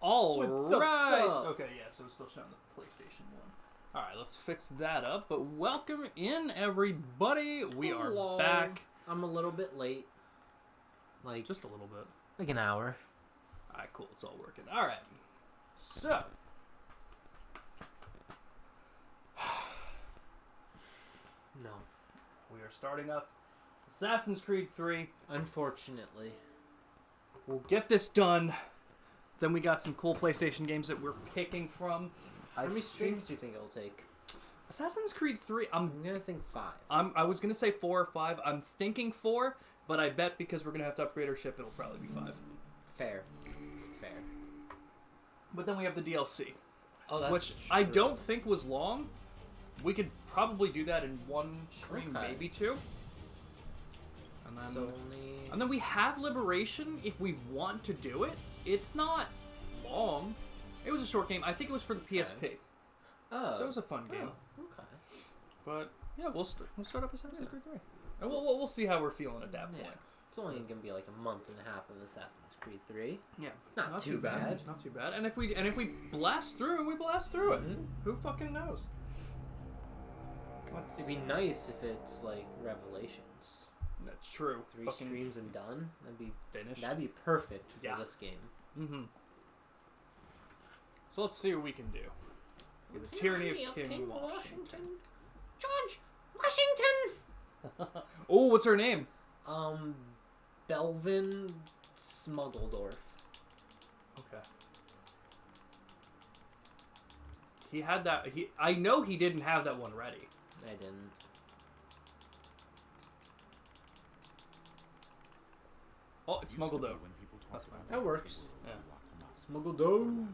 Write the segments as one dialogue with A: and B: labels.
A: All
B: What's up,
A: right.
B: sup?
A: Okay, yeah, so it's still showing the PlayStation 1. All right, let's fix that up. But welcome in, everybody. We
B: Hello.
A: are back.
B: I'm a little bit late. Like
A: Just a little bit.
B: like an hour.
A: All right, cool. It's all working. All right. So.
B: No.
A: We are starting up Assassin's Creed 3.
B: Unfortunately.
A: We'll get this done. Then we got some cool PlayStation games that we're picking from.
B: How many streams do you think it'll take?
A: Assassin's Creed 3,
B: I'm gonna think 5.
A: I was going to say 4 or 5. I'm thinking 4, but I bet because we're going to have to upgrade our ship, it'll probably be 5.
B: Fair.
A: But then we have the DLC,
B: Oh, that's
A: which
B: true.
A: I don't think was long. We could probably do that in one stream,
B: Okay.
A: maybe 2. And then,
B: So only...
A: we have Liberation if we want to do it. It's not long. It was a short game. I think it was for the PSP.
B: Oh.
A: So it was a fun game.
B: Oh, okay.
A: But yeah, we'll start up Assassin's Creed 3. And we'll see how we're feeling at that point.
B: Yeah. It's only gonna be like a month and a half of Assassin's Creed 3.
A: Yeah,
B: Not too bad.
A: Not too bad. And if we blast through, we blast through it.
B: Mhm.
A: Who fucking knows?
B: It'd be nice if it's like Revelations.
A: That's true.
B: 3
A: Fucking
B: streams and done.
A: finished.
B: That'd be perfect for
A: Yeah.
B: this game.
A: Mm-hmm. So let's see what we can do. With the tyranny of King Washington.
B: George Washington.
A: Oh, what's her name?
B: Belvin Smuggledorf.
A: Okay. He had that. I know he didn't have that one ready.
B: I didn't.
A: Oh, it's Smuggledove. That's fine.
B: That works.
A: Yeah.
B: Smuggledove.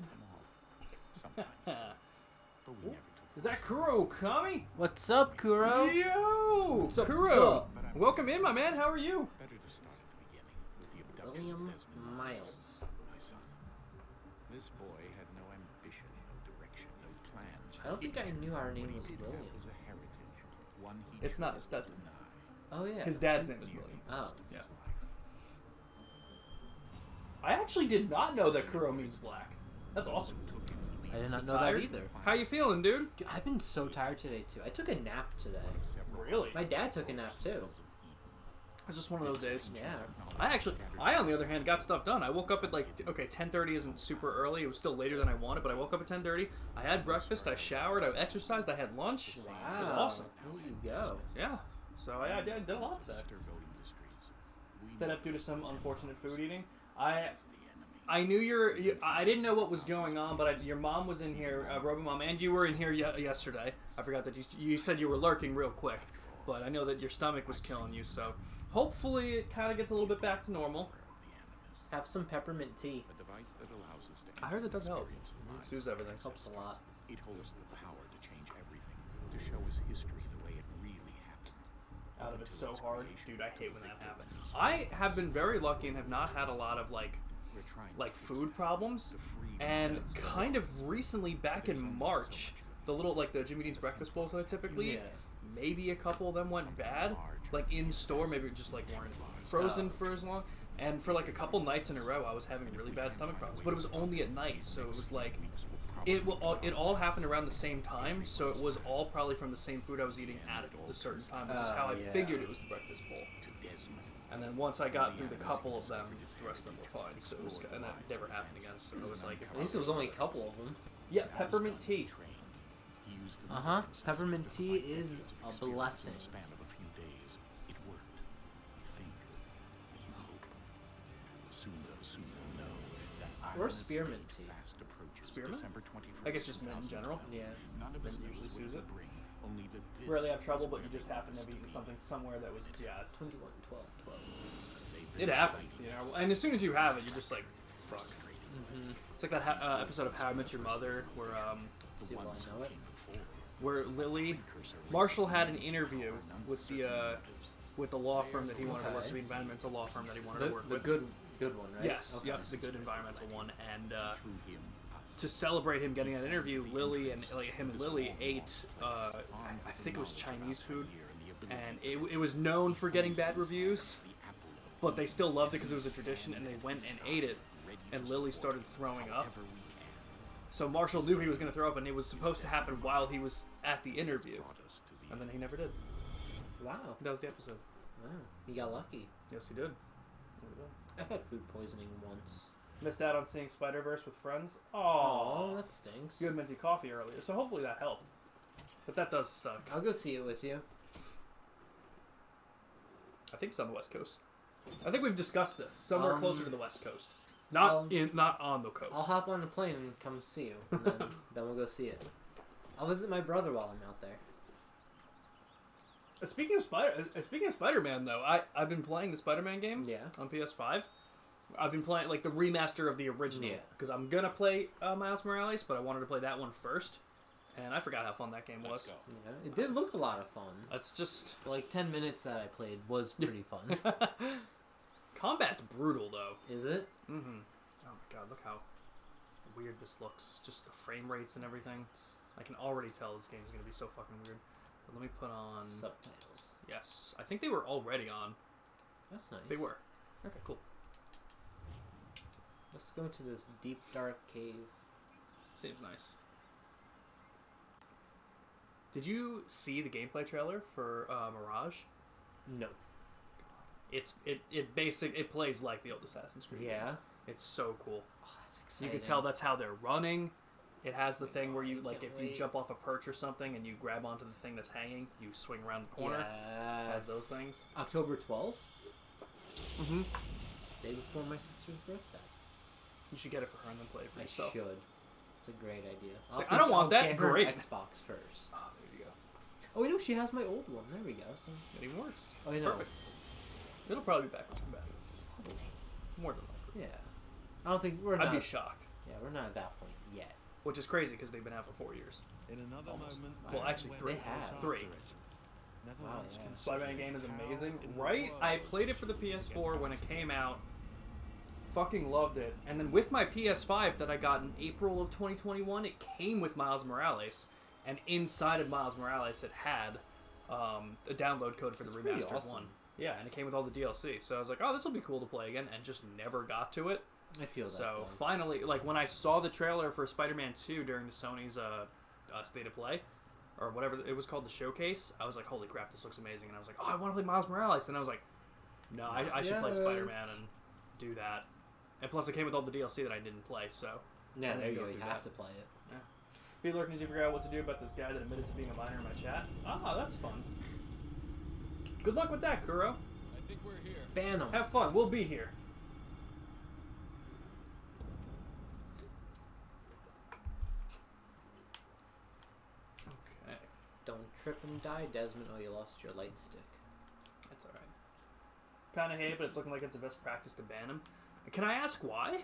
A: Is that Kuro Kami?
B: What's up, Kuro?
A: Yo!
B: What's up,
A: Kuro!
B: what's up?
A: Welcome in, my man. How are you?
C: Better to start at the beginning with the abduction
B: William
C: of Desmond
B: Miles.
C: my son. This boy had no ambition, no direction, no plans.
B: I don't think I knew our name
C: What he
B: was
C: did have
B: William.
C: was a heritage, one he
A: It's not,
C: chose
A: it's
C: to
A: Desmond.
C: deny.
B: Oh, yeah.
A: His dad's name is
C: Nearly
A: William.
B: Oh.
C: most of
A: Yeah.
C: his life.
A: I actually did not know that Kuro means black. That's awesome.
B: I did not
A: You
B: know
A: tired?
B: that either.
A: How you feeling, dude?
B: Dude, I've been so tired today, too. I took a nap today.
A: Really?
B: My dad took a nap, too.
A: It's just one of those days.
B: Yeah.
A: I on the other hand got stuff done. I woke up at like, okay, 10:30 isn't super early. It was still later than I wanted, but I woke up at 10:30. I had breakfast. I showered. I exercised. I had lunch.
B: Wow.
A: It was awesome.
B: There you go.
A: Yeah. So I did a lot today.
C: After voting histories, we
A: Fed
C: know
A: up due to some unfortunate food eating.
C: the enemy.
A: I knew I didn't know what was going on, but your mom was in here, RoboMom, and you were in here yesterday. I forgot that you said you were lurking real quick, but I know that your stomach was killing you, so hopefully it kind of gets a little bit back to normal.
B: Have some peppermint tea.
C: A device that allows us to
A: I heard that does help.
C: experience life.
A: Soothes everything.
B: Helps a lot.
C: It holds the power to change everything, to show us history the way it really happened.
A: Out of it so hard. Dude, I hate when that happens. I have been very lucky and have not had a lot of
C: We're trying to fix
A: food
C: that.
A: problems,
C: The free
A: and
C: brands that
A: kind
C: are-
A: of recently back in March, the little the Jimmy Dean's breakfast bowls that I typically eat,
B: Yeah.
A: maybe a couple of them went bad, like in store, maybe just like weren't frozen for as long, and for like a couple nights in a row I was having really bad stomach problems, but it was only at night, so it was like it all happened around the same time, so it was all probably from the same food I was eating at a certain time, which is how I
B: yeah.
A: figured it was the breakfast bowl.
C: to Desmond.
A: And then once I got through the couple of them, the rest of them were fine. So it was, and that never happened again. So it was like,
B: At least it was only a couple of them.
A: yeah, peppermint tea.
C: He used the
B: Uh-huh.
C: methods to
B: Peppermint
C: save
B: tea
C: lives
B: is
C: of
B: a
C: his
B: blessing.
C: In the span of a few days, it worked. We think, we hope. Soon we'll know that
B: Or
C: ominous
B: spearmint tea.
C: fast approaches
A: Spearmint?
C: December 21st,
A: I guess just mint in general.
B: Yeah.
C: None of us
A: Mint usually
C: knows what
A: soothes
C: will
A: it.
C: bring, only that this
A: Rarely have trouble,
C: is
A: but you
C: where
A: just
C: the
A: happen to have
C: harvest
A: eaten
C: will
A: something somewhere that was, yeah.
B: 21, 12, 12.
A: It happens, you know. And as soon as you have it, you're just like, fuck.
B: Mm-hmm.
A: It's like that episode of How I Met Your Mother where
B: See if I know it.
A: where Lily Marshall had an interview with the law firm that he wanted to work
B: Okay.
A: with, the environmental law firm that he wanted to work
B: The
A: with.
B: good one, right?
A: Yes,
B: Okay.
A: yep, the good environmental one, and
C: Through him, us.
A: to celebrate him getting that interview, Lily and him and Lily ate, I think it was Chinese food, and it was known for getting bad reviews, but they still loved it because it was a tradition, and they went and ate it, and Lily started throwing up, So Marshall knew he was going to throw up, and it was supposed to happen while he was at the interview. And then he never did.
B: Wow.
A: That was the episode.
B: Wow. You got lucky.
A: Yes, he did.
B: I've had food poisoning once.
A: Missed out on seeing Spider-Verse with friends.
B: Oh,
A: Oh,
B: that stinks.
A: good minty coffee earlier, so hopefully that helped. But that does suck.
B: I'll go see it with you.
A: I think it's on the West Coast. I think we've discussed this. Somewhere closer to the West Coast.
B: I'll-
A: Not on the coast.
B: I'll hop on a plane and come see you, and then we'll go see it. I'll visit my brother while I'm out there.
A: Speaking of Spider-Man, though, I've been playing the Spider-Man game
B: Yeah.
A: on PS5. I've been playing like the remaster of the original
B: Yeah.
A: because I'm gonna play Miles Morales, but I wanted to play that one first, and I forgot how fun that game was.
B: Yeah. It did look a lot of fun.
A: That's just
B: The, like 10 minutes that I played was pretty fun.
A: combat's brutal though.
B: Is it?
A: Mm-hmm. Oh my god, look how weird this looks. Just the frame rates and everything. I can already tell this game's gonna be so fucking weird. But let me put on
B: Subtitles.
A: Yes, I think they were already on.
B: That's nice.
A: They were. Okay, cool.
B: Let's go to this deep, dark cave.
A: Seems nice. Did you see the gameplay trailer for Mirage?
B: No.
A: It plays like the old Assassin's Creed.
B: Yeah.
A: games. It's so cool.
B: Oh, that's
A: You
B: exciting.
A: can tell that's how they're running. It has the thing where you
B: God,
A: like
B: can't
A: if you
B: wait.
A: jump off a perch or something and you grab onto the thing that's hanging, you swing around the corner.
B: Yes.
A: Has those things.
B: October 12th?
A: Mm-hmm.
B: Day before my sister's birthday.
A: You should get it for her and then play it for
B: I
A: yourself.
B: should. It's a great idea.
A: like, I don't want that,
B: Get her
A: great.
B: Xbox first.
A: Oh, there you go.
B: Oh, you know, she has my old one. There we go. So.
A: It even works.
B: Oh, I know.
A: Perfect. It'll probably be backwards compatible. More than likely.
B: Yeah. I don't think we're
A: I'd
B: not.
A: be shocked.
B: Yeah, we're not at that point yet.
A: Which is crazy because they've been out for 4 years.
C: In another
A: Almost.
C: moment,
A: Well,
C: man
A: actually,
C: went
A: 3.
B: They have.
A: 3.
C: Never
B: Wow,
C: once
B: yeah.
C: considered
A: Spider-Man game is
C: how
A: amazing,
C: in the
A: right?
C: world
A: I played it for the PS4 when it came out. Fucking loved it. And then with my PS5 that I got in April of 2021, it came with Miles Morales. And inside of Miles Morales, it had a download code for the
B: That's pretty
A: remastered
B: awesome.
A: one. Yeah, and it came with all the DLC. So I was like, oh, this will be cool to play again, and just never got to it.
B: I feel that.
A: So
B: though.
A: finally, like when I saw the trailer for Spider-Man 2 during the Sony's State of Play, or whatever it was called, the showcase, I was like, holy crap, this looks amazing. And I was like, oh, I want to play Miles Morales. And I was like, no, I should play
B: Yes.
A: Spider-Man and do that. And plus, it came with all the DLC that I didn't play, so.
B: Yeah,
A: I'm
B: there you
A: gonna
B: go.
A: go
B: You
A: through
B: have
A: that.
B: to play it.
A: Feedler, can you figure out what to do about this guy that admitted to being a minor in my chat? Ah, that's fun. Good luck with that, Kuro.
C: I think we're here.
B: Ban them.
A: Have fun. We'll be here. Okay.
B: Don't trip and die, Desmond. Oh, you lost your light stick.
A: That's alright. Kind of hate it, but it's looking like it's the best practice to ban him. Can I ask why?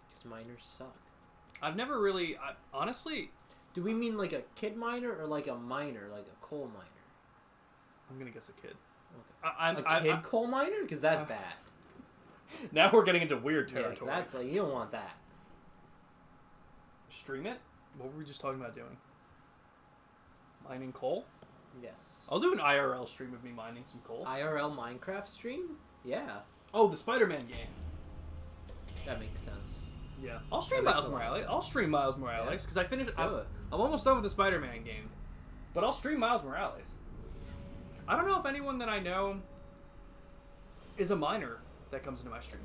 B: Because miners suck.
A: I've never really... honestly,
B: Do we mean like a kid miner or like a miner, like a coal miner?
A: I'm going to guess a kid.
B: Okay. A kid coal miner? Because that's bad.
A: Now we're getting into weird
B: Yeah, 'cause
A: territory.
B: that's like, you don't want that.
A: Stream it? What were we just talking about doing? Mining coal?
B: Yes.
A: I'll do an IRL stream of me mining some coal.
B: IRL Minecraft stream? Yeah,
A: Oh, the Spider-Man game.
B: that makes sense.
A: Yeah. I'll stream
B: That makes
A: Miles
B: a lot of
A: Morales.
B: sense.
A: I'll stream Miles Morales
B: Yeah.
A: because I finished...
B: Do it.
A: I'm almost done with the Spider-Man game. But I'll stream Miles Morales. I don't know if anyone that I know is a miner that comes into my stream.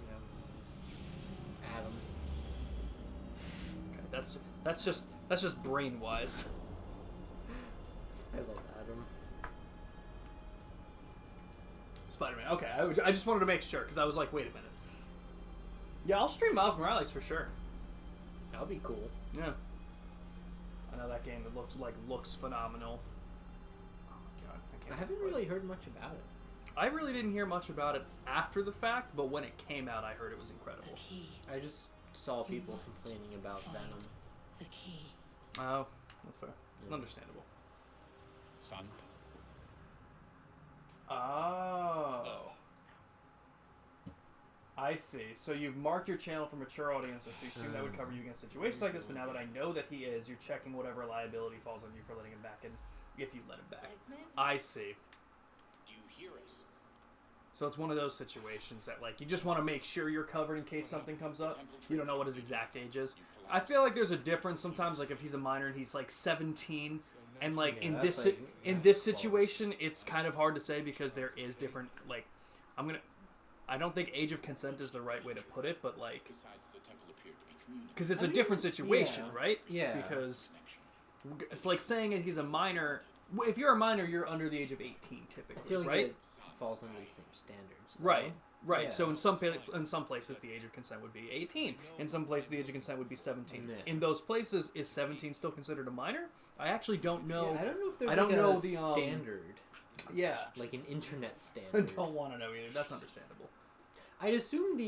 B: Yeah. Adam.
A: Okay, that's just brain wise.
B: I love Adam.
A: Spider-Man. Okay, I just wanted to make sure because I was like, wait a minute. Yeah, I'll stream Miles Morales for sure.
B: That would be cool.
A: Yeah. I know that game. It looks phenomenal. Oh my god, I can't.
B: I haven't
A: wait to play
B: really
A: it.
B: heard much about it.
A: I really didn't hear much about it after the fact, but when it came out, I heard it was incredible.
B: I just saw people complaining about Venom.
D: The key.
A: Oh, that's fair.
B: Yeah.
A: Understandable.
C: Son.
A: Oh. I see. So you've marked your channel for mature audiences, so you assume that would cover you against situations like this, but now that I know that he is, you're checking whatever liability falls on you for letting him back in, if you let him back.
D: Desmond?
A: I see.
C: Do you hear us?
A: So it's one of those situations that, like, you just want to make sure you're covered in case something comes up. You don't know what his exact age is. I feel like there's a difference sometimes, like, if he's a minor and he's, like, 17, and, like,
B: Yeah,
A: in
B: that's,
A: this
B: like,
A: in
B: that's
A: this situation, it's kind of hard to say because there is different, like, I don't think age of consent is the right way to put it, but, like, because it's a different situation,
B: yeah.
A: right?
B: Yeah.
A: Because it's like saying that he's a minor. If you're a minor, you're under the age of 18,
B: I
A: typically,
B: feel like
A: right?
B: it falls under the same standards. though.
A: Right, right.
B: Yeah.
A: So in some places, the age of consent would be 18. In some places, the age of consent would be 17.
B: Yeah.
A: In those places, is 17 still considered a minor? I actually don't know.
B: Yeah, I don't know if there's
A: I don't
B: like
A: know
B: a
A: the,
B: standard,
A: Yeah,
B: like an internet
A: I
B: standard.
A: don't want to know either. That's understandable.
B: I'd assume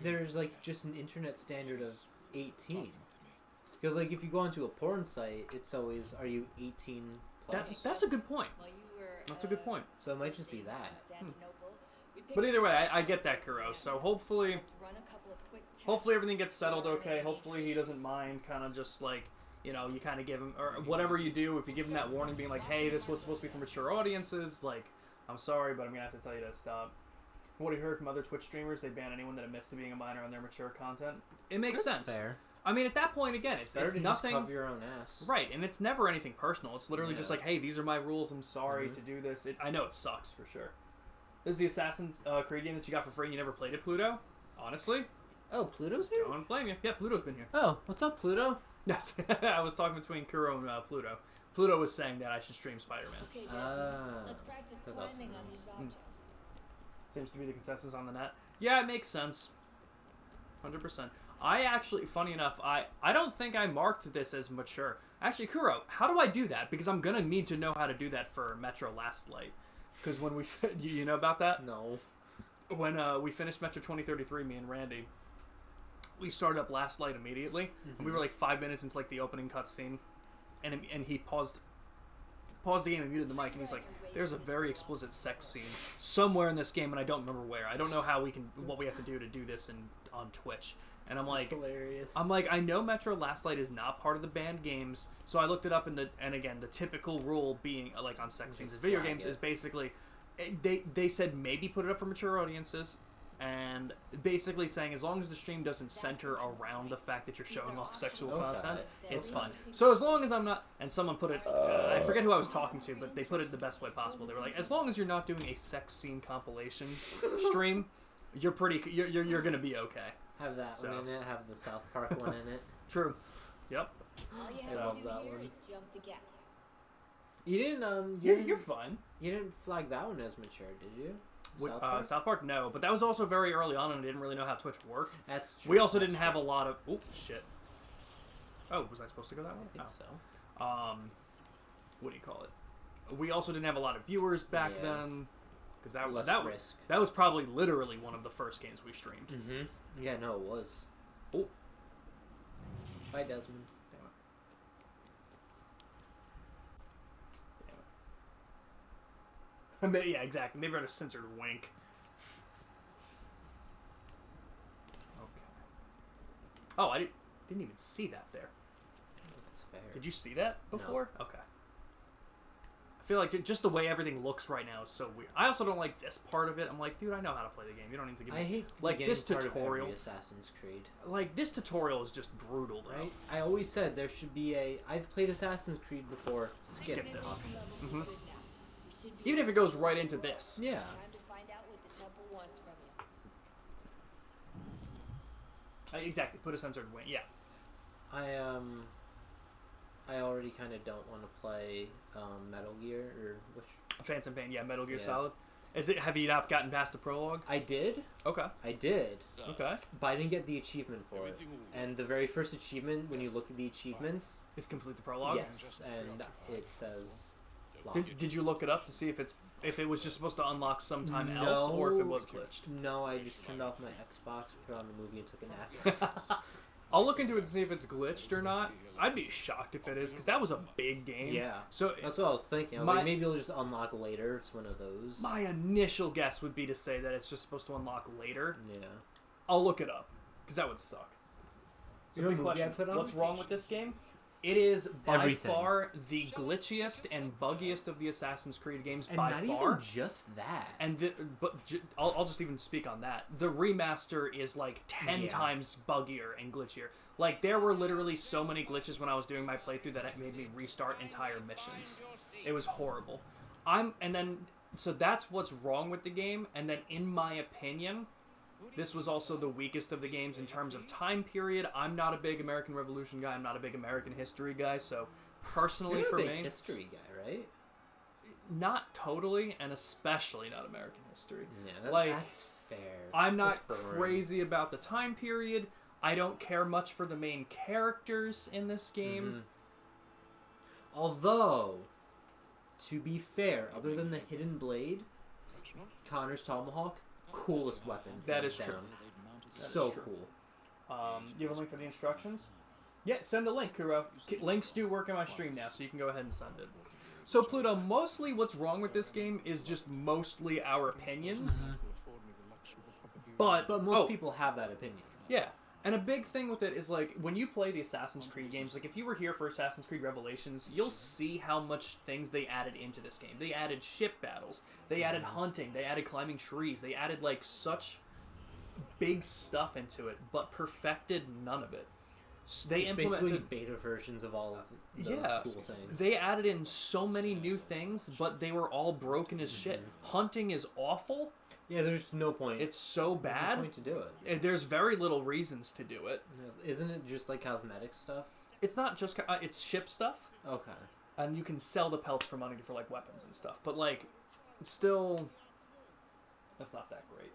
B: there's like just an internet standard of 18. Because like if you go onto a porn site, it's always, are you 18 plus?
A: That's a good point.
D: While you were,
A: That's a good point.
B: So it might just be that.
D: Constantinople, we picked
A: But either way,
D: up
A: I get that, Kuro. So hopefully
D: to run a couple of quick tests.
A: hopefully everything gets settled okay. Hopefully he doesn't mind kind of just like, you know, you kind of give him, or whatever you do, if you give him that warning being like, hey, this was supposed to be for mature audiences, like, I'm sorry, but I'm going to have to tell you to stop. What I heard from other Twitch streamers, they ban anyone that admits to being a minor on their mature content. It makes
B: That's
A: sense.
B: fair.
A: I mean, at that point, again,
B: Better
A: it's
B: to
A: nothing.
B: just cover your own ass.
A: Right, and it's never anything personal. It's literally just
B: Yeah.
A: like, hey, these are my rules. I'm sorry to do this. I know it sucks for sure. This is the Assassin's Creed game that you got for free and you never played it, Pluto? Honestly?
B: Oh, Pluto's here?
A: Don't blame you. Yeah, Pluto's been here.
B: Oh, what's up, Pluto?
A: Yes, I was talking between Kuro and Pluto. Pluto was saying that I should stream Spider-Man.
D: Okay, Jasmine,
B: Ah.
D: let's practice
B: That's also
D: climbing on
B: nice.
D: these objects.
A: Seems to be the consensus on the net. Yeah, it makes sense. 100%. I actually, funny enough, I don't think I marked this as mature. Actually, Kuro, how do I do that? Because I'm going to need to know how to do that for Metro Last Light. Because when we... you know about that?
B: No.
A: When we finished Metro 2033, me and Randy, we started up Last Light immediately. And we were like 5 minutes into like the opening cutscene. And he paused the game and muted the mic. And he's like, there's a very explicit sex scene somewhere in this game. And I don't remember where. I don't know what we have to do to do this on Twitch. And I'm like,
B: That's hilarious.
A: I know Metro Last Light is not part of the banned games, so I looked it up, and again, the typical rule being, like, on sex scenes in video
B: flag
A: games
B: it.
A: is basically, they said maybe put it up for mature audiences, and basically saying as long as the stream doesn't center around the fact that you're showing off sexual
B: Okay.
A: content, it's fine. So as long as I'm not, and someone put it, I forget who I was talking to, but they put it the best way possible. They were like, as long as you're not doing a sex scene compilation stream, you're gonna be okay.
B: Have that
A: So.
B: one in it. Have the South Park one in it.
A: True. Yep.
D: All you
B: I
D: have
B: love
D: to do
B: that
D: here
B: one.
D: is jump the gap.
B: You didn't
A: You're fine.
B: You didn't flag that one as mature, did you?
A: South Park? South Park, no, but that was also very early on, and I didn't really know how Twitch worked.
B: That's true.
A: We also
B: That's
A: didn't have a lot of. Oh shit! Oh, was I supposed to go that way?
B: I think
A: Oh.
B: so.
A: What do you call it? We also didn't have a lot of viewers back
B: Yeah.
A: then, because
B: Less
A: that
B: risk.
A: that was probably literally one of the first games we streamed.
B: Mm-hmm. Yeah, no, it was.
A: Oh,
B: Bye, Desmond.
A: damn it! Damn it! Yeah, exactly. Maybe I just censored wink. Okay. Oh, I didn't even see that there.
B: That's fair.
A: Did you see that
B: No.
A: before? Okay. I feel like just the way everything looks right now is so weird. I also don't like this part of it. I'm like, dude, I know how to play the game. You don't need to give me...
B: I hate the
A: like,
B: beginning
A: this
B: part of
A: tutorial.
B: every Assassin's Creed.
A: Like, this tutorial is just brutal, though.
B: Right? I always said there should be a. I've played Assassin's Creed before. Skip,
A: Skip this.
B: option.
A: Mhm.
D: Good now. We should be
A: Even if it goes right into this.
B: Yeah.
D: Time to find out what the temple wants from you.
A: Exactly. Put a censored win. Yeah.
B: I already kind of don't want to play Metal Gear or which.
A: Phantom Pain. Yeah, Metal Gear
B: Yeah.
A: Solid. Have you not gotten past the prologue?
B: I did.
A: Okay.
B: I did.
A: Okay.
B: But I didn't get the achievement for it. And the very first achievement, when you look at the achievements,
A: Is complete the prologue?
B: yes, and it says locked.
A: Did you look it up to see if it was just supposed to unlock sometime else, or if it was glitched?
B: No, I just turned off my Xbox, put on the movie, and took a nap.
A: I'll look into it to see if it's glitched or not. I'd be shocked if it is, because that was a big game.
B: Yeah.
A: So
B: That's what I was thinking. I was
A: My-
B: like, maybe it'll just unlock later. It's one of those.
A: my initial guess would be to say that it's just supposed to unlock later.
B: Yeah.
A: I'll look it up, because that would suck.
B: You know
A: Big
B: what movie I
A: question.
B: put on?
A: What's wrong with this game? It is by
B: Everything.
A: far the glitchiest and buggiest of the Assassin's Creed games
B: And
A: by
B: not
A: far.
B: even just that.
A: And I'll just even speak on that. The remaster is like 10
B: Yeah.
A: times buggier and glitchier. Like there were literally so many glitches when I was doing my playthrough that it made me restart entire missions. It was horrible. So that's what's wrong with the game. And then in my opinion, this was also the weakest of the games in terms of time period. I'm not a big American Revolution guy. I'm not a big American history guy. So personally
B: You're
A: for
B: a big
A: me,
B: history guy, right?
A: not totally, and especially not American history.
B: Yeah,
A: Like,
B: that's fair.
A: I'm not
B: That's boring.
A: crazy about the time period. I don't care much for the main characters in this game.
B: Although, to be fair, other than the hidden blade, Connor's tomahawk, coolest weapon.
A: That
B: hands
A: is true.
B: down.
A: That is
B: So
A: true.
B: cool.
A: You have a link for the instructions? Yeah, send a link, Kuro. Links do work on my stream now, so you can go ahead and send it. So, Pluto, mostly what's wrong with this game is just mostly our opinions. But
B: Most people have that opinion.
A: Yeah. And a big thing with it is, like, when you play the Assassin's Creed games, like, if you were here for Assassin's Creed Revelations, you'll see how much things they added into this game. They added ship battles. They added hunting. They added climbing trees. They added, like, such big stuff into it, but perfected none of it. They
B: It's
A: implemented...
B: basically beta versions of all of those
A: Yeah,
B: cool things.
A: they added in so many new things, but they were all broken as shit. Hunting is awful.
B: Yeah, there's no point.
A: It's so
B: There's no
A: bad.
B: point to do it.
A: There's very little reasons to do it.
B: Isn't it just like cosmetic stuff?
A: It's not just it's ship stuff,
B: Okay.
A: and you can sell the pelts for money for like weapons and stuff. But like, it's still, that's not that great.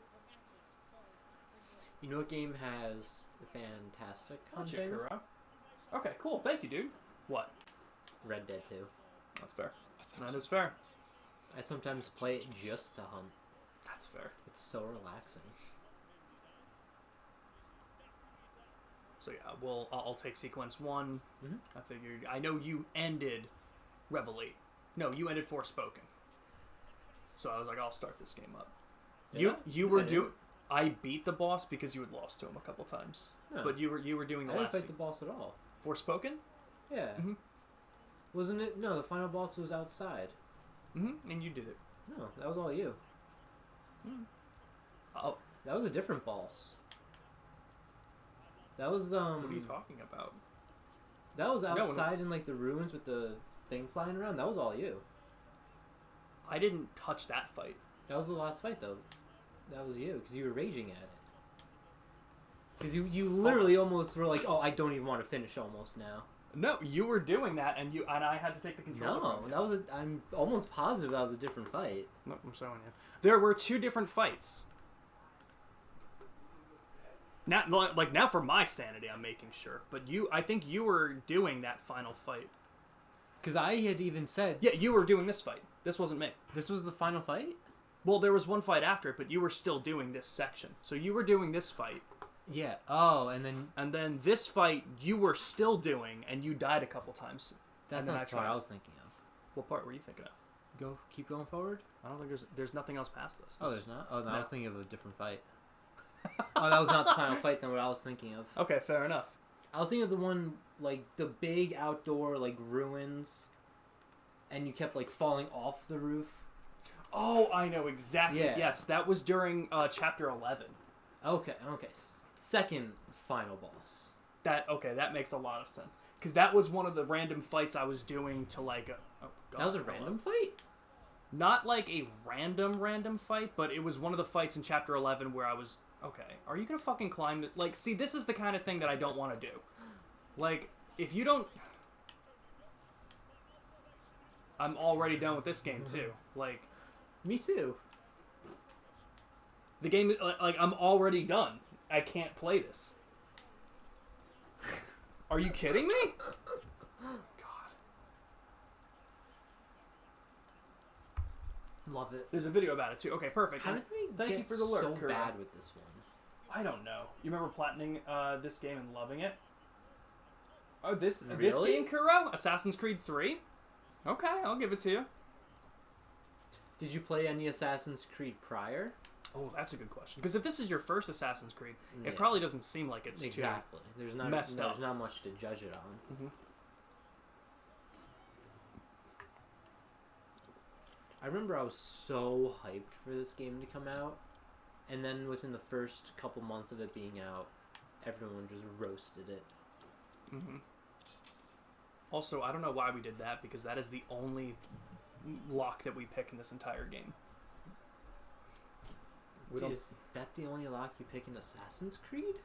B: You know what game has fantastic
A: Gotcha,
B: hunting?
A: Kuro. Okay, cool. Thank you, dude. What?
B: Red Dead 2.
A: That's fair. That is fair.
B: I sometimes play it just to hunt.
A: That's fair.
B: It's so relaxing.
A: So yeah, well, I'll take sequence one.
B: Mhm.
A: I figured. I know you ended Revelate. No, you ended Forspoken. So I was like, I'll start this game up.
B: Yeah?
A: You were
B: I did.
A: doing. I beat the boss because you had lost to him a couple times.
B: No.
A: But you were doing the
B: I didn't
A: last
B: fight the boss at all.
A: Forspoken.
B: Yeah.
A: Mhm.
B: Wasn't it? No, the final boss was outside.
A: And you did it.
B: No, that was all you.
A: Oh,
B: That was a different boss. That was
A: what are you talking about?
B: That was
A: no.
B: outside in like the ruins with the thing flying around. That was all you.
A: I didn't touch that fight.
B: That was the last fight though. That was you because you were raging at it. Because you literally almost were like, oh, I don't even want to finish almost now.
A: No, you were doing that, and I had to take the controller
B: No,
A: from you.
B: that was I'm almost positive that was a different fight.
A: Nope, I'm showing you. There were two different fights. Now for my sanity, I'm making sure. But I think you were doing that final fight.
B: Because I had even said,
A: Yeah, you were doing this fight. This wasn't me.
B: this was the final fight?
A: Well, there was one fight after it, but you were still doing this section. So you were doing this fight,
B: Yeah. Oh, and then
A: this fight you were still doing, and you died a couple times.
B: that's
A: and then
B: not
A: I
B: the part
A: tried.
B: I was thinking of.
A: What part were you thinking of?
B: Keep going forward?
A: I don't think there's nothing else past this.
B: Oh, there's not? Oh, no,
A: No.
B: I was thinking of a different fight. Oh, that was not the final fight then, what I was thinking of.
A: Okay, fair enough.
B: I was thinking of the one, like, the big outdoor, like, ruins, and you kept, like, falling off the roof.
A: Oh, I know exactly.
B: Yeah.
A: Yes, that was during chapter 11.
B: Okay. Second final boss.
A: That makes a lot of sense. Because that was one of the random fights I was doing to like. Oh, God,
B: That was a
A: hello.
B: random fight?
A: Not like a random fight, but it was one of the fights in chapter 11 where I was. Okay, are you gonna fucking climb? Like, see, this is the kind of thing that I don't want to do. Like, if you don't. I'm already done with this game too. Like,
B: Me too.
A: the game, like, I'm already done. I can't play this. Are you kidding me? God.
B: Love it.
A: There's a video about it too. Okay, perfect.
B: How did they
A: Thank
B: get
A: you for the alert,
B: so
A: Kuro.
B: bad with this one?
A: I don't know. You remember platining this game and loving it? Oh, this
B: Really?
A: game, Kuro? Assassin's Creed 3? Okay, I'll give it to you.
B: Did you play any Assassin's Creed prior?
A: Oh, that's a good question. Because if this is your first Assassin's Creed,
B: Yeah.
A: it probably doesn't seem like it's
B: Exactly. There's not
A: messed up.
B: not much to judge it on. I remember I was so hyped for this game to come out, and then within the first couple months of it being out, everyone just roasted it.
A: Mm-hmm. Also, I don't know why we did that, because that is the only lock that we pick in this entire game.
B: Is that the only lock you pick in Assassin's Creed?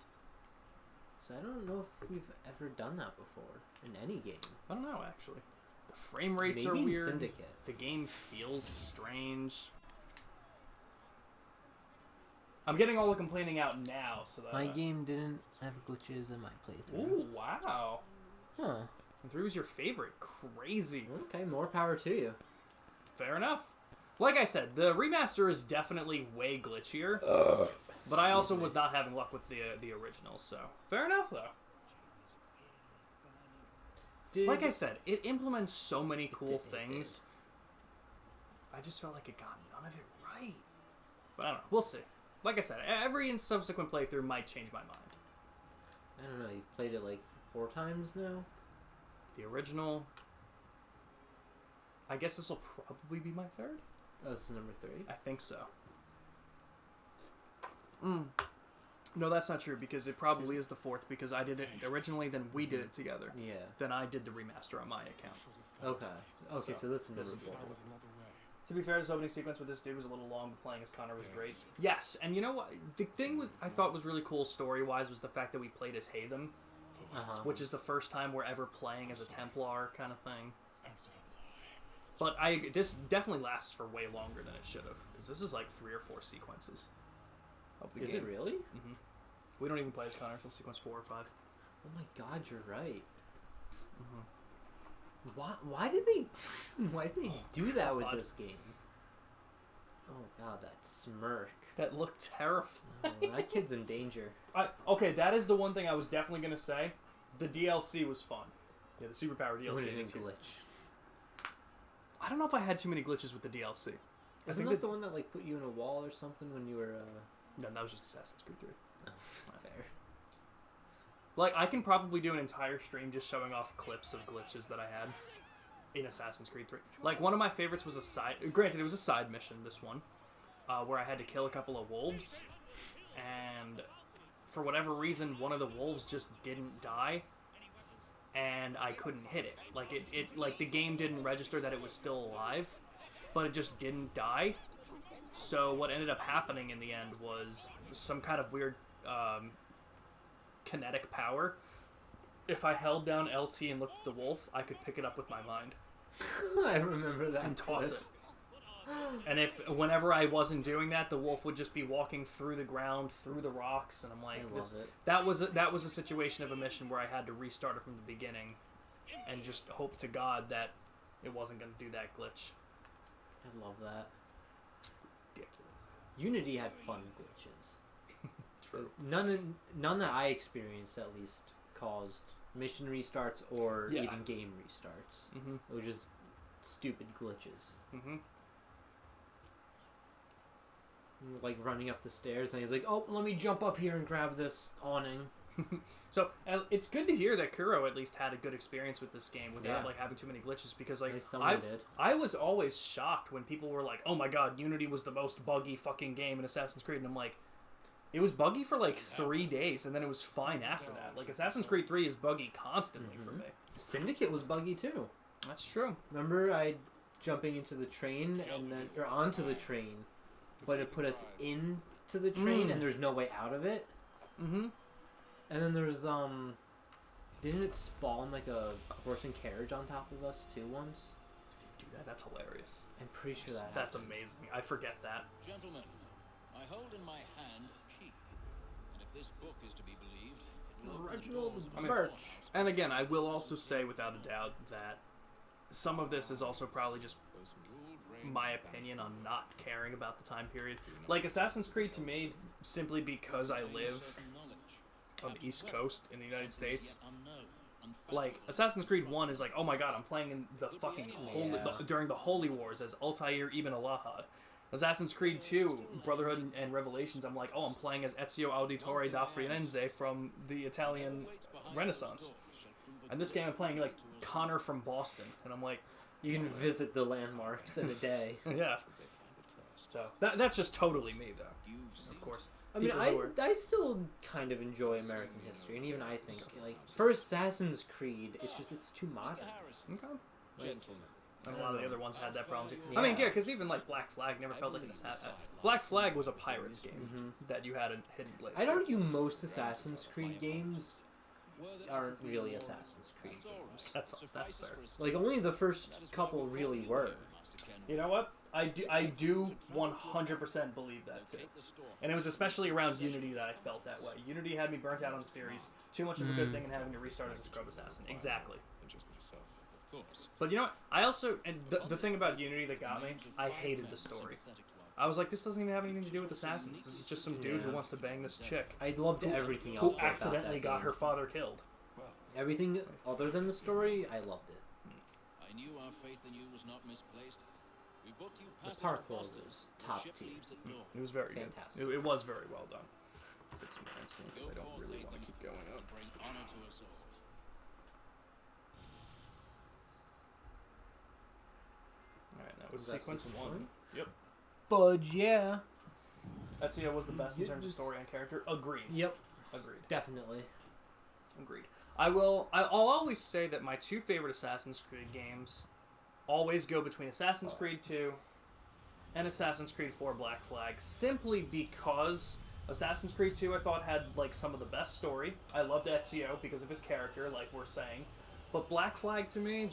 B: So I don't know if we've ever done that before in any game.
A: I don't know, actually. The frame rates
B: Maybe
A: are
B: in
A: weird.
B: Syndicate.
A: The game feels strange. I'm getting all the complaining out now, so that...
B: My game didn't have glitches in my playthrough.
A: Ooh, wow.
B: Huh.
A: And 3 was your favorite. Crazy.
B: Okay, more power to you.
A: Fair enough. Like I said, the remaster is definitely way glitchier. But I also was not having luck with the original, so... Fair enough, though. Like I said, it implements so many cool things. I just felt like it got none of it right. But I don't know. We'll see. Like I said, every subsequent playthrough might change my mind.
B: I don't know, you've played it like 4 times now?
A: The original... I guess this will probably be my 3rd?
B: Oh, this is number 3?
A: I think so. No, that's not true, because it probably is the 4th, because I did it originally, then we did it together.
B: Yeah.
A: Then I did the remaster on my account.
B: Okay, so this is number
A: this is
B: 4.
A: To be fair, this opening sequence with this dude was a little long, but playing as Connor was great. Yes, and you know what? The thing I thought was really cool story-wise was the fact that we played as Hatham, which is the first time we're ever playing as a Templar kind of thing. But this definitely lasts for way longer than it should have, because this is like 3 or 4 sequences of the game.
B: Is it really?
A: Mm-hmm. We don't even play as Connor until sequence 4 or 5.
B: Oh my god, you're right.
A: Mm-hmm.
B: Why did they do that with this game? Oh god, that smirk.
A: That looked terrifying.
B: Oh, that kid's in danger.
A: Okay, that is the one thing I was definitely going to say. The DLC was fun. Yeah, the Superpower DLC.
B: When it didn't glitch.
A: I don't know if I had too many glitches with the DLC.
B: Isn't that the one that like put you in a wall or something when you were?
A: No, that was just Assassin's Creed 3.
B: Oh, fair.
A: Like, I can probably do an entire stream just showing off clips of glitches that I had in Assassin's Creed 3. Like, one of my favorites was granted, it was a side mission, this one, where I had to kill a couple of wolves, and for whatever reason, one of the wolves just didn't die, and I couldn't hit it. Like, the game didn't register that it was still alive, but it just didn't die. So what ended up happening in the end was some kind of weird kinetic power. If I held down LT and looked at the wolf, I could pick it up with my mind.
B: I remember that.
A: And toss it. And whenever I wasn't doing that, the wolf would just be walking through the ground, through the rocks, and I'm like,
B: I love it.
A: That was a situation of a mission where I had to restart it from the beginning, and just hope to God that it wasn't going to do that glitch.
B: I love that.
A: Ridiculous.
B: Unity had fun glitches.
A: True.
B: None that I experienced at least caused mission restarts or even game restarts.
A: Mm-hmm.
B: It was just stupid glitches.
A: Mm-hmm.
B: Like running up the stairs, and he's like, "Oh, let me jump up here and grab this awning."
A: So it's good to hear that Kuro at least had a good experience with this game without like having too many glitches, because like I was always shocked when people were like, "Oh my god, Unity was the most buggy fucking game in Assassin's Creed," and I'm like, it was buggy for like 3 days, and then it was fine after that. Like, Assassin's Creed 3 is buggy constantly for me.
B: Syndicate was buggy too.
A: That's true.
B: Remember, I jumping into the train or onto the train, but it put us into the train, and there's no way out of it.
A: Mm-hmm.
B: And then there's didn't it spawn like a horse and carriage on top of us too once?
A: Do that? That's hilarious.
B: I'm pretty sure
A: That's
B: happened.
A: amazing. I forget that.
E: Gentlemen, I hold in my hand a key, and if this book is to be believed, it will open
B: Reginald
E: doors
A: I mean,
B: Birch.
A: And again, I will also say without a doubt that some of this is also probably just my opinion on not caring about the time period. Like, Assassin's Creed to me, simply because I live on the East Coast in the United States, like, Assassin's Creed 1 is like, oh my god, I'm playing in the fucking during the Holy Wars as Altair Ibn Alahad. Assassin's Creed 2, Brotherhood and Revelations, I'm like, oh, I'm playing as Ezio Auditore da Firenze from the Italian Renaissance. And this game I'm playing like Connor from Boston, and I'm like,
B: You can visit the landmarks in a day.
A: Yeah. So that's just totally me, though. Of course.
B: I mean,
A: People who are-
B: I still kind of enjoy American history, and even I think, like, for Assassin's Creed, it's too modern.
A: Okay.
B: Like,
A: And a lot of the other ones had that problem too.
B: Yeah.
A: I mean, yeah, because even like Black Flag never felt like an assassin. Black Flag was a pirates game that you had a hidden blade.
B: I'd argue most Assassin's Creed games aren't really Assassin's Creed games.
A: That's fair.
B: Like, only the first couple really were.
A: You know what? I do 100% believe that too. And it was especially around Unity that I felt that way. Unity had me burnt out on the series. Too much of a good thing and having to restart as a scrub assassin. Exactly. But you know what? I also, and the thing about Unity that got me, I hated the story. I was like, this doesn't even have anything to do with assassins. This is just some dude who wants to bang this chick
B: I loved everything
A: who
B: else about
A: accidentally
B: that
A: got
B: game.
A: her father killed.
B: Everything other than the story, I loved it.
E: I knew our faith in you was not misplaced. We booked you
B: The
E: passage to
B: parkour
E: Boston.
B: was
E: The
B: top
E: ship
B: tier.
E: leaves at dawn.
A: It was very
B: Fantastic.
A: good. It was very well done. 6 minutes, because
E: Go
A: I don't
E: forth,
A: really want to
E: Nathan,
A: keep going
E: and
A: up.
E: bring honor to us all.
A: Alright, that was
B: Was that
A: sequence
B: sequence
A: 1.
B: one?
A: Yep.
B: Fudge, yeah.
A: Ezio was the best in terms of story and character. Agreed.
B: Yep,
A: Agreed.
B: definitely.
A: Agreed. I'll always say that my two favorite Assassin's Creed games always go between Assassin's Creed 2 and Assassin's Creed 4 Black Flag, simply because Assassin's Creed 2 I thought had like some of the best story. I loved Ezio because of his character, like we're saying. But Black Flag to me,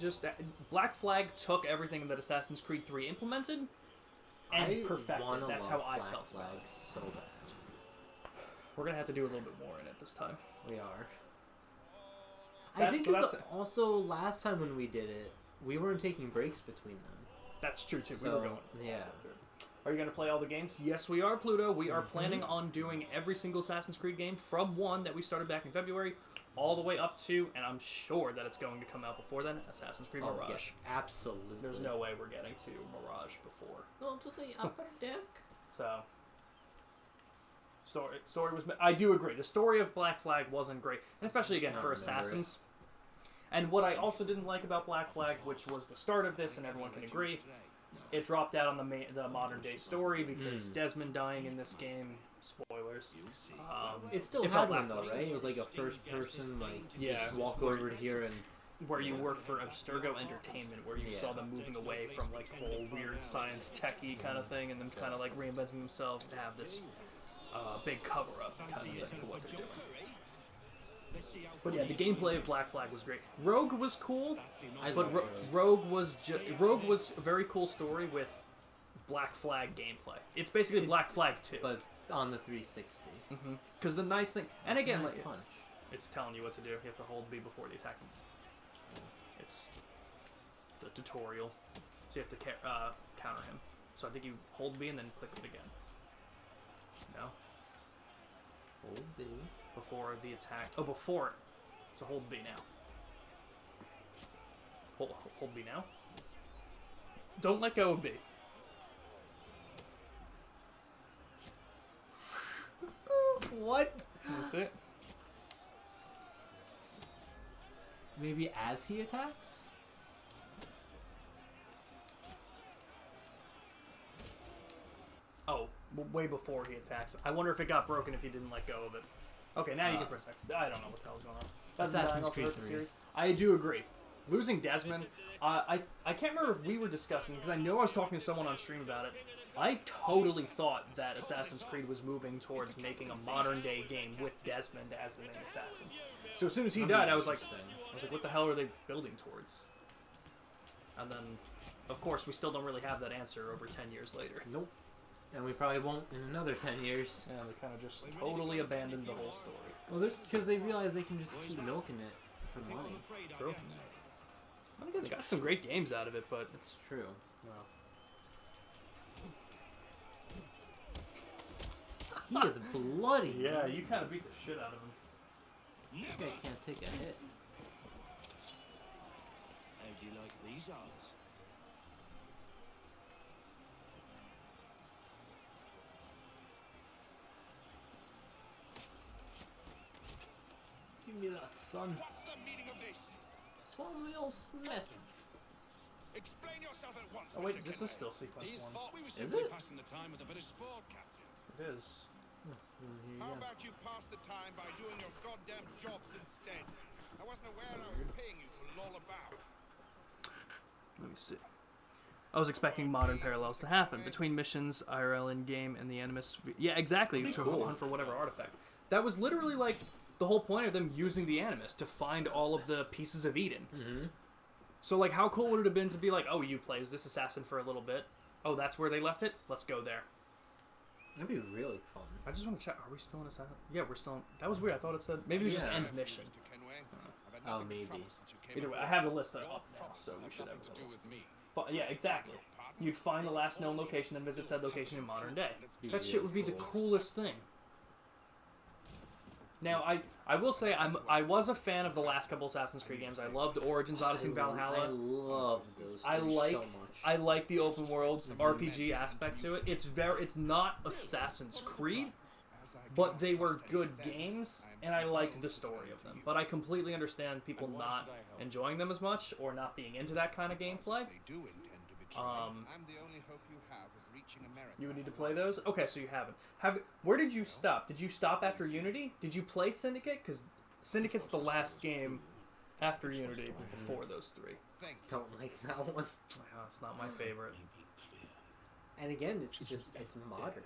A: Black Flag took everything that Assassin's Creed 3 implemented and
B: I
A: perfected.
B: wanna
A: That's
B: love
A: how I
B: Black
A: felt
B: Flag
A: about it.
B: so bad.
A: We're gonna have to do a little bit more in it this time.
B: We are. I
A: That's-
B: think
A: so
B: it's
A: that's-
B: also last time when we did it, we weren't taking breaks between them.
A: That's true too.
B: So,
A: We were going.
B: yeah.
A: Are you going to play all the games? Yes, we are, Pluto. We are planning on doing every single Assassin's Creed game from 1 that we started back in February all the way up to, and I'm sure that it's going to come out before then, Assassin's Creed
B: Oh,
A: Mirage.
B: yeah, absolutely.
A: There's no way we're getting to Mirage before.
B: Go to the upper deck.
A: So, story was... I do agree. The story of Black Flag wasn't great, and especially, again,
B: I
A: for
B: don't remember
A: Assassins. And what I also didn't like about Black Flag, which was the start of this, and everyone can agree, it dropped out on the modern day story because Desmond dying in this game, spoilers.
B: It still
A: It
B: had
A: felt
B: one though,
A: lackluster.
B: right? It was like a first person, like
A: Yeah.
B: just walk over here and
A: Where you worked for Abstergo Entertainment, where you
B: Yeah.
A: saw them moving away from like the whole weird science techie kind of thing, and them kind of like reinventing themselves to have this big cover up kind of thing for what they're doing. But yeah, the gameplay of Black Flag was great. Rogue was cool,
B: I
A: but
B: love
A: Rogue was a very cool story with Black Flag gameplay. It's basically Black Flag 2.
B: but on the 360.
A: Because the nice thing, and again, like,
B: punch.
A: it's telling you what to do. You have to hold B before the attack. It's the tutorial, so you have to counter him. So I think you hold B and then click it again. No,
B: Hold B.
A: before the attack. Oh, before it. So hold B now. Hold B now. Don't let go of B.
B: What?
A: That's it.
B: Maybe as he attacks?
A: Oh, way before he attacks. I wonder if it got broken if you didn't let go of it. Okay, now you can press X. I don't know what the hell's going on. Desmond
B: Assassin's
A: dying also
B: Creed
A: hurt the
B: 3.
A: series. I do agree. Losing Desmond, I can't remember if we were discussing, because I know I was talking to someone on stream about it. I totally thought that Assassin's Creed was moving towards making a modern day game with Desmond as the main assassin. So as soon as he died, I was like, what the hell are they building towards? And then, of course, we still don't really have that answer over 10 years later.
B: Nope. And we probably won't in another 10 years.
A: Yeah, they kind of just totally abandoned the whole story.
B: Well, because they realize they can just keep milking it for money.
A: True. And again, they got some great games out of it, but
B: It's true. He is bloody.
A: yeah, you kind of beat the shit out of him.
B: This guy can't take a hit.
C: How do you like these odds?
B: Give me that, son.
C: What's the meaning of this?
B: Samuel Smith.
F: Explain yourself at once,
A: Oh wait,
F: Mr.
A: this
F: Kenway.
A: is still sequence
E: These
A: 1.
E: thought we were
B: Is
E: simply
B: it?
E: passing the time with a bit of sport, Captain.
A: It is.
F: How about you pass the time by doing your goddamn jobs instead? I wasn't aware I was paying you to loll about.
A: Let me see. I was expecting modern parallels to happen between missions, IRL in-game, and the Animus. Yeah, exactly.
B: That'd
A: To
B: be cool.
A: hunt for whatever artifact. That was literally like the whole point of them using the Animus to find all of the pieces of Eden.
B: Mm-hmm.
A: So like, how cool would it have been to be like, oh, you play as this assassin for a little bit. Oh, that's where they left it. Let's go there.
B: That'd be really fun.
A: I just want to check. Are we still in assassin? Yeah, we're still. That was weird. I thought it said maybe it was just
B: Yeah.
A: end mission.
F: Mr. Kenway. I've had
B: Oh,
F: nothing but
B: maybe.
F: trouble since you came
A: Either way, I
F: aboard.
A: have the list up
E: Your
A: now,
E: promises
A: so we
E: have
A: should have
E: nothing
A: it.
E: to do with me.
A: Yeah, exactly. You'd find the last known location and visit said location in modern day. That shit would be the coolest thing. Now, I will say I was a fan of the last couple Assassin's Creed games. I loved Origins, Odyssey, and
B: I
A: Valhalla.
B: love those
A: I
B: three
A: like
B: so much.
A: I like the open world RPG aspect to it. It's not Assassin's Creed, but they were good games, and I liked the story of them. But I completely understand people not enjoying them as much or not being into that kind of gameplay.
F: They do intend to betray.
A: Um,
F: I'm the only hope you have of reaching America.
A: You would need to play those? Okay, so you haven't. Where did you stop? Did you stop after Unity? Did you play Syndicate? Because Syndicate's the last game after Unity, but before those three.
F: Thank you.
B: Don't like that one.
A: Oh, it's not my favorite.
B: And again, it's modern.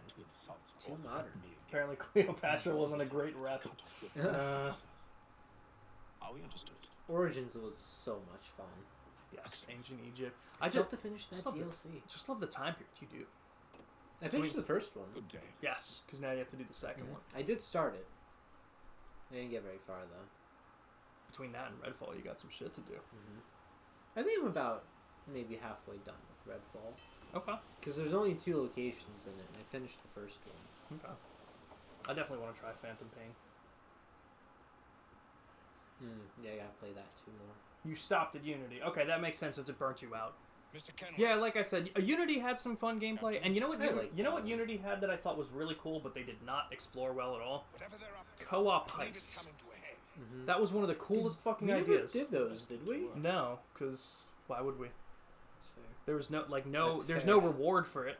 B: Too modern.
A: Apparently Cleopatra wasn't a great rep.
E: Are we understood?
B: Origins was so much fun.
A: Yes, Ancient Egypt.
B: I
A: I
B: still have
A: just,
B: to finish that
A: just love the-
B: DLC.
A: just love the time period you do.
B: I finished the first one.
E: Good day.
A: Yes, because now you have to do the 2nd one.
B: I did start it. I didn't get very far though.
A: Between that and Redfall, you got some shit to do.
B: I think I'm about maybe halfway done with Redfall.
A: Okay.
B: Because there's only 2 locations in it, and I finished the first one.
A: Okay. I definitely want to try Phantom Pain.
B: Yeah, I gotta play that 2 more.
A: You stopped at Unity. Okay, that makes sense since it burnt you out.
F: Mr. Kenway.
A: Yeah, like I said, Unity had some fun gameplay, and you know what?
B: I like
A: You know what
B: that.
A: Unity had that I thought was really cool, but they did not explore well at all.
F: Whatever they're up to,
A: Co-op
F: I believe it's
A: heists.
F: coming to a head.
A: That was one of the coolest fucking
B: we
A: ideas.
B: never did those, did we?
A: No, because why would we?
B: That's fair.
A: There was
B: That's
A: there's
B: fair.
A: no reward for it.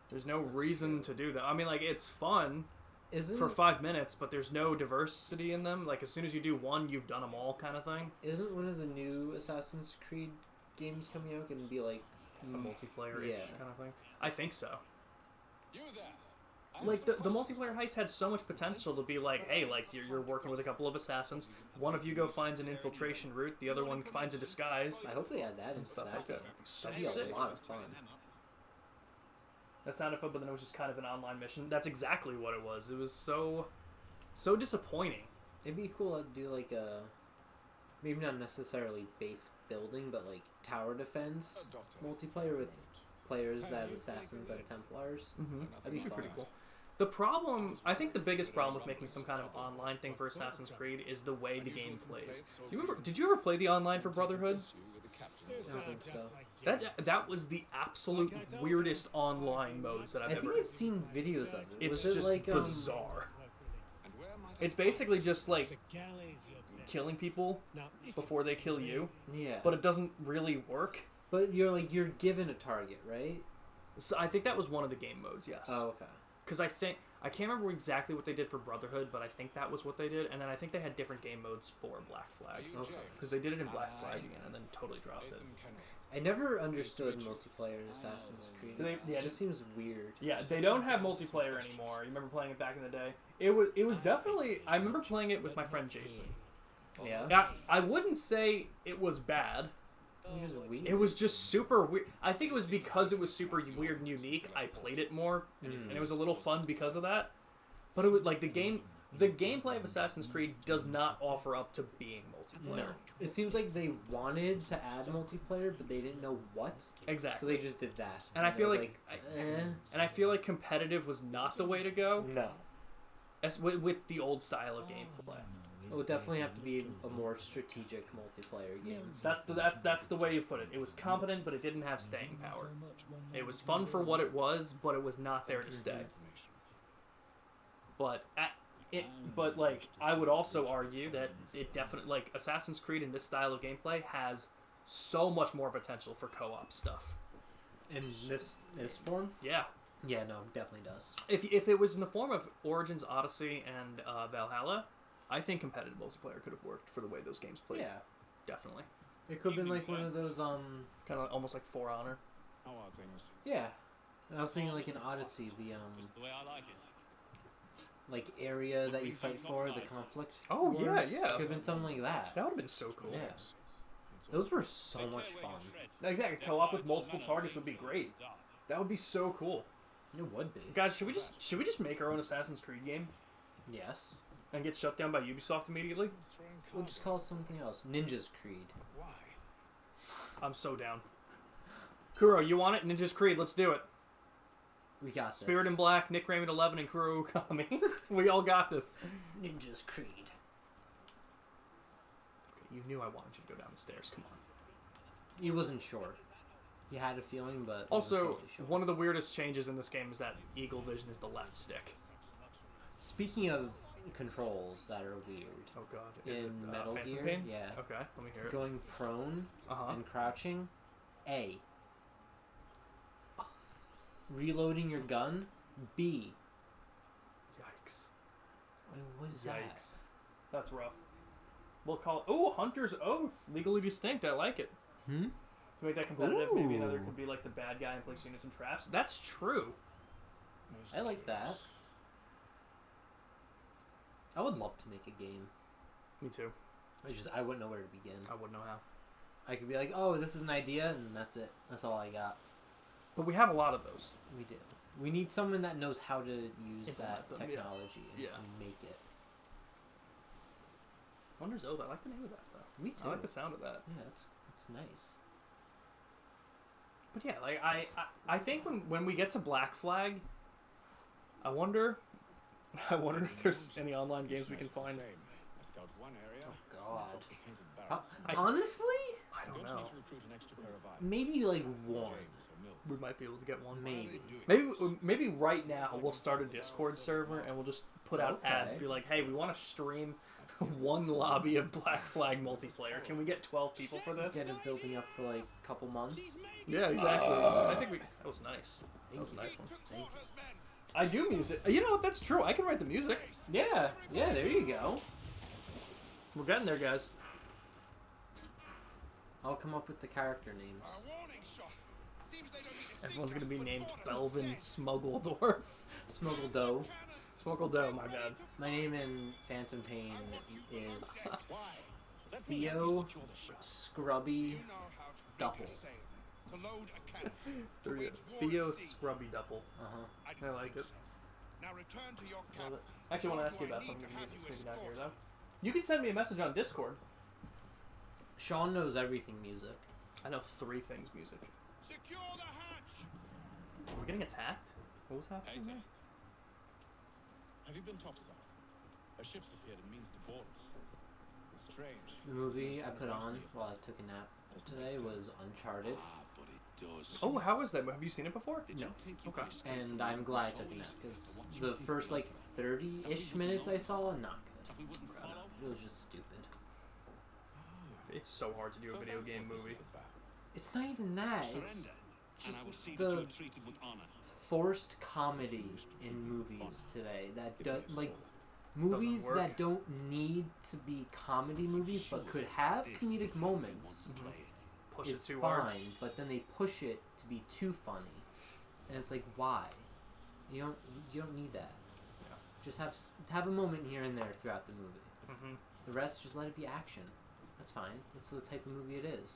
A: There's no reason to do that. I mean, like, it's fun
B: Isn't
A: for 5 minutes, but there's no diversity in them. Like, as soon as you do one, you've done them all, kind of thing.
B: isn't one of the new Assassin's Creed games coming out gonna be like
A: A multiplayer-ish
B: Yeah.
A: kind of thing. I think so.
E: You there?
A: Like, the multiplayer heist had so much potential to be like, hey, like, you're working with a couple of assassins. One of you go finds an infiltration route. The other one finds a disguise.
B: I hope they add that
A: And
B: into
A: stuff
B: that
A: like that.
B: game.
A: So
B: That'd be
A: sick.
B: a lot of fun.
A: That sounded fun, but then it was just kind of an online mission. That's exactly what it was. It was so disappointing.
B: It'd be cool to do like a, maybe not necessarily base building, but like tower defense multiplayer with players as assassins and Templars.
A: Mm-hmm.
B: That'd be fun.
A: Pretty cool. The problem, I think the biggest problem with making some kind of online thing for Assassin's Creed is the way the game plays. Do you remember? Did you ever play the online for Brotherhood?
B: I don't think so.
A: That was the absolute weirdest online modes that I've
B: I
A: ever.
B: think I've seen videos of it.
A: It's
B: Was it
A: just
B: like
A: bizarre. It's basically just like killing people before they kill you,
B: yeah,
A: but it doesn't really work.
B: but you're given a target, right?
A: So I think that was one of the game modes, yes.
B: Oh, okay.
A: Because I can't remember exactly what they did for Brotherhood, but I think that was what they did, and then I think they had different game modes for Black Flag.
B: Okay.
A: Because they did it in Black Flag again, and then totally dropped it.
B: I never understood multiplayer in Assassin's Creed.
A: Yeah,
B: It just seems weird.
A: Yeah, they don't have multiplayer anymore. You remember playing it back in the day? It was definitely. I remember playing it with my friend Jason.
B: Yeah.
A: Yeah, I wouldn't say it was bad.
B: It was just weird.
A: It was just super weird. I think it was because it was super weird and unique. I played it more, and it was a little fun because of that. But it was like the gameplay of Assassin's Creed does not offer up to being multiplayer.
B: No. It seems like they wanted to add multiplayer, but they didn't know what. So
A: Exactly.
B: they just did that.
A: And I feel
B: it was
A: like,
B: eh.
A: and I feel like competitive was not the way to go.
B: No.
A: As with the old style of gameplay.
B: It would definitely have to be a more strategic multiplayer game.
A: That's the way you put it. It was competent, but it didn't have staying power. It was fun for what it was, but it was not there to stay. But like I would also argue that it definitely, like, Assassin's Creed in this style of gameplay has so much more potential for co-op stuff.
B: In this form?
A: Yeah.
B: Yeah, no, it definitely does.
A: If it was in the form of Origins, Odyssey, and Valhalla, I think competitive multiplayer could have worked for the way those games played.
B: Yeah.
A: Definitely.
B: It could have been like one of those,
A: Kind of almost like For Honor.
E: How are things?
B: yeah. And I was thinking like in Odyssey, the,
E: Just the way I like it.
B: like area that you fight for, the conflict.
A: Oh, yeah,
B: wars.
A: yeah.
B: Could have been something like that.
A: That would have been so cool.
B: Yeah. Those were so much fun.
A: Exactly. Co-op with multiple targets would be great. That would be so cool.
B: It would be.
A: Guys, should we just make our own Assassin's Creed game
B: Yes.
A: and get shut down by Ubisoft immediately?
B: We'll just call it something else. Ninja's Creed.
F: Why?
A: I'm so down. Kuro, you want it? Ninja's Creed, let's do it.
B: We got this.
A: Spirit in Black, Nick Raymond 11, and Kuro Ukami. We all got this.
B: Ninja's Creed.
A: Okay, you knew I wanted you to go down the stairs. Come on.
B: He wasn't sure. He had a feeling, but he wasn't
A: Also,
B: totally sure.
A: one of the weirdest changes in this game is that Eagle Vision is the left stick.
B: Speaking of controls that are weird,
A: Oh god. Is
B: in
A: it
B: Metal
A: Phantom
B: Gear,
A: Pain?
B: yeah,
A: Okay, let me hear it.
B: going prone
A: Uh-huh.
B: and crouching, A. Reloading your gun, B.
A: Yikes.
B: Wait, what is that?
A: Yikes. That's rough. We'll call it... Oh, Hunter's Oath. Legally distinct. I like it.
B: Hmm?
A: To make that competitive, maybe another
B: Ooh.
A: could be like the bad guy and place units and traps. That's true.
B: I like that. I would love to make a game.
A: Me too.
B: I wouldn't know where to begin.
A: I wouldn't know how.
B: I could be like, oh, this is an idea, and that's it. That's all I got.
A: But we have a lot of those.
B: We do. We need someone that knows how to use that
A: Implement them, yeah.
B: technology and,
A: Yeah.
B: and make it.
A: Hunter's Oath. I like the name of that, though.
B: Me too.
A: I like the sound of that.
B: Yeah, it's nice.
A: But yeah, like I think when we get to Black Flag, I wonder if there's any online games we can find.
E: I scout one area.
B: Oh God.
E: drop the painted barrels.
B: Honestly,
A: I don't
E: Going to
A: know.
E: need to recruit an extra pair of eyes.
B: maybe like one.
E: James or Mills.
A: We might be able to get one.
B: Maybe.
A: Maybe right now we'll start a Discord server and we'll just put out ads.
B: Okay.
A: Be like, hey, we want to stream one lobby of Black Flag multiplayer. Can we get 12 people for this?
B: Get it building up for like a couple months.
A: Yeah, exactly. I think that was nice. That was a nice one.
B: Thank you.
A: I do music. You know what? That's true. I can write the music.
B: Yeah, there you go.
A: We're getting there, guys.
B: I'll come up with the character names.
F: Warning shot. Seems they don't need to
A: Everyone's gonna be
F: see
A: named
F: us, but
A: Belvin
F: instead.
A: Smuggledorf.
B: Smuggle Dough.
A: Smuggledoe, my bad.
B: My name in Phantom Pain is
E: Why? That
B: Theo
E: you're the shot.
B: Scrubby
F: You know how to
B: Double.
F: read the sail, to load a cannon.
A: There you go.
F: Wage war
A: Theo
F: at sea.
A: Scrubby Double.
B: Uh-huh.
F: I
A: I
F: didn't
A: like
F: think
A: it.
F: so. Now return to your
A: Love
F: camp.
A: it. I actually want to ask you about something the music's maybe not here, though. You can send me a message on Discord.
B: Sean knows everything music.
A: I know 3 things music.
F: Secure the hatch.
A: Are we getting attacked? What was
E: Hey
A: happening
E: there.
A: there?
E: Have you been topside? A ship's appeared and means to board us. It's strange.
B: The movie I put on while I took a nap today was Uncharted,
C: But it does.
A: Oh, how is that? Have you seen it before?
C: Did
B: no.
C: you think you
A: Okay.
C: could escape
B: and
C: from
B: I'm
C: the
B: glad I took a nap
C: souls
B: because
C: for watching
B: the
C: TV
B: first like
C: program?
B: 30-ish minutes I saw, not
C: That
B: good.
C: we wouldn't follow?
B: It was just stupid.
A: It's so hard to do a
E: So
A: video
E: that's
A: game
E: what this
A: movie.
E: is about.
B: It's not even that. It's
C: Surrender, and I will
B: just
C: see that you
B: the
C: are treated with honor.
B: forced comedy in movies today that
E: Give
B: do,
E: me a
B: like
E: sword.
B: movies
A: work.
B: that don't need to be comedy movies but could have
C: This
B: comedic
C: is how we want
B: moments.
C: to play it.
A: Push
B: It's
A: it too
B: fine,
A: hard.
B: but then they push it to be too funny, and it's like, why? You don't need that.
A: Yeah.
B: Just have a moment here and there throughout the movie.
A: hmm
B: The rest, just let it be action. That's fine. It's the type of movie it is.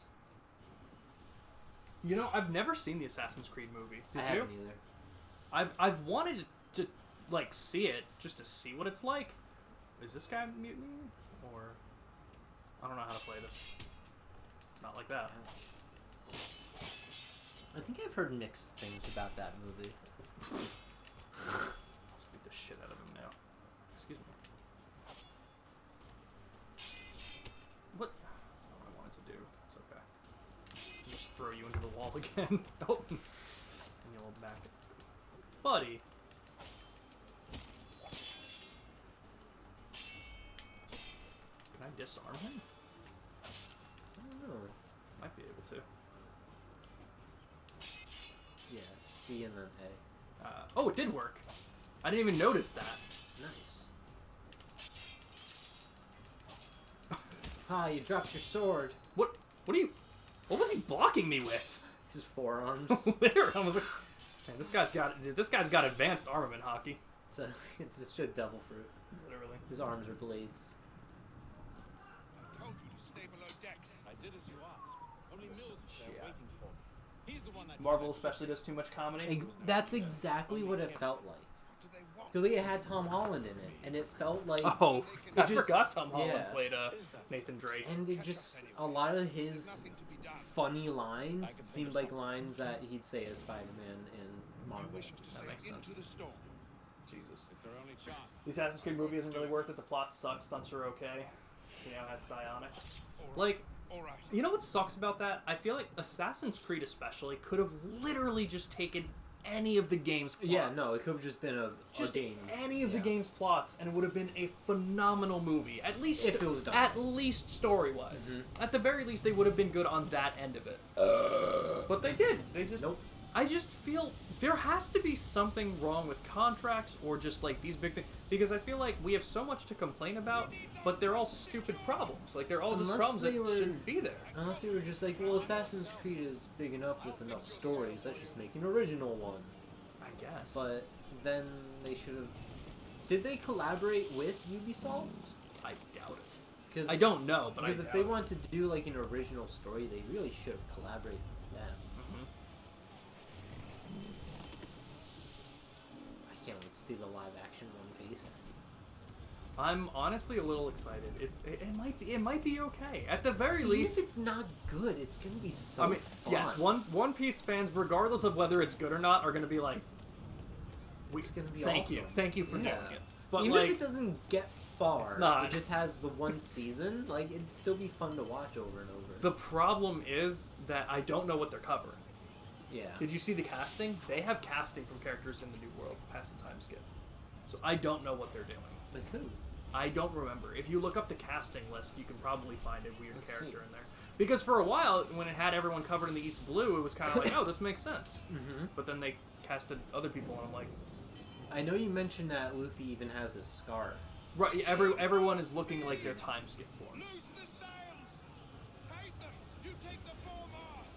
A: You know, I've never seen the Assassin's Creed movie. Did
B: I
A: you?
B: haven't either.
A: I've wanted to like see it just to see what it's like. Is this guy mutant or I don't know how to play this. Not like that.
B: I think I've heard mixed things about that movie.
A: Just beat the shit out of him now. Excuse me. What? That's not what I wanted to do. It's okay. I'll just throw you into the wall again. Oh. And you'll back it. Buddy. Can I disarm him?
B: I don't know.
A: Might be able to.
B: Yeah, B and then A.
A: Oh, it did work. I didn't even notice that.
B: Nice. Ah, you dropped your sword.
A: What are you... What was he blocking me with?
B: His forearms.
A: Literally, I was like, man, this guy's got advanced armament hockey.
B: It's just a devil fruit.
A: Literally.
B: His arms are blades.
F: I told you to stay below decks.
E: I did as you asked. Only Mills is there
A: Yeah.
E: waiting for me. He's the one that
A: Marvel especially does too much comedy.
B: That's exactly what it felt like.
F: What do they want?
B: Because it had Tom Holland in it, and it felt like...
A: Oh, I
B: just-
A: forgot Tom Holland
B: yeah.
A: played Nathan Drake.
B: And it just... A lot of
F: There's
B: his
F: nothing to be done.
B: funny
E: I
B: lines
E: can think
B: seemed
E: of
B: like
E: something.
B: lines that he'd say as Spider-Man in
F: You
B: Marvel.
F: wish us to
A: That
F: sail
A: makes
F: into
A: sense.
F: the storm.
A: Jesus.
E: It's our only chance.
A: The Assassin's Creed movie isn't really worth it. The plot sucks. Stunts are okay. You know, it has psionics.
F: All right.
A: Like,
F: All right.
A: you know what sucks about that? I feel like Assassin's Creed especially could have literally just taken any of the game's plots.
B: Yeah, no, it could have just been a
A: Just
B: game.
A: any of the
B: Yeah.
A: game's plots, and it would have been a phenomenal movie. At least,
B: If it was done.
A: at least story-wise. At the very least, they would have been good on that end of it. But they did. They just.
B: Nope.
A: I just feel there has to be something wrong with contracts or just like these big things, because I feel like we have so much to complain about, but they're all stupid problems. Like they're all just
B: Unless
A: problems that
B: they were-
A: shouldn't be there.
B: Unless they were just like, well, Assassin's Creed is big enough with enough stories, let's just make an original one.
A: I guess.
B: But then they should have... Did they collaborate with Ubisoft?
A: I doubt it.
B: 'Cause-
A: I don't know, but
B: Because
A: I
B: if
A: doubt
B: they
A: it.
B: wanted to do like an original story, they really should have collaborated with them.
A: Mhm.
B: I can't wait to see the live action One Piece.
A: I'm honestly a little excited. It might be okay. At the very
B: Even
A: least,
B: if it's not good, it's gonna be so
A: I mean,
B: fun.
A: yes, One Piece fans, regardless of whether it's good or not, are gonna be like,
B: It's gonna be
A: thank you for
B: Yeah.
A: doing it. But
B: Even
A: like,
B: if it doesn't get far,
A: It's not.
B: it just has the one season, like, it'd still be fun to watch over and over.
A: the problem is that I don't know what they're covering.
B: Yeah.
A: Did you see the casting? They have casting from characters in the New World past the time skip. So I don't know what they're doing.
B: Like who?
A: I don't remember. If you look up the casting list, you can probably find a weird
B: Let's
A: character
B: see.
A: in there. Because for a while, when it had everyone covered in the East Blue, it was kind of like, oh, this makes sense.
B: Mm-hmm.
A: But then they casted other people, and I'm like,
B: I know you mentioned that Luffy even has a scar.
A: right, everyone is looking like their time skip forms.
F: Loose the sails! Hate them! You take the foremast!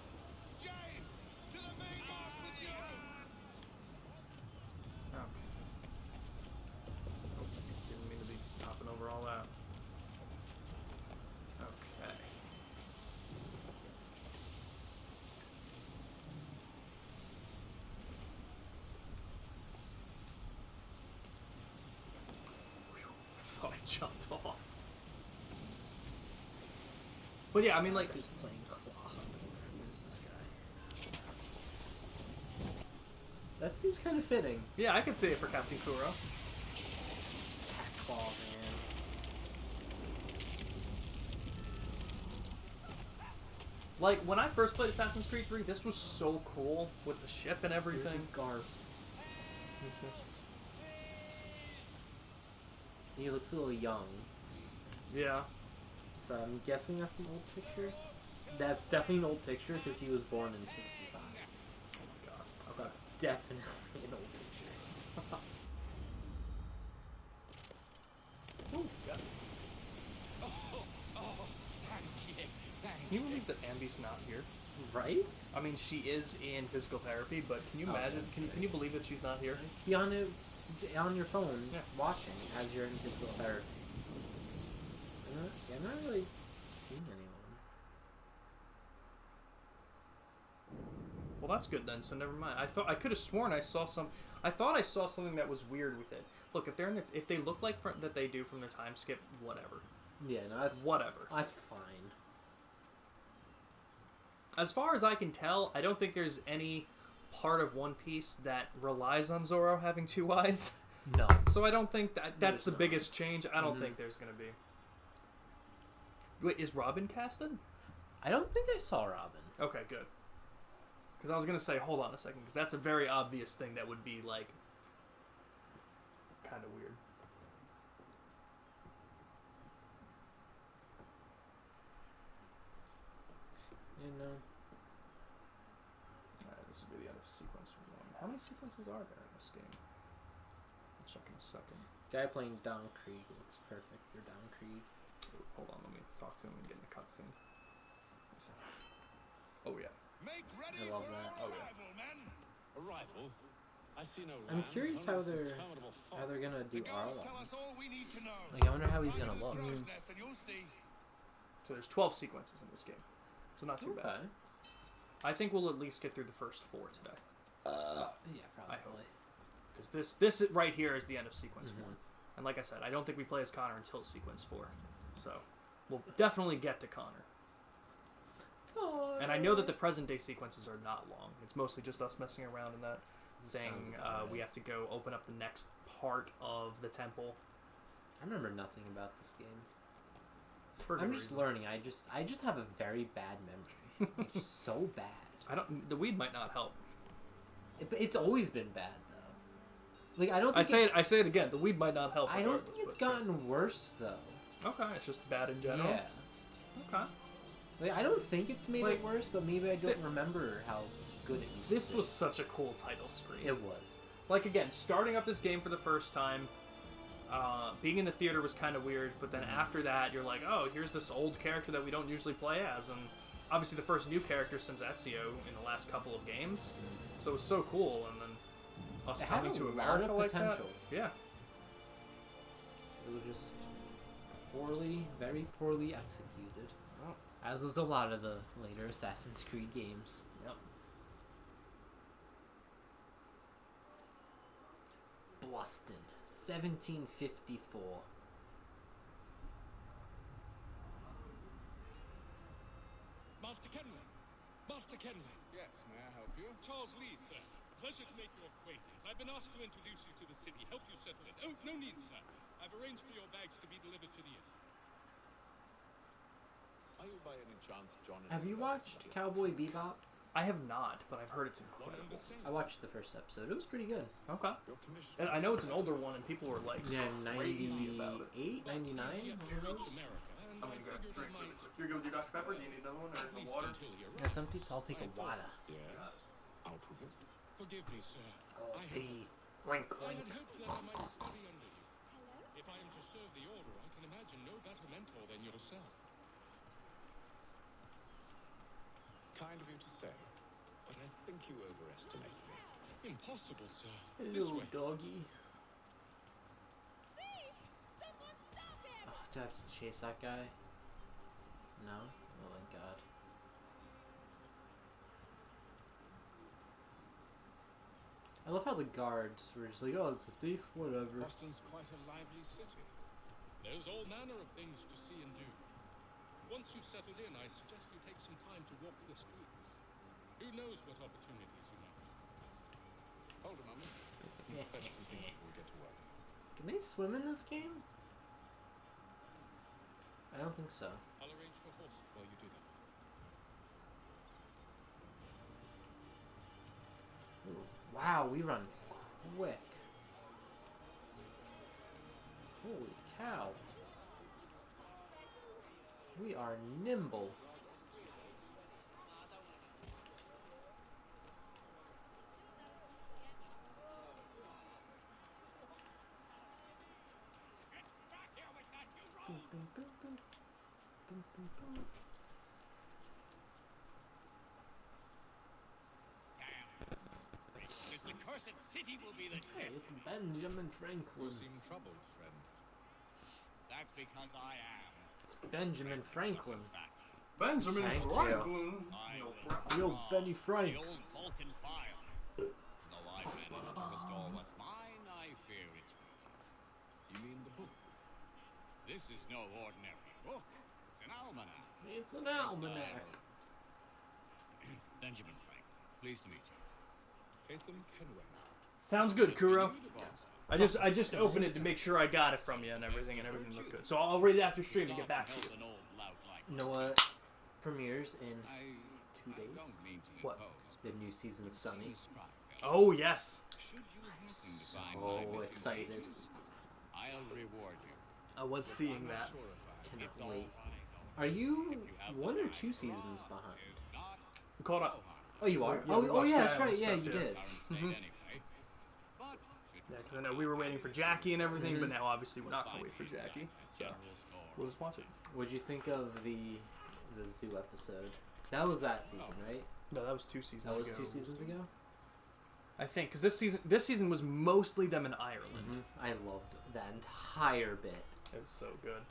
F: James! To the mainmast with you!
A: Okay. Oh, didn't mean to be hopping over all that. Okay. Whew, I thought I jumped off. But yeah, I mean, like,
B: Who's playing Claw?
A: who is this guy?
B: That seems kind of fitting.
A: Yeah, I could see it for Captain Kuro.
B: Cat Claw, man.
A: Like, when I first played Assassin's Creed 3, this was so cool with the ship and
B: There's
A: everything.
B: a Garp. He looks a little young.
A: Yeah.
B: So I'm guessing that's an old picture. That's definitely an old picture because he was born in '65.
A: Oh my god.
B: So that's definitely an old picture.
A: Ooh, got it. Can you believe that Ambi's not here?
B: Right?
A: I mean, she is in physical therapy, but can you
B: Oh,
A: imagine?
B: okay.
A: Can you believe that she's not here?
B: Be on it, on your phone,
A: Yeah.
B: watching as you're in physical therapy. I'm not really seeing anyone.
A: Well, that's good then. So never mind. I could have sworn I saw some. I thought I saw something that was weird with it. Look, if they're in the, if they look like that they do from their time skip, whatever.
B: Yeah, no, that's
A: Whatever.
B: That's fine.
A: As far as I can tell, I don't think there's any part of One Piece that relies on Zoro having two eyes.
B: No.
A: So I don't think that's
B: There's
A: the
B: not.
A: biggest change. I don't
B: Mhm.
A: think there's gonna be. Wait, is Robin casted?
B: I don't think I saw Robin.
A: Okay, good. Because I was gonna say, hold on a second, because that's a very obvious thing that would be like kind of weird.
B: You know.
A: Alright, this will be the end of sequence 1. How many sequences are there in this game? I'll check in a second.
B: Guy playing Don Krieg looks perfect for Don Krieg.
A: Ooh, hold on, let me talk to him and get in the cutscene. Oh yeah.
F: Make ready
B: I love
F: for
B: that.
F: our
A: Oh, yeah.
F: arrival, men.
E: Arrival? I see no
B: I'm
E: land,
B: curious
E: only
B: how
E: this
B: they're
E: interminable fog.
B: how they're gonna do
F: The guards
B: Arlong.
F: tell us all we need to know.
B: Like, I wonder how he's
F: Find
B: gonna
F: the
B: look.
F: crow's nest and you'll see.
A: So there's 12 sequences in this game. So not too
B: Okay.
A: bad. I think we'll at least get through the first 4 today.
B: Yeah,
A: I hope.
B: probably.
A: Because this right here is the end of sequence
B: Mhm.
A: 4. And like I said, I don't think we play as Connor until sequence 4. So we'll definitely get to Connor. And I know that the present day sequences are not long. It's mostly just us messing around in that thing.
B: Sounds about
A: We
B: right.
A: have to go open up the next part of the temple.
B: I remember nothing about this game.
A: For
B: I'm
A: good
B: just
A: reason.
B: learning. I just have a very bad memory. It's so bad.
A: I don't. The weed might not help.
B: It's always been bad though. Like I don't.
A: I
B: Think
A: say it again. The weed might not help.
B: I don't
A: regardless,
B: think it's
A: but-
B: gotten worse though.
A: Okay, it's just bad in general.
B: Yeah.
A: Okay.
B: Like I don't think it's made
A: Like,
B: it worse, but maybe I don't remember how good it used
A: This
B: to be.
A: was such a cool title screen.
B: It was.
A: Like again, starting up this game for the first time, being in the theater was kind of weird. But then after that, you're like, oh, here's this old character that we don't usually play as, and obviously the first new character since Ezio in the last couple of games. So it was so cool, and then us
B: It had
A: coming
B: a
A: to
B: lot
A: America
B: of
A: like that.
B: potential.
A: Yeah.
B: It was just very poorly executed.
A: Oh.
B: As was a lot of the later Assassin's Creed games.
A: Yep.
B: Boston, 1754.
G: Master Kenway! Master Kenway!
F: Yes, may I help you?
G: Charles Lee, sir. Pleasure to make your acquaintance. I've been asked to introduce you to the city, help you settle it. Oh, no need, sir. I've arranged for your bags to be delivered to the inn.
E: Are you by any chance John and
B: Have you
E: Isabel
B: watched
E: Sutherland?
B: Cowboy Bebop?
A: I have not, but I've heard it's
G: One and
A: incredible.
G: the same.
B: I watched the first episode. It was pretty good.
A: Okay.
E: Your commission.
A: And I know it's an older one, and people were like
B: Yeah,
A: crazy about it.
B: 98, 99?
G: Yet to reach America, and
A: I'm
G: I
A: gonna
G: figured
A: go
G: I might,
A: You're good with your Dr. Pepper? Do you need another one or
G: at
A: the
G: least
A: water?
G: until he
B: Yeah,
G: arrives.
B: some piece I'll take a water.
E: Yes. Out with it.
G: Forgive me, sir.
B: Oh,
G: I
B: B. Wink,
G: had
B: wink.
G: hoped that I might study under you. If I am to serve the order, I can imagine no better mentor than yourself.
E: Kind of you to say, but I think you overestimate me.
G: Impossible, sir. This
B: Hello,
G: way.
B: doggy.
D: Someone stop him!
B: Oh, do I have to chase that guy? No? Oh, thank God. I love how the guards were just like, oh, it's a thief, whatever.
G: Boston's quite a lively city. There's all manner of things to see and do. Once you've settled in, I suggest you take some time to walk the streets. Who knows what opportunities you might see.
E: Hold a moment. Fetch some things before we get to work.
B: Can they swim in this game? I don't think so.
G: I'll arrange for horses while you do that.
B: Ooh, wow, we run quick. Holy cow. We are nimble. Boom, boom, boom, boom. Boom, boom, boom.
H: This accursed city will be the
B: Hey,
H: death.
B: it's Benjamin
E: You
B: Franklin.
E: seem troubled, friend.
H: That's because I am.
B: It's Benjamin Franklin.
A: Benjamin
B: Thank you.
A: Franklin.
H: I
A: No
H: was
A: problem.
B: Yo,
H: from
B: Benny Frank.
H: The old Balkan file. Though I managed to restore what's mine, I fear it's weak.
E: You mean the book?
H: This is no ordinary book. It's an almanac.
B: It's an almanac.
H: Benjamin Franklin. Pleased to meet you.
E: Haytham Kenway.
A: Sounds good, Kuro.
H: You, the boss.
A: I just opened it to make sure I got it from you and everything looked good. So I'll read it after stream and get back to you.
H: An old lout like
B: You know what? Premieres in
H: I
B: 2
H: I
B: days.
H: don't mean to
A: What?
H: impose,
B: The new season of
H: but
B: Sunny.
H: see Spry fellow.
A: Oh yes,
H: Should you happen to
B: So
H: find my missing
B: excited.
H: pages, I'll reward you.
A: I was seeing
E: I'm not
A: that.
E: sure if I...
B: Cannot
H: It's all
B: wait.
H: right.
B: Are you
H: If you have the
B: 1 or
H: time.
B: 2 seasons behind?
H: If
A: I'm caught up.
B: Oh, you are?
A: Yeah, we
B: Oh,
A: watched
B: yeah, that's
A: that
B: right.
A: and
B: Yeah,
A: stuff,
B: you
A: yeah.
B: did.
E: Current state anyway. But should
A: Yeah, because I know we were waiting for Jackie and everything, but now obviously we're not gonna wait for
E: find the
A: Jackie,
E: exact
A: so
E: general store.
A: we'll just watch it.
B: What'd you think of the zoo episode? That was that season, right?
A: No, that was 2 seasons
B: That was
A: ago.
B: 2 seasons ago?
A: I think, because this season was mostly them in Ireland.
B: I loved that entire bit.
A: It was so good.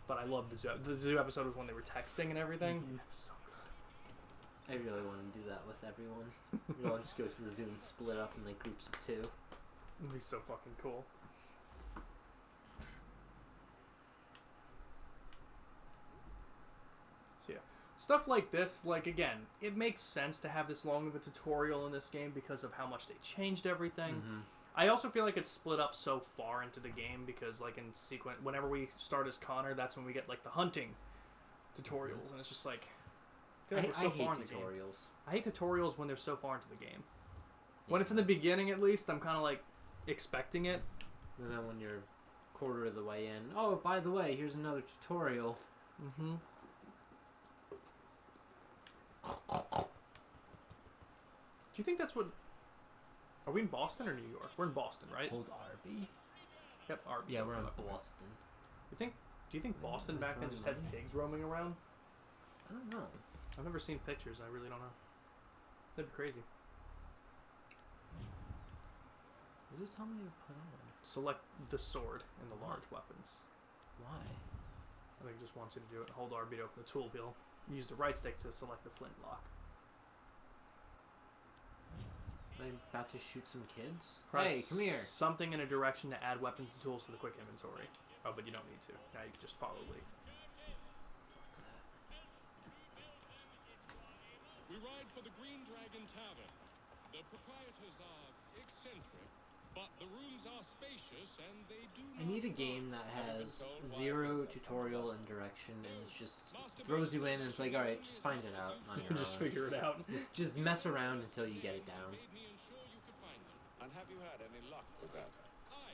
A: But I love the zoo. The zoo episode was when they were texting and everything. So good.
B: I really want to do that with everyone. We all just go to the zoo and split up in like groups of 2.
A: It'd be so fucking cool. So yeah, stuff like this, like again, it makes sense to have this long of a tutorial in this game because of how much they changed everything. I also feel like it's split up so far into the game because, like, in sequence, whenever we start as Connor, that's when we get like the hunting tutorials, and it's just like I feel like we're so
B: hate
A: far in the game.
B: tutorials.
A: I hate tutorials when they're so far into the game. When it's in the beginning, at least, I'm kind of like expecting it.
B: And then when you're quarter of the way in, oh, by the way, here's another tutorial.
A: Mm-hmm. Do you think that's what? Are we in Boston or New York? We're in Boston, right?
B: Old Arby?
A: Yep, Arby.
B: Yeah, we're in Boston.
A: Do you think Boston back then just had pigs roaming around?
B: I don't know.
A: I've never seen pictures. I really don't know. That'd be crazy.
B: What did it tell me to put on?
A: Select the sword and the large weapons.
B: Why?
A: I think it just wants you to do it. Hold RB to open the tool wheel. Use the right stick to select the flintlock.
B: Am I about to shoot some kids?
A: Press
B: Hey, come here.
A: Something in a direction to add weapons and tools to the quick inventory. Oh, but you don't need to. Now you can just follow Lee.
G: We ride for the Green Dragon Tavern. The proprietors are eccentric, but the rooms are spacious and they do
B: I need a game that has zero tutorial and direction and it's just throws you in and it's like, alright, just find it out on your
A: Just
B: own.
A: figure it out.
B: Just mess around until you get it down.
G: made me ensure you could find them.
F: And have you had any luck with that?
G: Hi,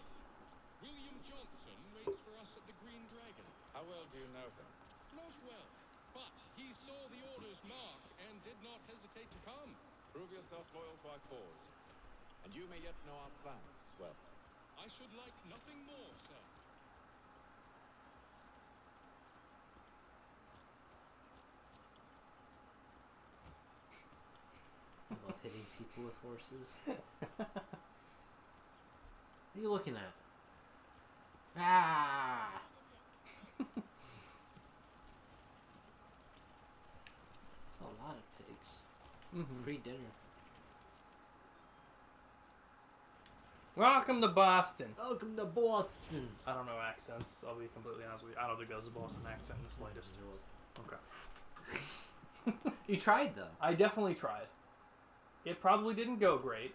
G: William Johnson waits for us at the Green Dragon.
F: How well do you know him?
G: Not well, but he saw the order's mark and did not hesitate to come.
F: Prove yourself loyal to our cause. And you may yet know our plans as well.
G: I should like nothing more, sir.
B: I love hitting people with horses. What are you looking at? Ah! That's a lot of pigs.
A: Mm-hmm.
B: Free dinner.
A: Welcome to Boston.
B: Welcome to Boston.
A: I don't know accents. I'll be completely honest with you. I don't think that was a Boston accent in the slightest. Okay.
B: You tried though.
A: I definitely tried. It probably didn't go great,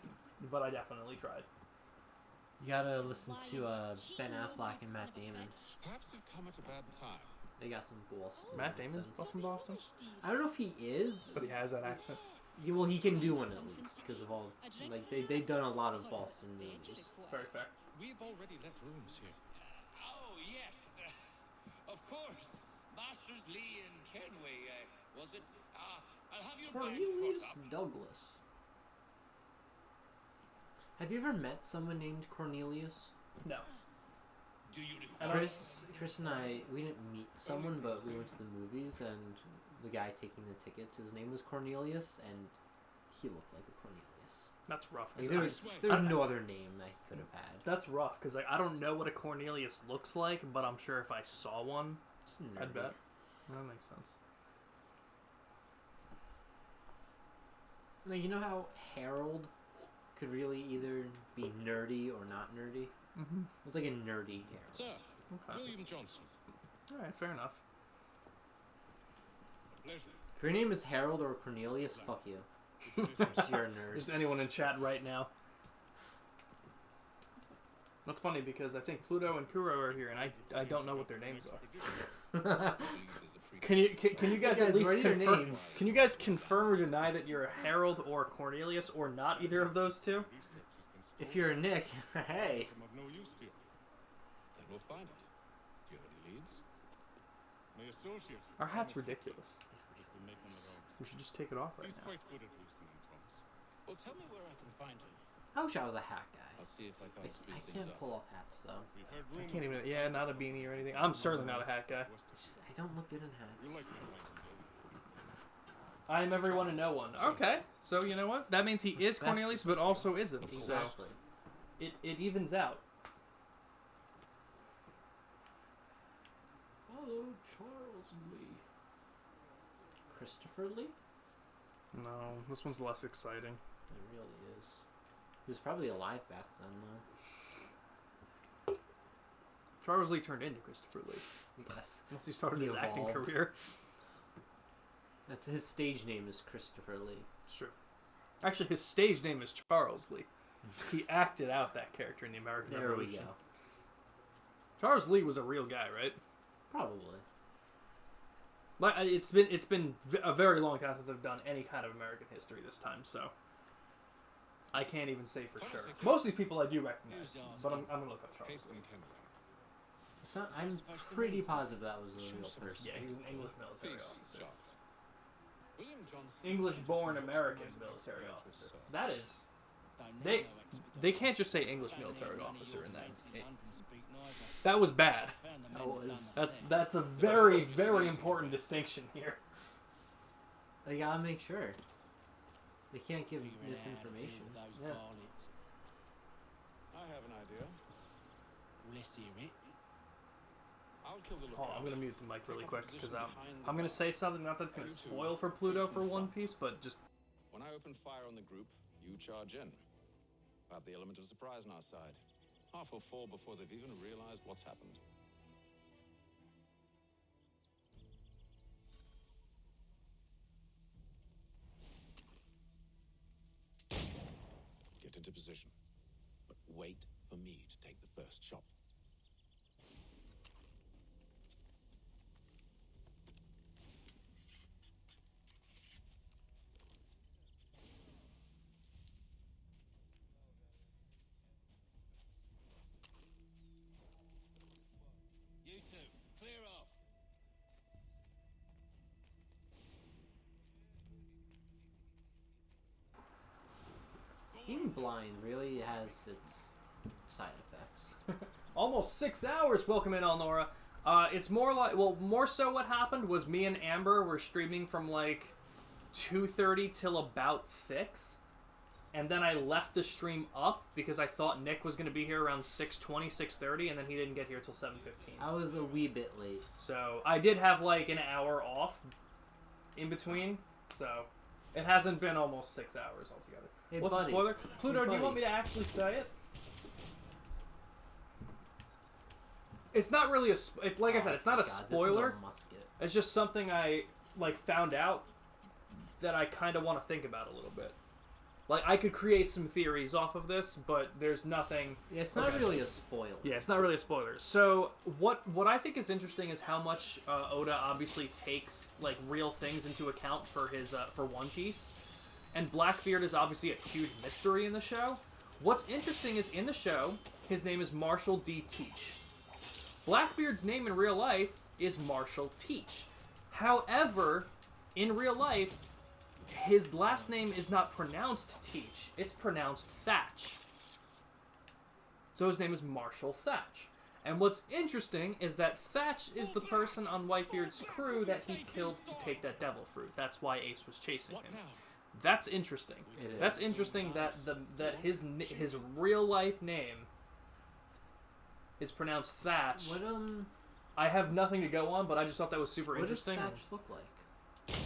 A: but I definitely tried.
B: You gotta listen to Ben Affleck and Matt Damon.
F: Perhaps you've come at a bad time.
B: They got some Boston
A: Matt Damon's
B: accents.
A: from Boston,
B: I don't know if he is.
A: but he has that accent.
B: Yeah, well, he can do one at least because of all like they've done a lot of Boston movies.
A: Very fair.
F: We've already let rooms here.
H: Oh, yes. Of course. Masters Lee and Kenway, was it? I'll have your badge
B: Cornelius
H: put up.
B: Douglas. Have you ever met someone named Cornelius?
A: No.
H: Do you
A: I don't-
B: Chris and I, we didn't meet someone, but we went to the movies, and the guy taking the tickets, his name was Cornelius, and he looked like a Cornelius.
A: That's rough.
B: Like,
A: 'Cause
B: there was no other name that he could have had.
A: that's rough because like, I don't know what a Cornelius looks like, but I'm sure if I saw one,
B: Just
A: I'd
B: nerdy.
A: bet. That makes sense.
B: Like, you know how Harold could really either be nerdy or not nerdy?
A: Mm-hmm.
B: It's like a nerdy Harold.
G: Sir,
A: Okay.
G: William Johnson.
A: All right. Fair enough.
G: A pleasure.
B: If your name is Harold or Cornelius, fuck you. Just you're a nerd.
A: Just anyone in chat right now. That's funny because I think Pluto and Kuro are here, and I don't know what their names are. Can you guys
B: Hey,
A: at least
B: what are your
A: confirm?
B: names?
A: Can you guys confirm or deny that you're a Harold or a Cornelius or not either of those two?
B: If you're a Nick, hey.
G: I'm of no use to you.
F: Then we'll find it. Do you have any leads?
G: My associate.
A: Our hat's ridiculous.
G: Just been making the rounds.
A: We should just take it off right
G: He's
A: now.
G: quite good at loosening tongues.
E: Well, tell me where I can find him.
B: I wish I was a hat guy.
E: I'll see if I
B: I,
E: can't speed
B: I
E: things
B: can't
E: up.
B: pull off hats though.
G: We've heard
A: I
G: rumors.
A: can't even. Yeah, not a beanie or anything. I'm certainly not a hat guy.
B: I don't look good in
G: You
B: hats.
G: like to find him, though.
A: I am everyone and no one. Okay, so you know what? That means he is
B: Respect.
A: Cornelius, but also isn't. So
B: Exactly.
A: it evens out.
B: Follow Charles Lee. Christopher Lee?
A: No, this one's less exciting.
B: It really is. He was probably alive back then, though.
A: Charles Lee turned into Christopher Lee
B: Yes.
A: once he started
B: He
A: his acting
B: evolved.
A: career.
B: That's his stage name is Christopher Lee.
A: It's true. Actually, his stage name is Charles Lee. He acted out that character in the American
B: There we
A: Revolution.
B: go.
A: Charles Lee was a real guy, right?
B: Probably.
A: Like it's been a very long time since I've done any kind of American history this time, so I can't even say for sure. Most of these people I do recognize, but I'm gonna look up Charles
G: Case
A: Lee.
G: in Kenway.
B: It's not, I'm pretty positive that was a real person.
A: Yeah, he was an English military
G: Peace,
A: officer.
G: Charles.
E: William Johnson.
A: English-born American military officer. That is, they can't just say English military officer in that. That was bad.
B: That was-
A: That's a very very important distinction here.
B: They gotta make sure. They can't give misinformation.
A: Yeah.
G: I have an idea.
E: Let's hear it.
G: I'll kill the
A: Hold
G: lookout.
A: on, I'm gonna mute the mic really
G: Take up
A: quick
G: a
A: because
G: position behind the
A: I'm gonna
G: bar.
A: say something not that's gonna
G: You two,
A: spoil for Pluto
G: take
A: for
G: some
A: One
G: front.
A: Piece, but just
G: When I open fire on the group, you charge in. Have the element of surprise on our side. Half will fall before they've even realized what's happened. Get into position. But wait for me to take the first shot.
E: You two, clear off.
B: Being blind really has its side effects.
A: almost 6 hours. Welcome in, Elnora. It's more like, well, more so what happened was me and Amber were streaming from like 2:30 till about 6. And then I left the stream up because I thought Nick was going to be here around 6:20, 6:30, and then he didn't get here till 7:15.
B: I was a wee bit late.
A: So I did have like an hour off in between. So it hasn't been almost 6 hours altogether.
B: Hey,
A: What's
B: buddy.
A: the spoiler? Pluto,
B: Hey,
A: do you want
B: buddy.
A: me to actually say it? It's not really a like I said, it's not a
B: God,
A: spoiler.
B: This is a musket.
A: It's just something I like found out that I kind of want to think about a little bit. Like I could create some theories off of this, but there's nothing.
B: Yeah, it's not
A: Okay.
B: really a spoiler.
A: Yeah, it's not really a spoiler. So what I think is interesting is how much Oda obviously takes like real things into account for his for One Piece, and Blackbeard is obviously a huge mystery in the show. What's interesting is in the show, his name is Marshall D. Teach. Blackbeard's name in real life is Marshall Teach. However, in real life, his last name is not pronounced Teach. It's pronounced Thatch. So his name is Marshall Thatch. And what's interesting is that Thatch is the person on Whitebeard's crew that he killed to take that devil fruit. That's why Ace was chasing him. That's interesting.
B: It
A: That's
B: is.
A: interesting that his real life name is pronounced Thatch.
B: What
A: I have nothing to go on, but I just thought that was super
B: what does
A: interesting.
B: Thatch look like?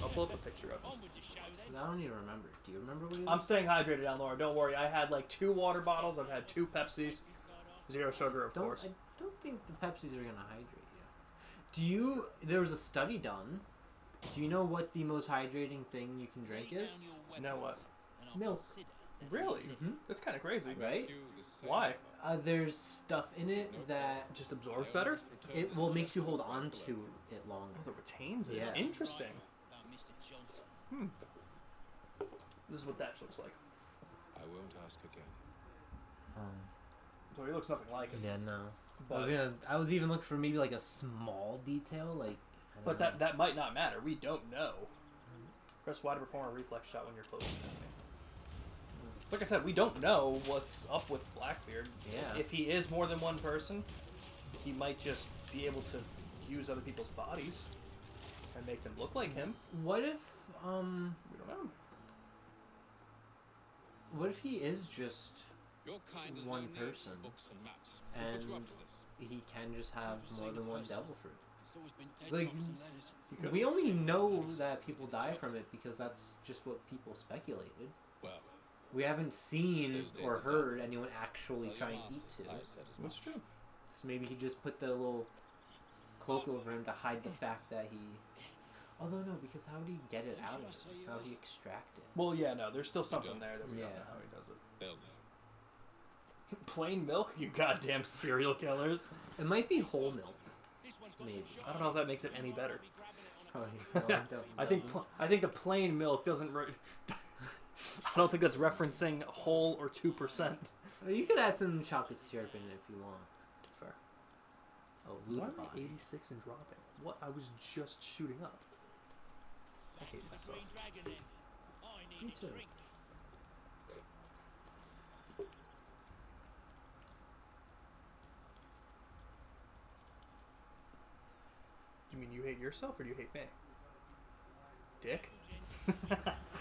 A: I'll pull up a picture of him.
E: On with the show then.
B: I don't even remember. Do you remember what he
A: I'm
B: looks
A: staying hydrated down, Laura. Don't worry. I had like 2 water bottles. I've had 2 Pepsis. 0 sugar, of course.
B: I don't think the Pepsis are gonna hydrate you. Do you? There was a study done. Do you know what the most hydrating thing you can drink
E: Lay
B: is?
E: down your weapon
A: Know what?
E: and I'll
B: Milk.
E: consider that
A: Really?
B: Mhm.
A: That's kind of crazy.
B: Right?
G: Do the same.
A: Why?
B: There's stuff in it that
A: It just absorbs better?
B: it will makes you hold on to it longer.
A: Oh, it retains it.
B: Yeah.
A: Interesting.
E: about Mr. Johnson.
A: This is what Thatch looks like.
G: I won't ask again.
A: So he looks nothing like it.
B: Yeah, no.
A: But,
B: I was even looking for maybe like a small detail, like. I don't
A: but
B: know.
A: that might not matter. We don't know. Press Y to perform a reflex shot when you're close to an enemy. Like I said, we don't know what's up with Blackbeard.
B: Yeah.
A: If he is more than one person, he might just be able to use other people's bodies and make them look like him.
B: What if
A: We don't know.
B: what if he is just
E: Your kind has
B: one
E: no need for
B: person,
E: books and maps. Who put you
B: and
E: up to this?
B: he can just have more than one devil fruit?
E: It's always been
B: It's like,
E: teardrops and letters.
A: You could.
B: we only know that people die from it because that's just what people speculated.
E: Well,
B: We haven't seen
E: Those days
B: or
E: are done.
B: heard anyone actually
E: tell
B: try
E: your
B: and eat
E: master,
B: to
E: I
B: it.
E: said as
A: That's
E: much.
A: true.
B: So maybe he just put the little cloak over him to hide the fact that he... Although no, because how would he get it out of him? How would he extract it?
A: Well, yeah, no, there's still something
E: don't.
A: there that we don't
B: Yeah.
A: know how he does it.
E: They'll know.
A: Plain milk, you goddamn serial killers.
B: It might be whole milk. Maybe.
A: I don't know if that makes it any better.
B: Probably. No, it
A: I think
B: doesn't.
A: I think the plain milk doesn't. I don't think that's referencing whole or 2%.
B: You could add some chocolate syrup in it if you want.
A: Fair.
B: Oh,
A: Why am
B: Ludabot.
A: I 86 and dropping? What? I was just shooting up. I hate myself.
B: Me too.
A: You mean you hate yourself or do you hate me? Dick?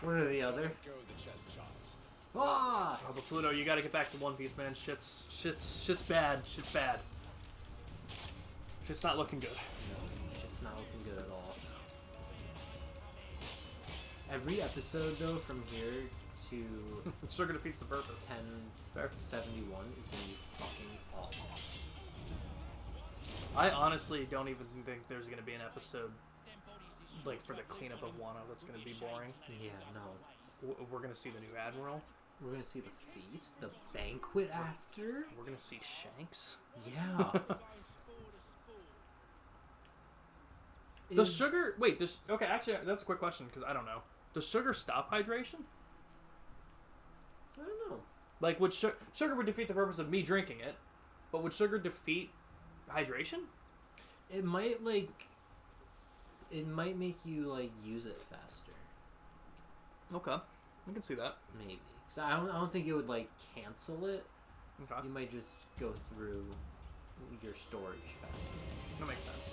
B: One or the other.
E: Go the chess, Charles.
B: Ah!
A: Oh, but Pluto, you gotta get back to One Piece, man. Shit's bad. Shit's bad. Shit's not looking good.
B: No, shit's not looking good at all. Every episode, though, from here to
A: Sugar defeats the purpose.
B: 1071 is gonna be fucking awesome.
A: I honestly don't even think there's gonna be an episode like for the cleanup of Wano that's gonna be boring.
B: Yeah, no.
A: We're gonna see the new admiral.
B: We're gonna see the feast, the banquet after.
A: We're gonna see Shanks.
B: Yeah.
A: Does Sugar wait? Does okay? Actually, that's a quick question because I don't know. Does Sugar stop hydration?
B: I don't know.
A: Like, would Sugar would defeat the purpose of me drinking it, but would Sugar defeat hydration?
B: It might make you like use it faster.
A: Okay, I can see that.
B: Maybe. So I don't think it would like cancel it.
A: Okay,
B: You might just go through your storage faster.
A: that makes sense.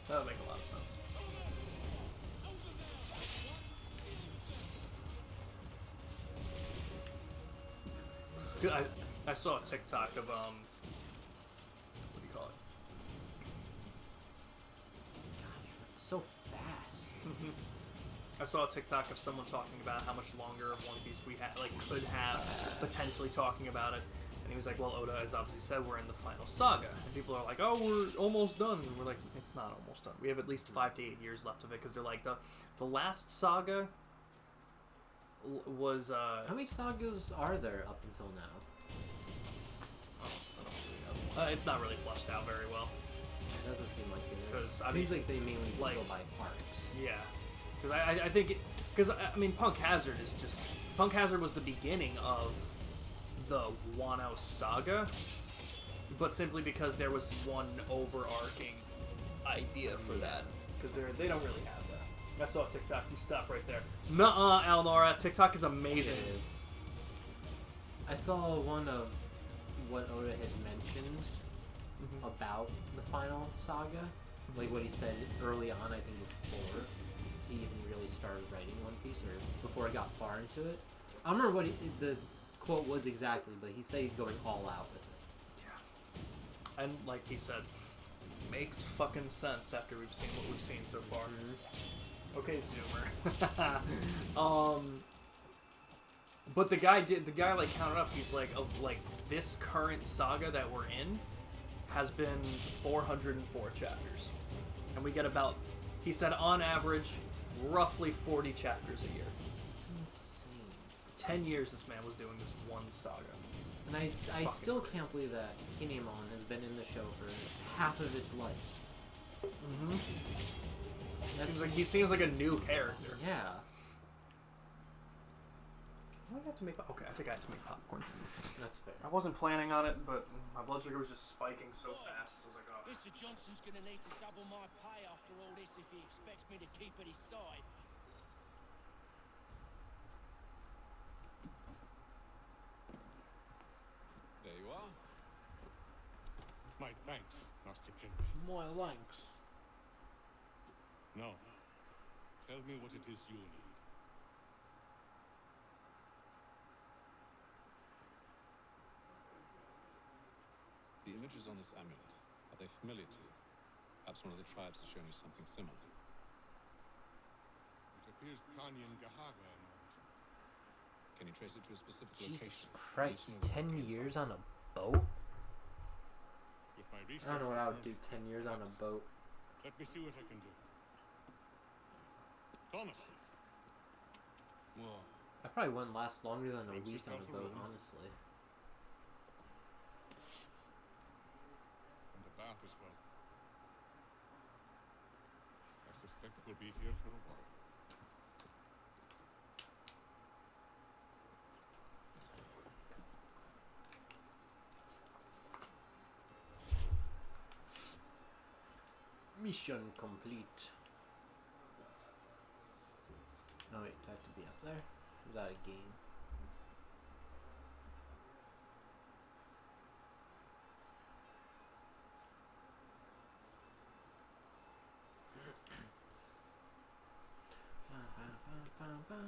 A: That would make a lot of sense. Good, I saw a TikTok of what do you call it?
B: God, you're so fast.
A: I saw a TikTok of someone talking about how much longer of One Piece we could have, potentially talking about it, and he was like, "Well, Oda has obviously said we're in the final saga," and people are like, "Oh, we're almost done." And we're like, "It's not almost done. We have at least 5 to 8 years left of it because they're like the last saga was
B: How many sagas are there up until now?
A: I don't really know. It's not really fleshed out very well.
B: It doesn't seem like it is.
A: 'Cause, I
B: Seems
A: mean,
B: like they mainly just
A: like-
B: go by arcs.
A: Yeah, because I think because I mean Punk Hazard is just Punk Hazard was the beginning of the Wano saga, but simply because there was one overarching idea for that because they don't really have that. I saw a TikTok. You stop right there. Nuh-uh, Alnora. TikTok is amazing.
B: It is. I saw one of what Oda had mentioned about the final saga, like what he said early on. I think before he even really started writing One Piece, or before he got far into it. I don't remember what the quote was exactly, but he said he's going all out with it.
A: Yeah. And like he said, makes fucking sense after we've seen what we've seen so far. Okay, Zoomer. But the guy like counted up. He's like, this current saga that we're in has been 404 chapters, and we get about, he said, on average, roughly 40 chapters a year.
B: It's insane.
A: 10 years this man was doing this one saga.
B: And I
A: Fucking
B: still
A: crazy.
B: can't believe that Kinemon has been in the show for half of its life.
A: He seems like a new character.
B: Yeah.
A: Why do I have to make? Okay, I think I have to make popcorn.
B: That's fair.
A: I wasn't planning on it, but my blood sugar was just spiking so fast. I was like, oh.
H: Mr. Johnson's gonna need to double my pay after all this if he expects me to keep at his side.
G: My thanks, Master Kenway.
B: My thanks.
G: Now, tell me what it is you need.
E: The images on this amulet, are they familiar to you? Perhaps one of the tribes has shown you something similar.
G: It appears Kanyan Gahaga in origin.
E: Can you trace it to a specific
B: Jesus
E: location?
B: Christ,
E: Yes, no,
B: 10
E: okay.
B: years on a boat?
G: With my research,
B: I don't know what I would do
G: confirmed,
B: 10 years on a boat.
G: let me see what I can do. Thomas. Well,
B: I probably wouldn't last longer than a
G: Rinse
B: week on
G: yourself
B: a boat,
G: around.
B: honestly.
G: and the bath as well. I suspect we'll be here for a while.
B: Mission complete. Oh wait, do I have to be up there? Or is that a game?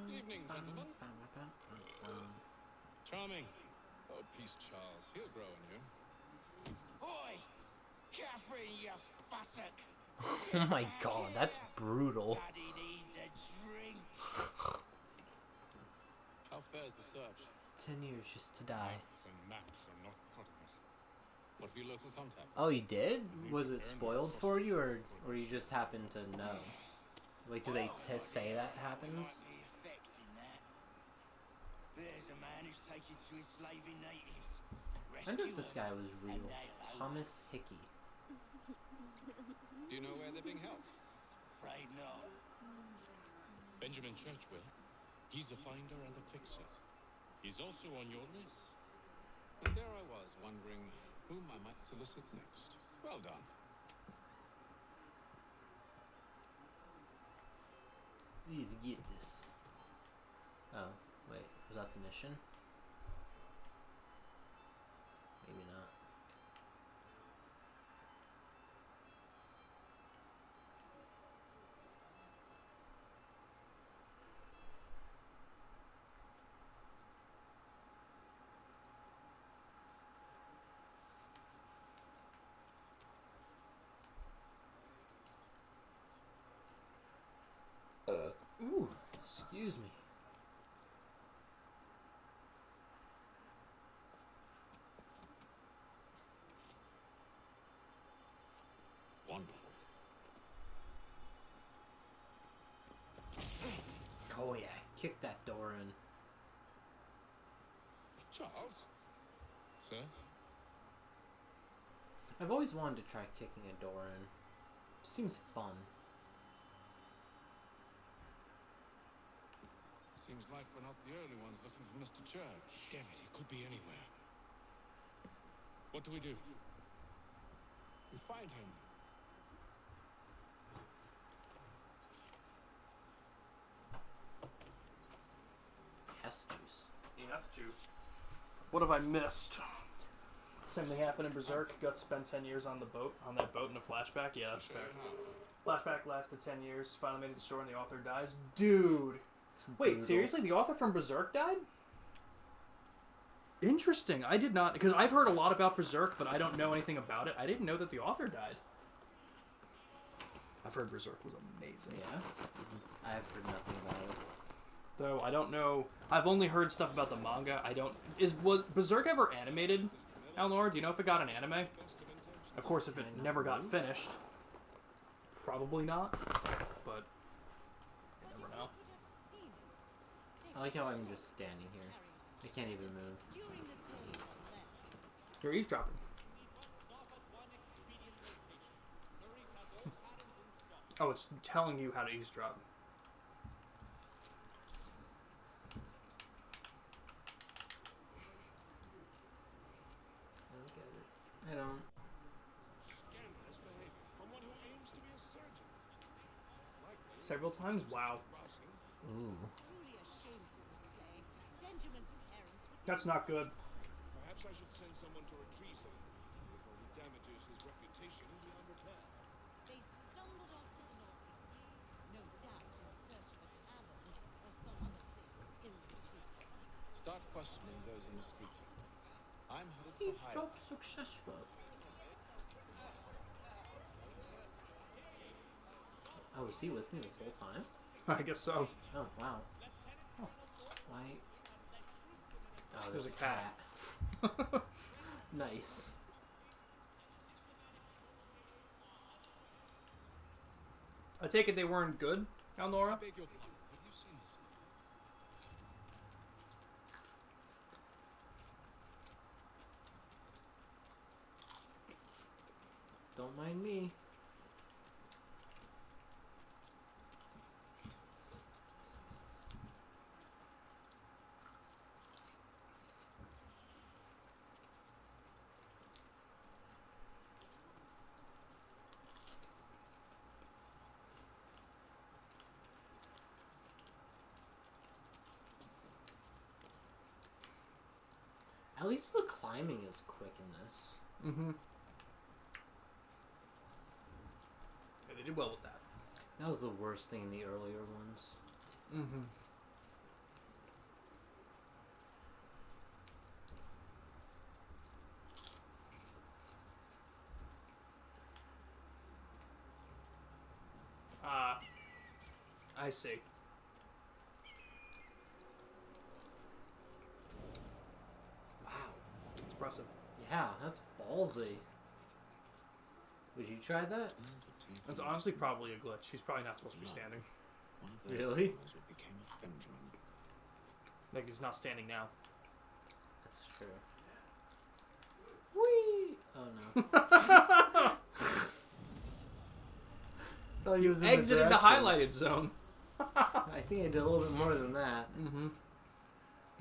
E: Evening, gentlemen. Charming. Oh, peace, Charles. He'll grow on you.
H: Oi! Catherine, you fussock!
B: Oh my god, that's brutal.
H: Daddy needs a drink.
E: How fares the search?
B: 10 years just to die.
G: Maps and maps are not cutting it.
E: What of your local contacts?
B: Oh, you did? Was it spoiled for you, or you just happened to know? Like, do they say that happens?
H: Might be affecting that. There's a man who's taken to enslaving natives.
B: I wonder if this guy was real. Thomas Hickey.
E: Do you know where they're being held?
H: Afraid not.
G: Benjamin Churchwell. He's a finder and a fixer. He's also on your list.
E: And there I was, wondering whom I might solicit next. Well done.
B: Please get this. Oh, wait. Was that the mission? Maybe not. Ooh, excuse me.
E: Wonderful.
B: Oh yeah, kick that door in.
E: Charles? Sir?
B: I've always wanted to try kicking a door in. Seems fun.
E: Seems like we're not the only ones looking for Mr. Church.
G: Damn it, he could be anywhere. What do we do?
E: We find him.
B: Yes, juice.
A: Yes, juice. What have I missed? Same thing happened in Berserk. Guts spent 10 years on that boat in a flashback. Yeah, that's fair. Flashback lasted 10 years. Finally made it to shore and the author dies. Dude. Wait,
B: Brutal.
A: seriously? The author from Berserk died? Interesting. I did not, because I've heard a lot about Berserk, but I don't know anything about it. I didn't know that the author died. I've heard Berserk was amazing.
B: Yeah. I've heard nothing about it.
A: Though I don't know. I've only heard stuff about the manga. Was Berserk ever animated, Elnor? Do you know if it got an anime? Of course, if it never got finished. Probably not. But you never know.
B: I like how I'm just standing here. I can't even move.
A: You're eavesdropping. Oh, it's telling you how to eavesdrop.
B: I don't get it. I don't.
F: Scandalous behavior from one who aims to be a surgeon.
A: Several times? Wow.
B: Ooh.
D: Truly a shameful display. Benjamin's parents would
A: That's not good.
F: Perhaps I should send someone to retrieve them before he damages
D: They stumbled off to the northeast, no doubt in search of a tavern or some other place of ill repute.
E: Start questioning those in the street. I'm headed for higher.
B: Eavesdrop successful. Oh, was he with me this whole time?
A: I guess so.
B: Oh, wow. Oh, why? Oh,
A: There's
B: there's
A: a
B: a cat. Nice.
A: I take it they weren't good, Alnora?
G: Beg your pardon. Have you seen this?
B: Don't mind me. At least the climbing is quick in this.
A: Mm-hmm. Yeah, they did well with that.
B: That was the worst thing in the earlier ones.
A: Mm-hmm. I see.
B: Wow.
A: It's impressive.
B: Yeah, that's ballsy. Would you try that?
A: That's honestly probably a glitch. She's probably not supposed to be standing.
C: One of those
B: Really?
C: girls who became a Benjamin.
A: Like, he's not standing now.
B: That's true. Whee! Oh no. Thought he was in
A: Exited the
B: direction.
A: highlighted zone.
B: I think I did a little bit more than that.
A: Mm-hmm.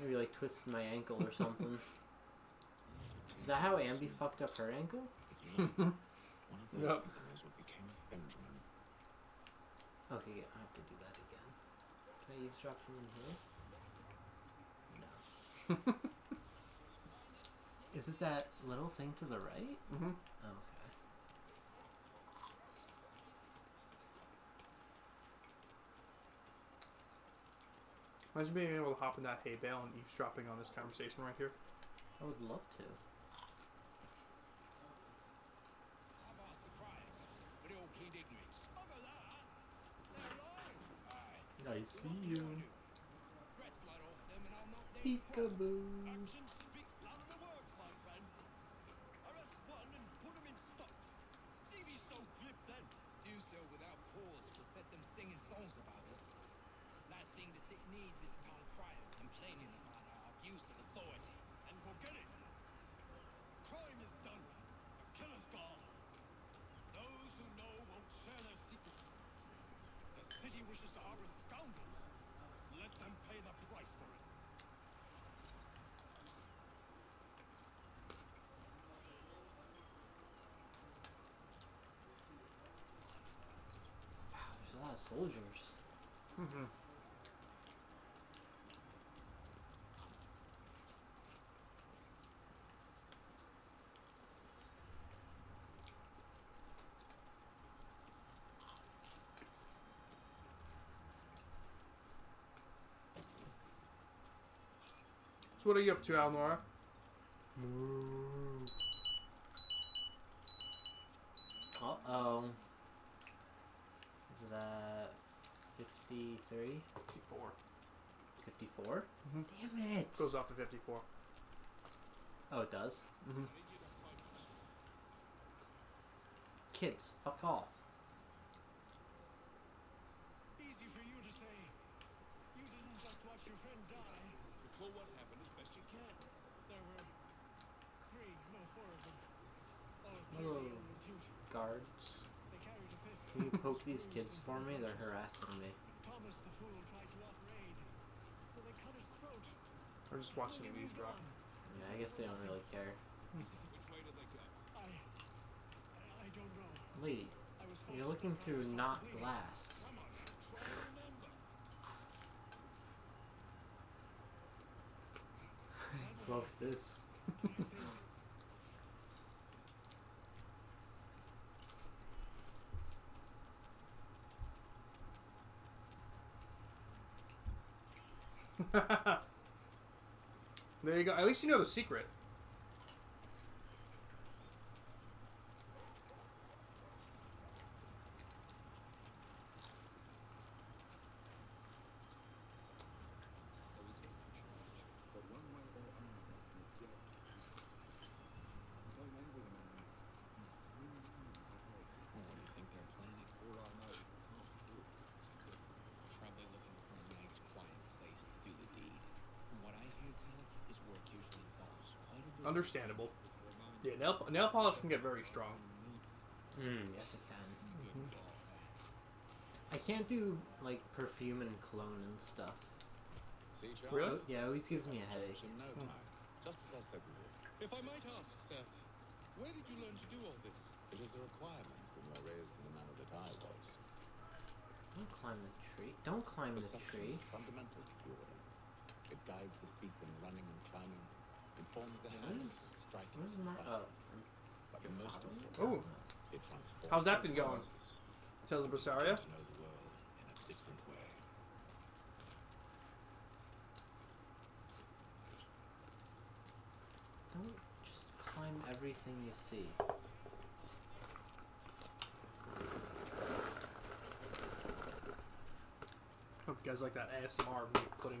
B: Maybe like twisted my ankle or something. Is that how Ambi fucked up her ankle?
C: One of those
A: Yep.
C: girls who became a Benjamin.
B: Okay, yeah, I have to do that again. Can I eavesdrop from in here? No. Is it that little thing to the right?
A: Mm-hmm.
B: Oh, okay.
A: Imagine being able to hop in that hay bale and eavesdropping on this conversation right here.
B: I would love to. I see you. Peekaboo. There's a lot of soldiers.
A: Mm-hmm. So what are you up to, Alnora?
B: Uh-oh. Is it 53?
A: 54.
B: 54?
A: Mhm.
B: Damn it!
A: Goes off to 54.
B: Oh, it does?
A: Mm-hmm.
B: Kids, fuck off.
F: Easy for you to say. You didn't just watch your friend die. Recall what happened as best you can. There were 4 of them. All
B: Hello,
F: clearly ill repute.
B: guards.
F: They carried a fifth.
B: Can you poke these kids for me? They're harassing me.
F: Thomas the fool tried to offer aid, so they cut his throat.
A: We're just watching the eavesdrop.
B: Yeah, I guess they don't really care.
F: Which way did they go? I don't know.
B: Lady,
F: I was
B: you're looking through not glass.
F: Come on, try to remember.
B: Love this.
A: There you go. At least you know the secret.
E: What do you think they're planning? Probably looking for a nice, quiet place to do the deed. From what I hear tell, his work usually involves quite a bit.
A: Understandable. Yeah, nail polish can get very strong.
B: Yes, it can. I can't do like perfume and cologne and stuff.
E: See, Charles?
A: Really?
B: Yeah, it always gives me a headache.
E: In no time. Just as I said we would.
G: If I might ask, sir, where did you learn to do all this?
E: It is a requirement when you're raised in the manner that I was.
B: Don't climb the tree. Don't climb the
E: Perception
B: tree.
E: is fundamental to purity. It guides the feet when running and climbing. Informs the
B: Where's-
E: hands in striking.
B: Where's
E: and
B: my?
E: fighting.
B: Oh,
E: But
B: your
E: most
B: father?
E: important,
A: Ooh,
E: it transforms
A: how's that
E: your
A: been going?
E: senses
A: Tales of Berseria.
E: to know the world in a different way.
B: Don't just climb everything you see.
A: Hope you guys like that ASMR of me putting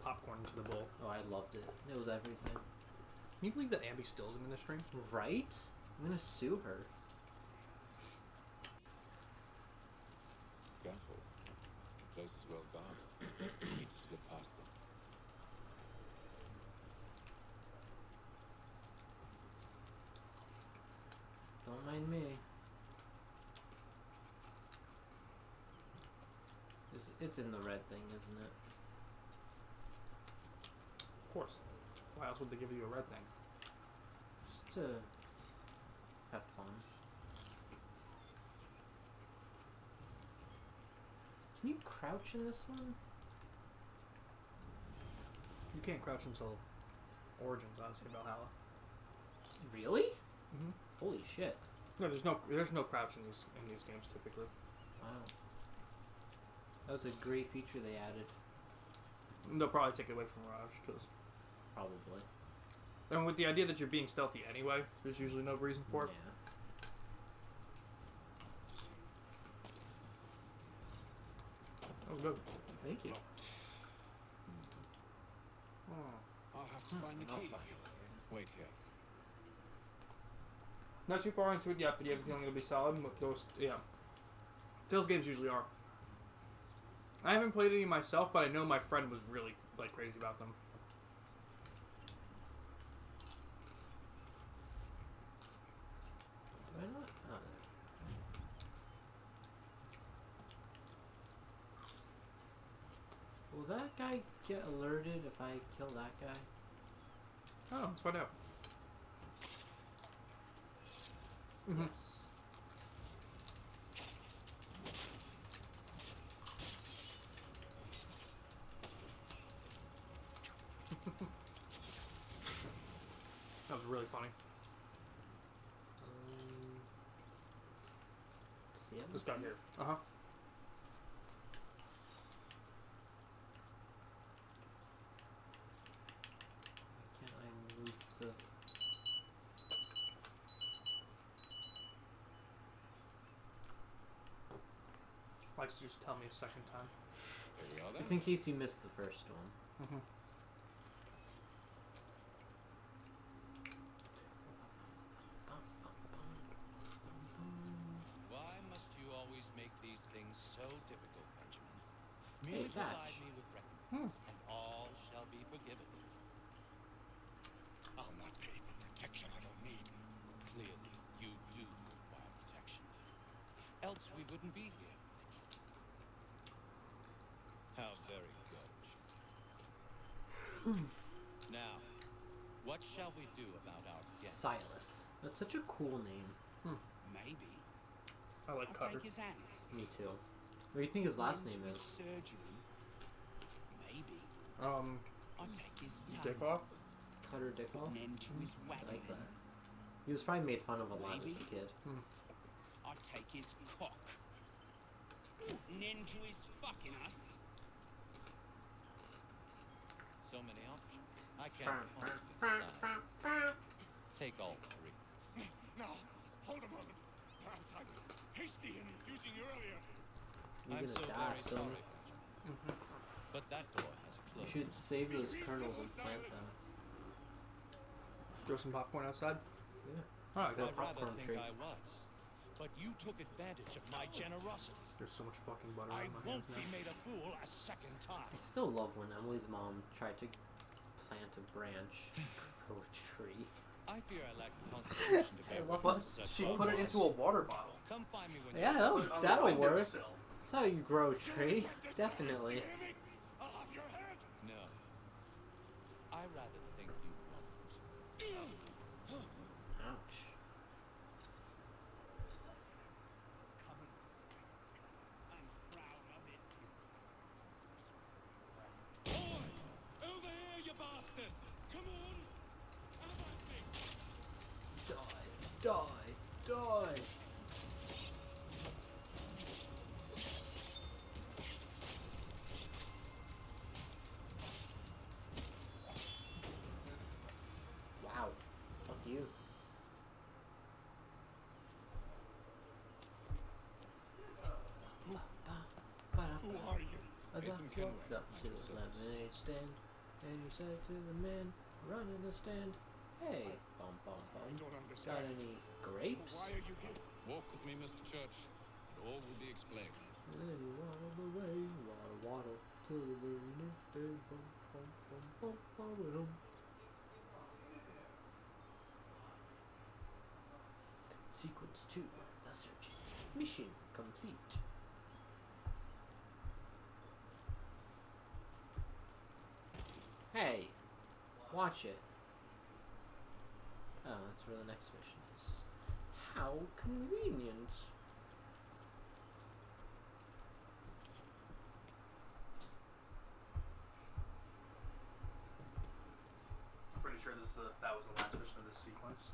A: popcorn into the bowl.
B: Oh, I loved it. It was everything.
A: Can you believe that Ambi Stills in this stream?
B: Right? I'm gonna sue her.
E: Careful. The place is well guarded. You need to slip past them.
B: Don't mind me. It's in the red thing, isn't it?
A: Of course. Why else would they give you a red thing?
B: Just to have fun. Can you crouch in this one?
A: You can't crouch until Origins, honestly, Valhalla.
B: Really?
A: Mhm.
B: Holy shit!
A: No, there's no crouch in these games typically.
B: Wow. That was a great feature they added.
A: They'll probably take it away from Mirage because,
B: Probably.
A: and with the idea that you're being stealthy anyway, there's usually no reason for it.
B: Yeah.
A: That was good.
B: Thank you.
A: Oh.
E: I'll have to find the
B: Oh,
E: key.
B: fuck.
E: Wait here.
A: Not too far into it yet, but you have a feeling it'll be solid. Those, yeah. Tales games usually are. I haven't played any myself, but I know my friend was really like crazy about them.
B: Do I not? Oh, there. Will that guy get alerted if I kill that guy?
A: Oh, let's find out. Mhm.
B: Yes.
A: That was really funny.
B: Does he have
A: This
B: a
A: guy
B: key?
A: here. Uh huh.
B: Why can't I move the...
A: Likes to just tell me a second time.
E: Here we are then.
B: It's in case you missed the first one.
A: Mm-hmm.
E: Why must you always make these things so difficult, Benjamin?
B: Hey,
E: Merely
B: Vatch.
E: provide me with recompense, and all shall be forgiven.
C: I'll not pay for protection I don't need.
E: Clearly, you do require protection. Else we wouldn't be here. How very gauche. Now, what shall we do about our guest?
B: Silas. That's such a cool name.
E: Maybe.
A: I like
E: I'll
A: Cutter.
E: take his hands.
B: Me too. What do you think his last name is?
E: Surgery. Maybe.
A: Um,
E: I'll take his
A: Dick
E: tongue.
A: off.
B: Cutter Dickoff?
E: Put an end to his
B: I like
E: wagging.
B: that. He was probably made fun of a lot as a
E: Maybe.
B: kid.
E: I'll take his cock. Put an end to his fucking us.
I: so many options. I can't possibly decide. Take all three.
F: Now, hold a moment. Perhaps I was hasty in refusing you earlier.
B: You're
I: I'm
B: gonna
I: so
B: die,
I: very
B: son.
I: sorry, Patrick. But that door has
B: You
I: closed.
B: should save those kernels and plant them.
A: Throw some popcorn outside.
B: Yeah.
A: Alright,
B: Go
I: I'd rather
B: popcorn
I: think
B: tree.
I: I was. But you took advantage of my generosity.
A: There's so much fucking butter
F: I
A: on my
F: won't
A: hands now.
F: be made a fool a second time.
B: I still love when Emily's mom tried to plant a branch for a tree.
I: I fear I lack the constitution to bear
B: love
I: witness
B: it.
I: to such
A: She put it into a water bottle.
I: Come find me when
B: Yeah,
I: you're
B: that'll work. That's how you grow a tree. Definitely.
F: Hear me? I'll have your head.
I: No. I rather think you won't.
B: Ouch.
G: Boy! Over here, you bastards! Come on! Have at me!
B: Die. Wow. Fuck you.
F: Who are you?
B: I
I: Nathan
B: walked
I: Kenway,
B: up to the lemonade stand, and you said to the man running the stand, "Hey, bum bum
F: I
B: bum,
F: don't
B: got
F: understand.
B: any grapes?"
F: Why are you here?
E: Walk with me, Mr. Church. and all will be explained.
B: And then you waddle away, waddle to the very next day, bum bum bum bum bum bum. Sequence 2, the searching. Mission complete. Hey, watch it. Oh, that's where the next mission is. How convenient.
A: I'm pretty sure that was the last mission of this sequence.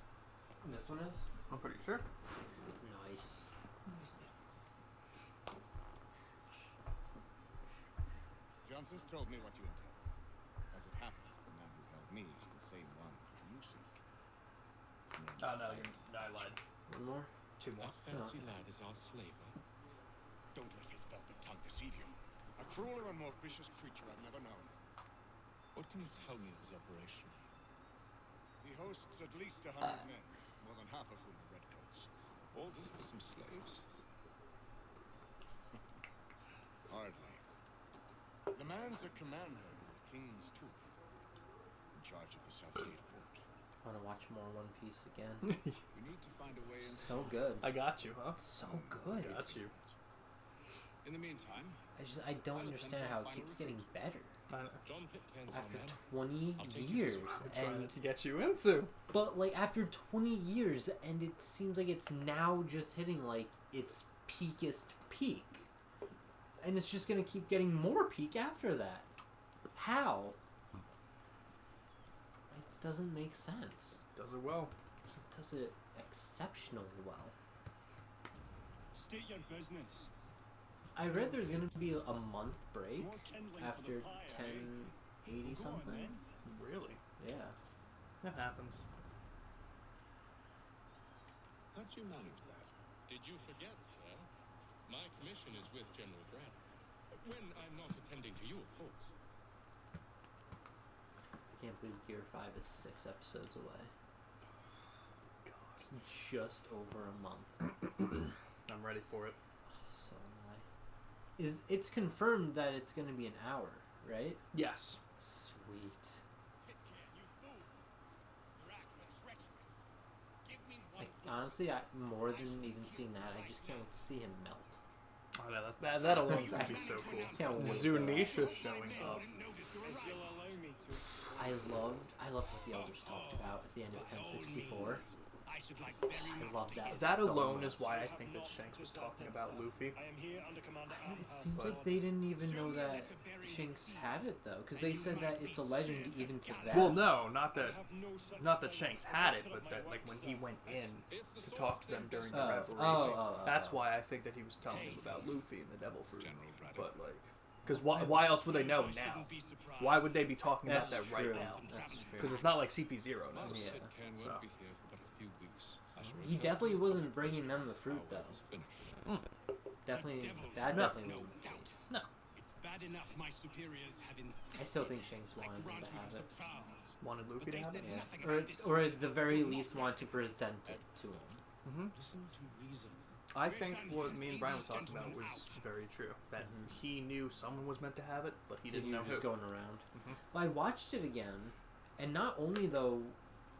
B: This one is?
A: I'm pretty sure.
B: Nice.
F: Johnson's told me what you intend. As it happens, the man who held me is the same one you seek. His name
A: Oh
F: is
A: no,
F: Cyrus.
A: I lied.
B: One more?
A: 2 more.
E: That fancy lad is our slaver.
F: Don't let his velvet tongue deceive you. A crueler and more vicious creature I've never known.
E: What can you tell me of his operation?
F: He hosts at least 100 men, more than half of whom are redcoats.
E: All this for some slaves?
F: Hardly. The man's a commander in the King's Troop, in charge of the Southgate Fort.
B: I want to watch more One Piece again.
E: You need to find a way in.
B: So good.
A: I got you, huh?
B: So good.
A: Got you.
E: In the meantime,
B: I don't understand how it keeps getting better.
A: I know.
E: John Pitt plans on
B: After
E: that.
B: 20
E: I'll take you
B: years.
E: through.
A: Trying
B: And
A: to get you into.
B: but like after 20 years, and it seems like it's now just hitting like its peakest peak. And it's just gonna keep getting more peak after that. How? It doesn't make sense.
A: Does it well.
B: He does it exceptionally well.
F: State your business.
B: I read there's gonna be a month break
F: More kindling
B: after
F: for the pie, eh?
B: 1080
F: Well, go on,
B: something.
F: then.
A: Really?
B: Yeah.
A: That happens.
E: How'd you manage that? Did you forget, sir? My commission is with General Grant. When I'm not attending to you, of course.
B: I can't believe Gear 5 is 6 episodes away. It's just over a month.
A: I'm ready for it.
B: So am I. It's confirmed that it's gonna be an hour, right?
A: Yes.
B: Sweet.
F: You fool! Your accent's treacherous. Give me one.
B: Like honestly, more than even seeing that, I just can't wait to see him melt.
A: Oh no, that alone is gonna be so cool.
B: Can't wait.
A: Zunisha showing up.
B: I loved what the elders talked about at the end of 1064.
F: I should like very
B: I
F: much
B: love
F: to
B: that.
F: get
A: That
B: so
A: alone
B: much.
A: is why I think that Shanks was talking about Luffy.
F: I am here under Commander
B: It seems like they didn't even know that Shanks had it though, because they said that it's a legend even to them.
A: Well, no, not that Shanks had it, but that like when he went in to talk to them during the revelry. That's why I think that he was telling them about Luffy and the Devil Fruit.
E: General Braddock.
A: But like, Because why else would they know now? Why would they be talking about
B: That's
A: that right
B: true.
A: now?
B: That's true.
A: Because it's not like CP0 knows.
E: Mother
B: Yeah.
E: said Ken
A: So.
E: won't be here for but a few weeks. I shall
B: He
E: return
B: definitely
E: to
B: wasn't
E: Earth
B: bringing them the
E: as
B: fruit,
E: war
B: though.
E: is finished.
B: Definitely,
F: No.
B: that
A: No.
B: definitely
F: No
B: wasn't the
F: doubt.
B: case.
A: No.
F: It's bad enough my superiors have insisted.
B: I still think Shanks
F: I
B: wanted them
F: grant
B: to
F: you
B: have
F: the
B: it.
F: trials.
A: Wanted
F: But
A: Luffy to
F: they
A: have
F: said
A: it?
B: Yeah.
F: nothing
B: Or,
F: about this
B: or at the
F: will
B: very
F: not
B: least want to present it to him.
A: Mm-hmm.
F: Listen to reason.
A: I
F: We're
A: think
F: done
A: what
F: here.
A: me and
F: See
A: Brian were
F: these
A: talking about
F: gentlemen
A: was
F: out.
A: very true. That
B: Mhm.
A: he knew someone was meant to have it, but he
B: He
A: didn't know
B: was
A: who.
B: just going around.
A: Mhm.
B: Well, I watched it again, and not only though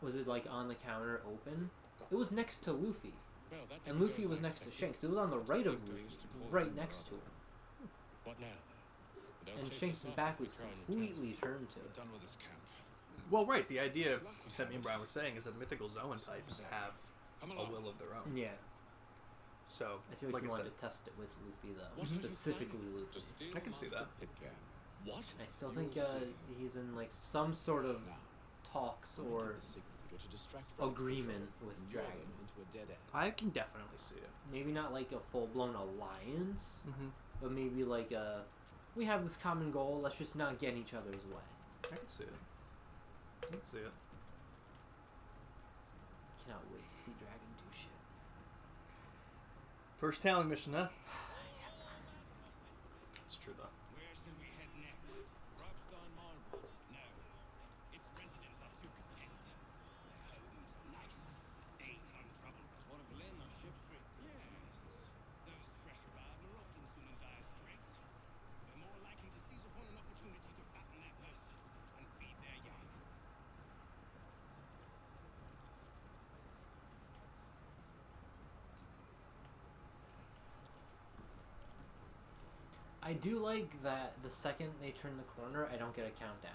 B: was it like on the counter open, it was next to Luffy,
E: Well, that
B: and
E: didn't go
B: Luffy
E: as
B: was
E: I
B: next to
E: expected.
B: Shanks. It was on the right of
E: Think I
B: Luffy,
E: used to call
B: right
E: him
B: next to
E: brother.
B: him,
E: What now? Don't
B: and
E: chase
B: Shanks'
E: us off
B: back
E: if we
B: was
E: try and repent.
B: completely turned to
F: We're
B: it.
F: done with this camp.
A: Well, right. The idea that me and Brian were saying is that mythical Zoan types have
E: Come
A: a
E: along.
A: will of their own.
B: Yeah,
A: So,
B: I feel like
A: like
B: he
A: I
B: wanted
A: said,
B: to test it with Luffy though,
E: What are you
B: specifically
E: planning?
B: Luffy.
E: To steal
A: I can see
E: Master
A: that.
E: Pitcairn. What?
B: I still
F: You
B: think
F: will see.
B: he's in like some sort of
F: Now,
B: talks
F: when I
B: or
F: give the signal, you're to distract Dragon
B: agreement
F: Control
B: with
F: and lure
B: Dragon.
F: them into a dead end.
A: I can definitely see it.
B: Maybe not like a full blown alliance,
A: Mm-hmm.
B: but maybe like a we have this common goal. Let's just not get in each other's way.
A: I can see it. I can see it.
B: Cannot wait to see Dragon do shit.
A: First talent mission, huh? It's true though.
F: Where shall we head next? Robston Marble? No. Its residents are too content. Their homes are nice, days untroubled. What of Lynn or ship's free? Yes. Those fresh arrived are often soon in dire straits. They're more likely to seize upon an opportunity to fatten their purses and feed their young.
B: I do like that the second they turn the corner, I don't get a countdown.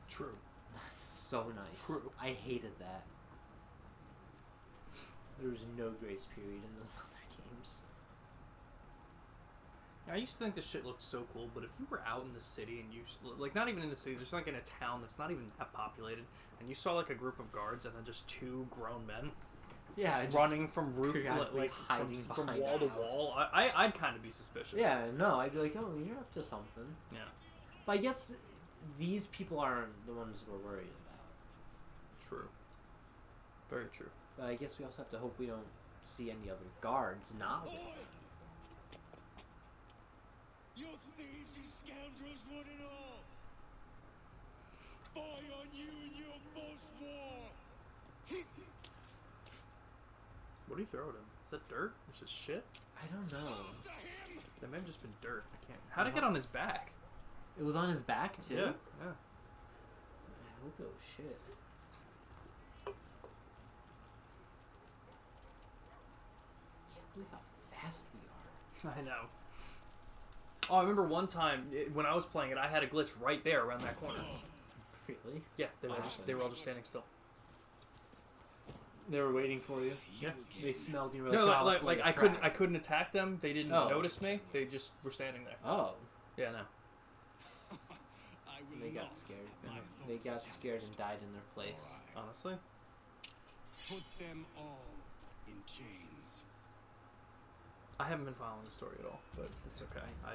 A: True.
B: That's so nice.
A: True.
B: I hated that. There was no grace period in those other games.
A: I used to think this shit looked so cool, but if you were out in the city and you, like, not even in the city, just like in a town that's not even that populated, and you saw like a group of guards and then just two grown men
B: Yeah, just
A: running from roof,
B: periodically
A: like
B: hiding
A: from
B: behind
A: wall
B: a
A: to
B: house.
A: wall, I'd kind of be suspicious.
B: Yeah, no, I'd be like, oh, you're up to something.
A: Yeah.
B: But I guess these people aren't the ones we're worried about.
A: True. Very true.
B: But I guess we also have to hope we don't see any other guards not with them.
F: You thieves, you scoundrels, one and all! Fie on you and your false war!
A: What do you throw at him? Is that dirt? Is this shit?
B: I don't know.
F: After him!
A: That may have just been dirt. I can't. How'd it get on his back?
B: It was on his back too.
A: Yeah. Yeah.
B: I hope it was shit. Can't believe how fast we are.
A: I know. Oh, I remember one time when I was playing it, I had a glitch right there around that corner.
B: Really?
A: Yeah, they were
B: Wow.
A: just they were all just standing still.
B: They were waiting for you.
A: Yeah.
B: They smelled you. Were
A: No,
B: "Oh,
A: like,
B: it's
A: like
B: a
A: I couldn't
B: trap."
A: attack them. They didn't
B: Oh.
A: notice me. They just were standing there.
B: Oh,
A: Yeah, no.
F: I will
B: they got
F: not
B: scared.
F: let my
B: They
F: thoughts
B: got
F: shout.
B: scared and died in their place.
A: Honestly,
F: Put them all in chains.
A: I haven't been following the story at all, but it's okay. I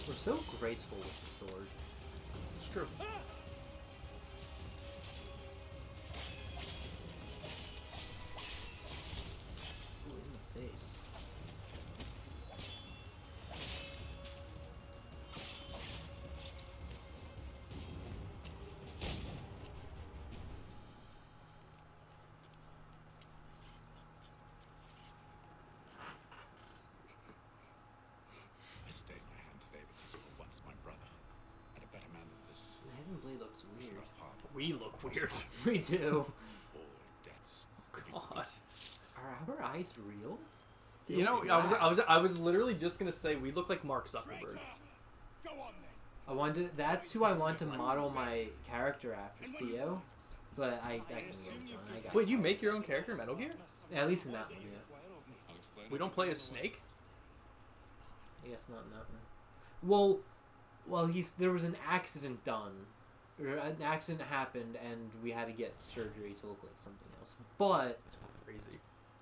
B: We're so graceful with the sword.
A: It's true.
B: Ooh, in the face.
F: I stayed my hand today because you were once my brother, and a better man than this.
B: The hidden blade looks
F: We shall
B: weird.
F: not part
A: We look weird.
B: We do.
F: all debts.
A: God.
B: Are our eyes real?
A: You know, I was literally just gonna say we look like Mark Zuckerberg.
F: Go on then.
B: I wanted. That's who I want to model my character after, Theo. But I couldn't get it done. I got.
A: Wait, you make your own character in Metal Gear?
B: At least in that one, yeah.
E: I'll explain
A: We
E: it.
A: don't play as Snake.
B: I guess not in that one. Well, there was an accident done An accident happened, and we had to get surgery to look like something else. But
A: Crazy.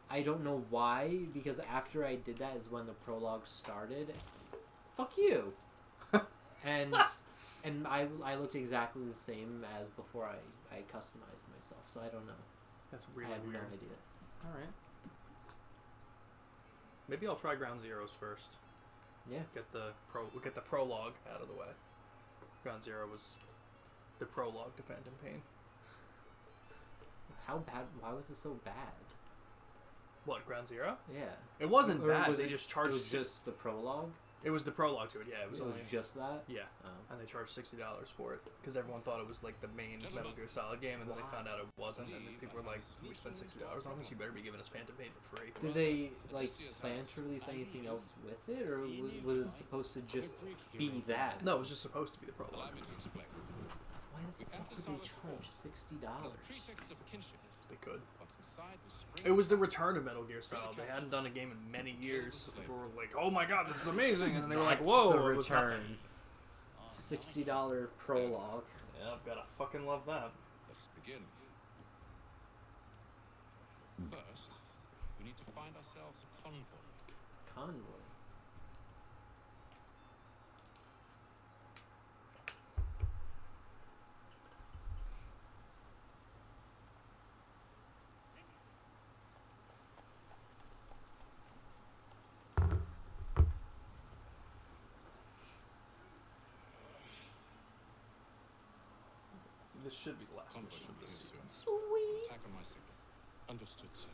B: I don't know why, because after I did that is when the prologue started. Fuck you. and I looked exactly the same as before I customized myself, so I don't know.
A: That's really
B: I have
A: weird.
B: no idea.
A: All right. Maybe I'll try Ground Zeroes first.
B: Yeah.
A: We'll get the prologue out of the way. Ground Zero was the prologue to Phantom Pain.
B: How bad? Why was it so bad?
A: What, Ground Zero?
B: Yeah.
A: It wasn't
B: Or
A: bad.
B: was
A: They
B: it-
A: just charged.
B: It was just the prologue.
A: It was the prologue to it. Yeah, it was
B: It was
A: only.
B: just that.
A: Yeah,
B: Oh.
A: and they charged $60 for it because everyone thought it was like the main Metal Gear Solid game, and then they found out it wasn't, and then people were like, "We spent $60 on this. You better be giving us Phantom Pain for free."
B: Did they plan to release anything else with it, or was it supposed to just be that?
A: No, it was just supposed to be the
E: Allow
A: prologue.
E: me to explain.
B: Why the fuck would they charge $60?
E: The pretext of kinship.
A: They could.
E: What's inside was spring.
A: It was the return of Metal Gear Solid. They hadn't done a game in many years. People were like, "Oh my god, this is amazing!" And then they were like,
B: That's
A: "Whoa,
B: the
A: it was nothing."
B: return. $60 prologue.
A: Yeah, I've gotta fucking love that.
E: Let us begin. First, we need to find ourselves a convoy.
B: Convoy.
A: This should be the last
E: Convoy
A: mission
E: should
A: of this
E: begin soon.
A: sequence.
E: Attack on my signal. Understood, sir.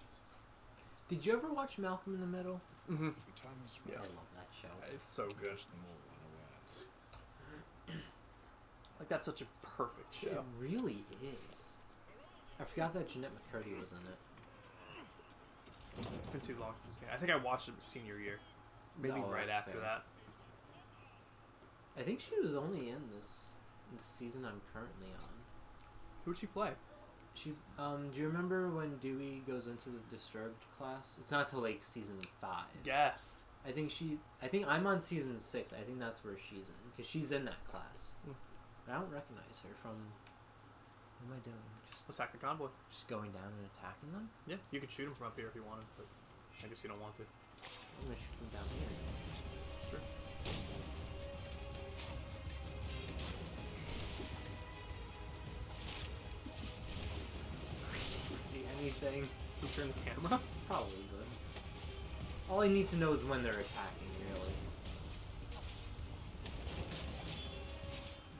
B: Did you ever watch Malcolm in the Middle?
A: Mm-hmm.
E: If we time this
A: Yeah.
E: right,
B: I love that show.
A: It's so
E: we
A: good.
E: catch them all unawares.
A: Like that's such a perfect
B: It
A: show.
B: really is. I forgot that Jeanette McCurdy was in it.
A: It's been too long since I've seen it. I think I watched it senior year, maybe
B: No,
A: right
B: that's
A: after
B: fair.
A: that.
B: I think she was only in this season I'm currently on.
A: Who'd she play?
B: She, do you remember when Dewey goes into the Disturbed class? It's not till like season 5.
A: Yes.
B: I think I'm on season 6. I think that's where she's in, because she's in that class. But I don't recognize her from. What am I doing?
A: Attack the convoy.
B: Just going down and attacking them?
A: Yeah, you could shoot him from up here if you wanted, but I guess you don't want to.
B: I'm gonna shoot them down here.
A: Sure.
B: See anything?
A: Can you turn the camera?
B: Probably good. All I need to know is when they're attacking, really.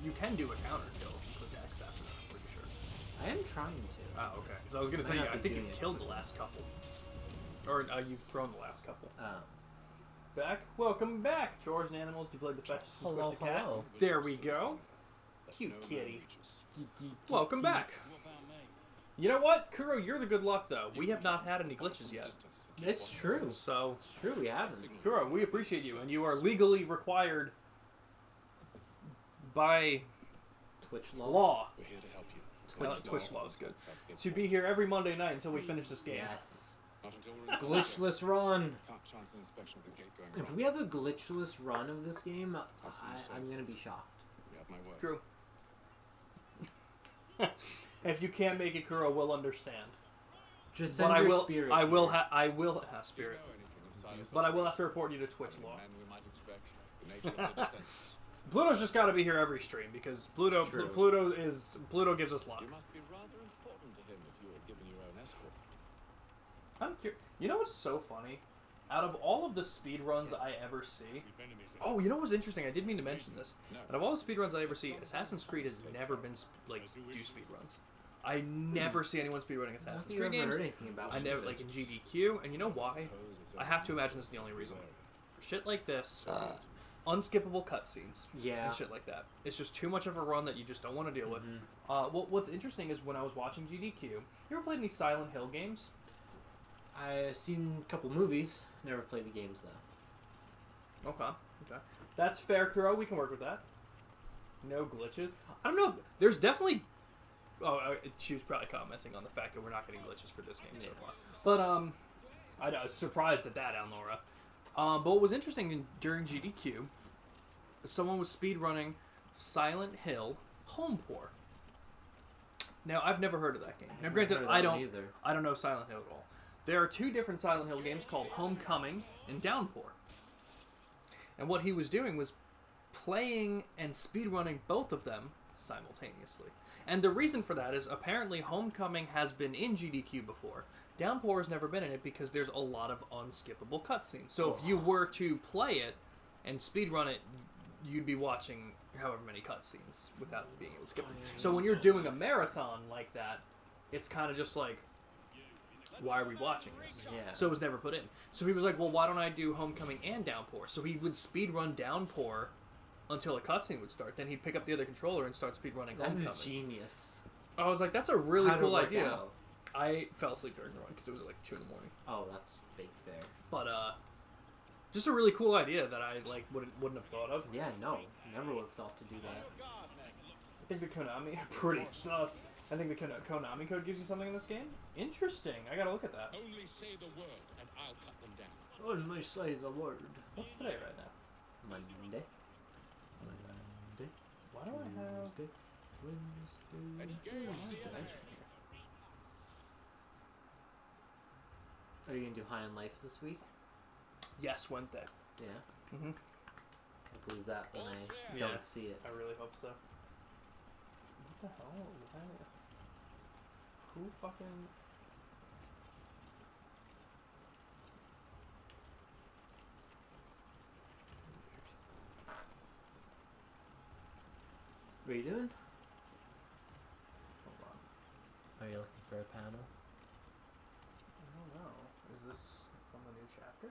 A: You can do a counter kill if you click X after that, I'm pretty sure.
B: I am trying to.
A: Oh, okay. Because I was going to
B: Might
A: say,
B: not
A: I
B: be
A: think
B: doing
A: you've
B: it
A: killed the
B: quickly.
A: last couple. Or you've thrown the last couple.
B: Oh.
A: Back? Welcome back, George and Animals. You played the fetch and
B: Hello,
A: squish the cat.
B: hello.
A: There we go.
E: Let
A: Cute
E: no man
A: kitty.
E: reach us.
A: Welcome back.
F: What about me?
A: You know what, Kuro, you're the good luck, though. We have not had any glitches yet.
E: Distance and
B: It's
E: keep
B: true.
A: So,
B: It's true, we haven't.
A: Kuro, we appreciate you, and you are legally required by
B: Twitch law.
A: law
E: We're here to help you.
A: Twitch law is good. To be here every Monday night until we finish this game.
B: Yes.
E: Not until we're
B: Glitchless run.
E: Can't chance an inspection of the gate going
B: If
E: wrong.
B: we have a glitchless run of this game, I'm gonna be shocked.
E: You have my word.
A: True. If you can't make it, Kuro will understand.
B: Just
A: But
B: send
A: I
B: your
A: will.
B: spirit.
A: I will.
B: here.
A: I will have
E: Do you
A: spirit.
E: know anything of Silas
A: But I will
E: Ortiz?
A: have to report you to Twitch
E: How many
A: law.
E: men we might expect, the nature of the defense.
A: Pluto's just got to be here every stream because Pluto.
B: True.
A: Pluto gives us luck.
E: You must be rather important to him if you were given your own escort.
A: I'm curious. You know what's so funny? Out of all of the speed runs I ever see, oh, you know what's interesting? I did mean to mention this. Out of all the speed runs I ever see, Assassin's Creed has never been do speed runs. I never see anyone speed running
B: I don't
A: Assassin's
B: think I've
A: Creed
B: ever
A: games.
B: heard anything about
A: I
B: it.
A: never like in GDQ, and you know why?
E: Suppose it's
A: I have to imagine this is the only reason.
E: wary.
A: For shit like this, unskippable cutscenes.
B: Yeah.
A: And shit like that. It's just too much of a run that you just don't want to deal with. What's interesting is when I was watching GDQ, you ever played any Silent Hill games?
B: I've seen a couple movies. Never played the games though.
A: Okay. That's fair, Kuro. We can work with that. No glitches. I don't know. There's definitely. Oh, she was probably commenting on the fact that we're not getting glitches for this game so far. But I was surprised at that, Alnora. But what was interesting during GDQ, someone was speedrunning Silent Hill Home Poor. Now, I've never heard of that game. Now,
B: haven't
A: granted,
B: heard of that
A: I
B: one
A: don't.
B: either.
A: I don't know Silent Hill at all. There are two different Silent Hill games called Homecoming and Downpour. And what he was doing was playing and speedrunning both of them simultaneously. And the reason for that is apparently Homecoming has been in GDQ before. Downpour has never been in it because there's a lot of unskippable cutscenes. So if you were to play it and speedrun it, you'd be watching however many cutscenes without being able to skip them. So when you're doing a marathon like that, it's kind of just like, why are we watching this?
B: Yeah.
A: So it was never put in. So he was like, well, why don't I do Homecoming and Downpour? So he would speedrun Downpour until a cutscene would start. Then he'd pick up the other controller and start speedrunning
B: That's
A: Homecoming.
B: genius.
A: I was like, that's a really
B: How'd it
A: cool
B: work
A: idea.
B: out?
A: I fell asleep during the run because it was at like 2 in the morning.
B: Oh, that's big fair.
A: But just a really cool idea that I like wouldn't have thought of.
B: Yeah, no, never would have thought to do that.
A: I think the Konami are pretty sus. I think the Konami code gives you something in this game. Interesting. I gotta look at that.
E: Only say the word, and I'll cut them down.
B: Only say the word.
A: What's today right now?
B: Monday.
A: Why do I have?
B: Wednesday.
E: And gaze the enemy.
B: Are you gonna do High on Life this week?
A: Yes, Wednesday.
B: Yeah.
A: Mhm.
B: I believe that when I
A: Yeah.
B: don't see it.
A: I really hope so. What the hell? Who fucking?
B: What are you doing?
A: Hold on.
B: Are you looking for a panel?
A: I don't know. Is this from the new chapter?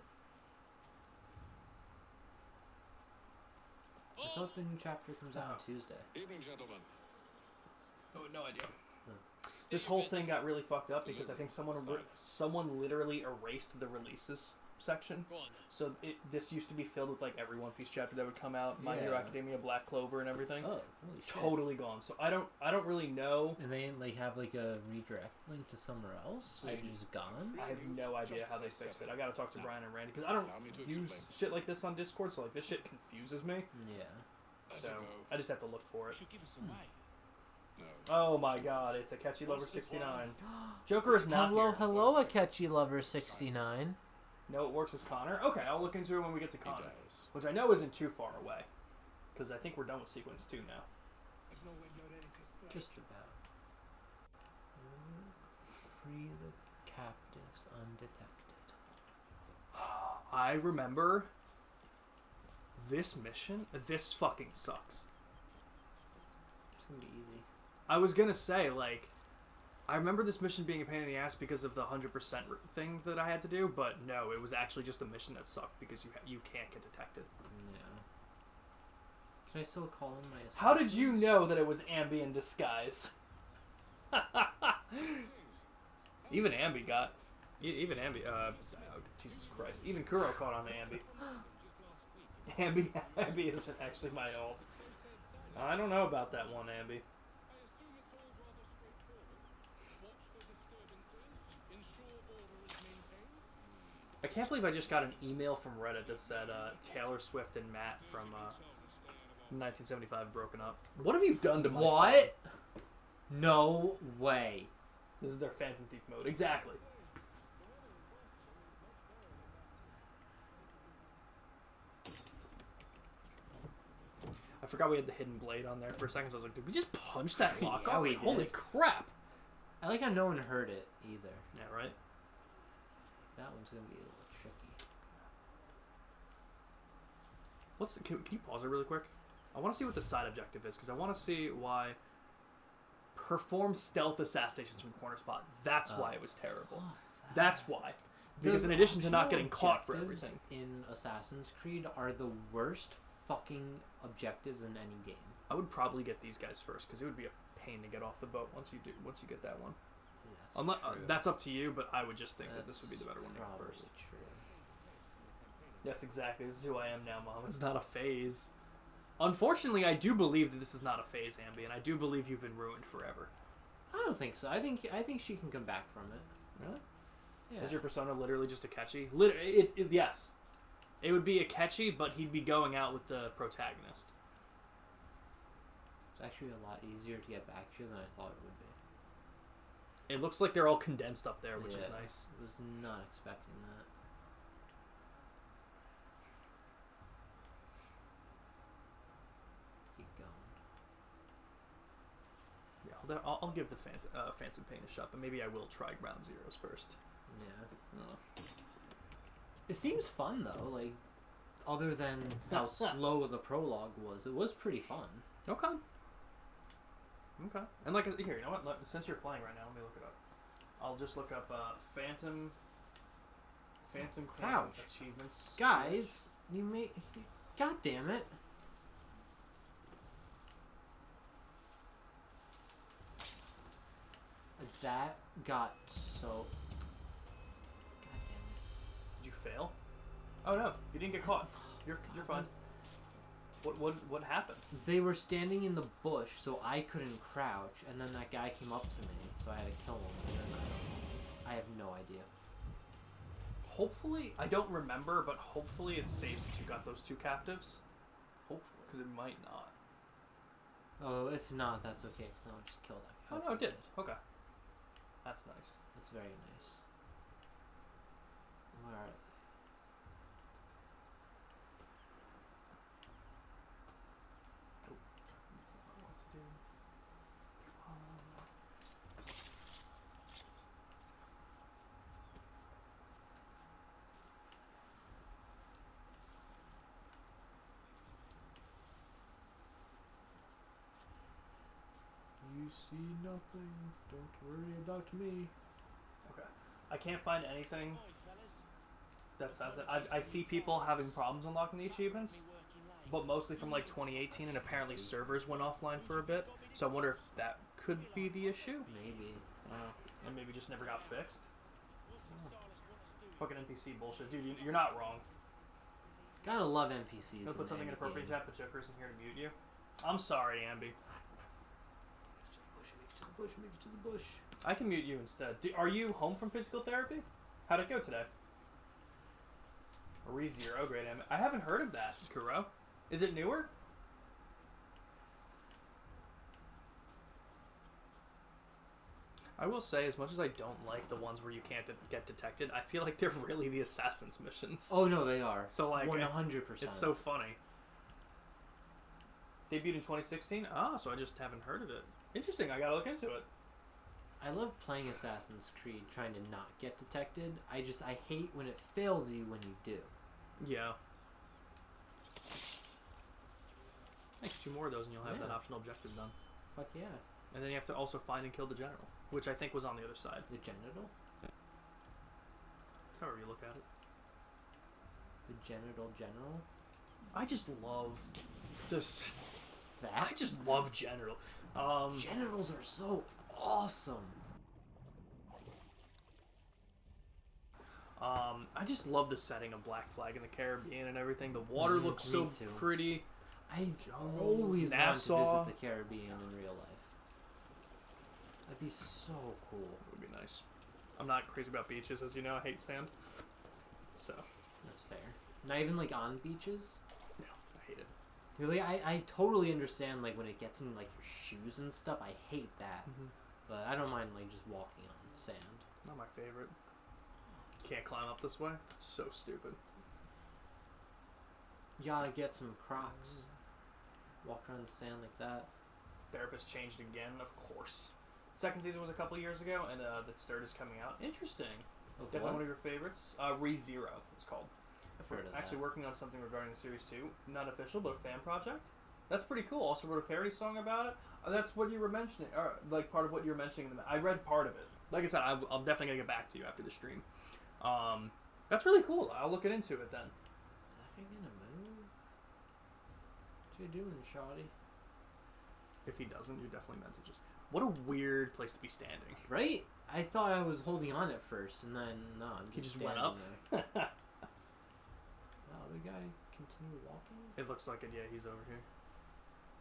B: I thought the new chapter comes out on Tuesday.
E: Evening, gentlemen.
A: Oh, no idea.
B: Oh.
A: This whole thing got really fucked up because I think someone literally erased the releases section.
E: Go on.
A: So this used to be filled with like every One Piece chapter that would come out, My Hero
B: Yeah.
A: Academia, Black Clover, and everything.
B: Oh, holy shit.
A: Totally gone. So I don't really know.
B: And they like have like a redirect link to somewhere else? Or
A: I-
B: just gone?
A: I have no idea how they fixed it. I gotta talk to Brian and Randy because I don't
E: Allow me to
A: use
E: explain.
A: shit like this on Discord. So like this shit confuses me.
B: Yeah.
A: So I just have to look for it.
F: should give us a way.
E: No.
A: Oh my god, it's Akechi Lover 69. Joker is not
B: Hello,
A: here.
B: hello, Akechi Lover 69.
A: No, it works as Connor. Okay, I'll look into it when we get to
E: He
A: Connor.
E: does.
A: Which I know isn't too far away. Because I think we're done with Sequence 2 now.
F: I know when you're ready to strike.
B: Just about. Free the captives undetected.
A: I remember this mission. This fucking sucks.
B: It's gonna be easy.
A: I was gonna say, like, I remember this mission being a pain in the ass because of the 100% thing that I had to do, but no, it was actually just a mission that sucked because you can't get detected.
B: Yeah. Can I still call in my assassins?
A: How did you know that it was Ambi in disguise? Even Ambi got... Even Ambi... oh, Jesus Christ. Even Kuro caught on to Ambi. Ambi is actually my ult. I don't know about that one, Ambi. I can't believe I just got an email from Reddit that said Taylor Swift and Matt from 1975 broken up. What have you done to my phone?
B: What? No way.
A: This is their Phantom Thief mode. Exactly. I forgot we had the hidden blade on there for a second, so I was like, did we just punch that lock
B: Yeah,
A: off?
B: we
A: Like, holy
B: did.
A: crap.
B: I like how no one heard it either.
A: Yeah, right?
B: That one's gonna be a little tricky.
A: What's can you pause it really quick? I want to see what the side objective is, because I want to see why... Perform stealth assassinations from corner spot. That's why it was terrible. That's why. Because in addition to not getting caught for
B: objectives
A: everything.
B: in Assassin's Creed are the worst fucking objectives in any game.
A: I would probably get these guys first, because it would be a pain to get off the boat once you get that one.
B: That's
A: Unless,
B: true.
A: that's up to you, but I would just think that this would be the better one to get
B: Probably
A: first.
B: true.
A: Yes, exactly. This is who I am now, Mom. It's not a phase. Unfortunately, I do believe that this is not a phase, Ambi, and I do believe you've been ruined forever.
B: I don't think so. I think she can come back from it.
A: Really?
B: Yeah.
A: Is your persona literally just a catchy? Yes. It would be a catchy, but he'd be going out with the protagonist.
B: It's actually a lot easier to get back to than I thought it would be.
A: It looks like they're all condensed up there, which is
B: Yeah,
A: nice.
B: I was not expecting that. Keep going.
A: Yeah, I'll give the Phantom Pain a shot, but maybe I will try Ground Zeroes first.
B: Yeah. It seems fun though. Like, other than how slow the prologue was, it was pretty fun.
A: Okay. Okay. And like, here, you know what? Since you're playing right now, let me look it up. I'll just look up Phantom Pain
B: Crouch.
A: achievements.
B: Guys, you may. God damn it. That got so. God damn it.
A: Did you fail? Oh no, you didn't get caught. You're fine. What happened?
B: They were standing in the bush, so I couldn't crouch, and then that guy came up to me, so I had to kill him. And then I have no idea.
A: Hopefully, I don't remember, but hopefully it saves that you got those 2 captives. Hopefully, because it might not.
B: Oh, if not, that's okay, because I'll just kill that guy.
A: Oh no, it did.
B: good.
A: Okay. That's nice.
B: That's very nice. Where are they?
A: Oh, that's not what I want to do.
B: You see nothing. Don't worry about me.
A: Okay. I can't find anything that says it. I see people having problems unlocking the achievements, but mostly from like 2018, and apparently servers went offline for a bit. So I wonder if that could be the issue.
B: Maybe.
A: And maybe just never got fixed. Fucking NPC bullshit. Dude, you're not wrong.
B: Gotta love NPCs.
A: I'm gonna put something in
B: any
A: appropriate
B: game.
A: chat, but Joker isn't here to mute you. I'm sorry, Ambi.
B: Make it to the bush, make it to the bush.
A: I can mute you instead. Are you home from physical therapy? How'd it go today? ReZero, great Ambi. I haven't heard of that, Kuro. Is it newer? I will say, as much as I don't like the ones where you can't get detected, I feel like they're really the Assassin's missions.
B: Oh no, they are.
A: So like
B: 100%.
A: It's so funny. Debuted in 2016? Ah, so I just haven't heard of it. Interesting, I gotta look into it.
B: I love playing Assassin's Creed trying to not get detected. I hate when it fails you when you do.
A: Yeah. Next 2 more of those and you'll have that optional objective done.
B: Fuck yeah.
A: And then you have to also find and kill the general, which I think was on the other side.
B: The genital?
A: That's however you look at it.
B: The genital general?
A: I just love this.
B: That?
A: I just love general.
B: Generals are so awesome.
A: I just love the setting of Black Flag in the Caribbean and everything. The water looks so
B: too.
A: pretty.
B: I always want
A: Nassau.
B: to visit the Caribbean in real life. That'd be so cool.
A: It would be nice. I'm not crazy about beaches, as you know. I hate sand. So.
B: That's fair. Not even like on beaches?
A: No, I hate it.
B: Because like, I totally understand like when it gets in like your shoes and stuff. I hate that. But I don't mind like just walking on sand.
A: Not my favorite. Can't climb up this way? That's so stupid.
B: You gotta get some Crocs. Walk around the sand like that.
A: Therapist changed again, of course. Second season was a couple years ago, and the third is coming out. Interesting.
B: Of
A: Definitely
B: what?
A: one of your favorites. ReZero, it's called.
B: I've heard of
A: Actually
B: that.
A: working on something regarding the series too. Not official, but a fan project. That's pretty cool. Also wrote a parody song about it. That's what you were mentioning, or like part of what you were mentioning. I read part of it. Like I said, I'm definitely gonna get back to you after the stream. That's really cool. I'll look into it then.
B: Is that guy gonna move? What you doing, shawty?
A: If he doesn't, you're definitely meant to just... What a weird place to be standing.
B: Right? I thought I was holding on at first, and then no, I'm
A: He
B: just
A: just went
B: standing
A: up?
B: there. The other guy continue walking?
A: It looks like it, yeah, he's over here.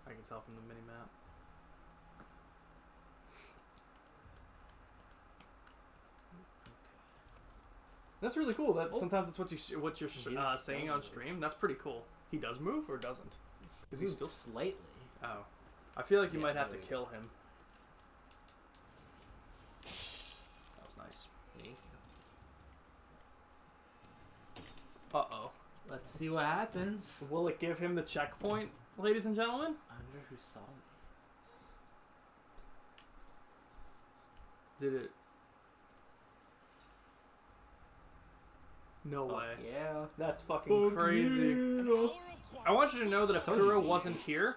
A: I can tell from the mini-map. That's really cool. Sometimes that's what you're saying on stream. That's pretty cool. He does move or doesn't? Is he still
B: slightly?
A: Oh, I feel like you might have to
B: there we
A: kill him. Uh-oh.
B: Let's see what happens.
A: Will it give him the checkpoint, ladies and gentlemen?
B: I wonder who saw me.
A: Did it? No way.
B: Yeah.
A: That's fucking crazy. I want you to know that if Kuro wasn't here,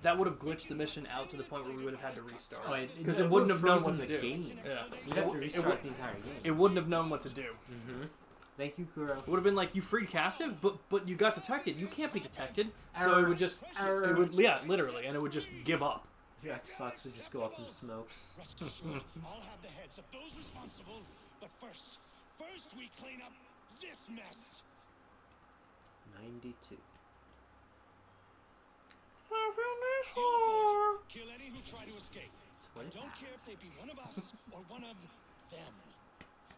A: that would have glitched the mission out to the point where we would have had to restart. Because it wouldn't have known what to do. Yeah.
B: We'd have to restart the entire game.
A: It wouldn't have known what to do.
B: Mm-hmm. Thank you, Kuro.
A: It would have been like, you freed captive, but you got detected. You can't be detected. So it would just, it would, yeah, literally, and it would just give up.
B: Your Xbox would just go up in smokes.
F: Rest assured, I'll have the heads of those responsible. But first we clean up this mess.
B: 92.
F: Kill any who try to escape. I don't care if they be one of us or one of them.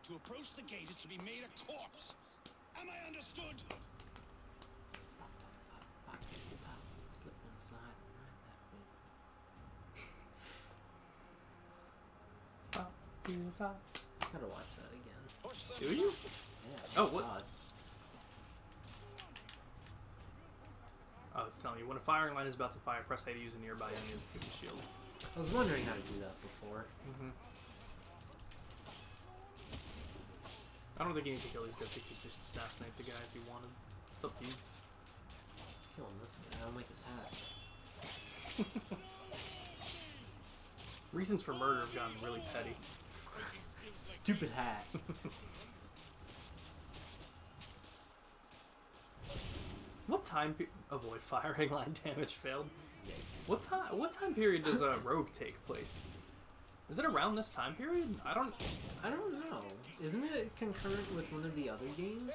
F: To approach the gate is to be made a corpse. Am I understood?
B: Slip and slide and ride that rhythm. Gotta watch that again.
A: Do you?
B: Yeah.
A: Oh, what?
B: God.
A: I was telling you, when a firing line is about to fire, press A to use a nearby enemy as a shield.
B: I was wondering how to do that before.
A: I don't think you need to kill these guys. You could just assassinate the guy if you wanted. It's up to you.
B: Killing this guy. I don't like his hat.
A: Reasons for murder have gotten really petty.
B: Stupid hat.
A: What time avoid firing line damage failed?
B: Yikes.
A: What time period does Rogue take place? Is it around this time period? I don't
B: know. Isn't it concurrent with one of the other games?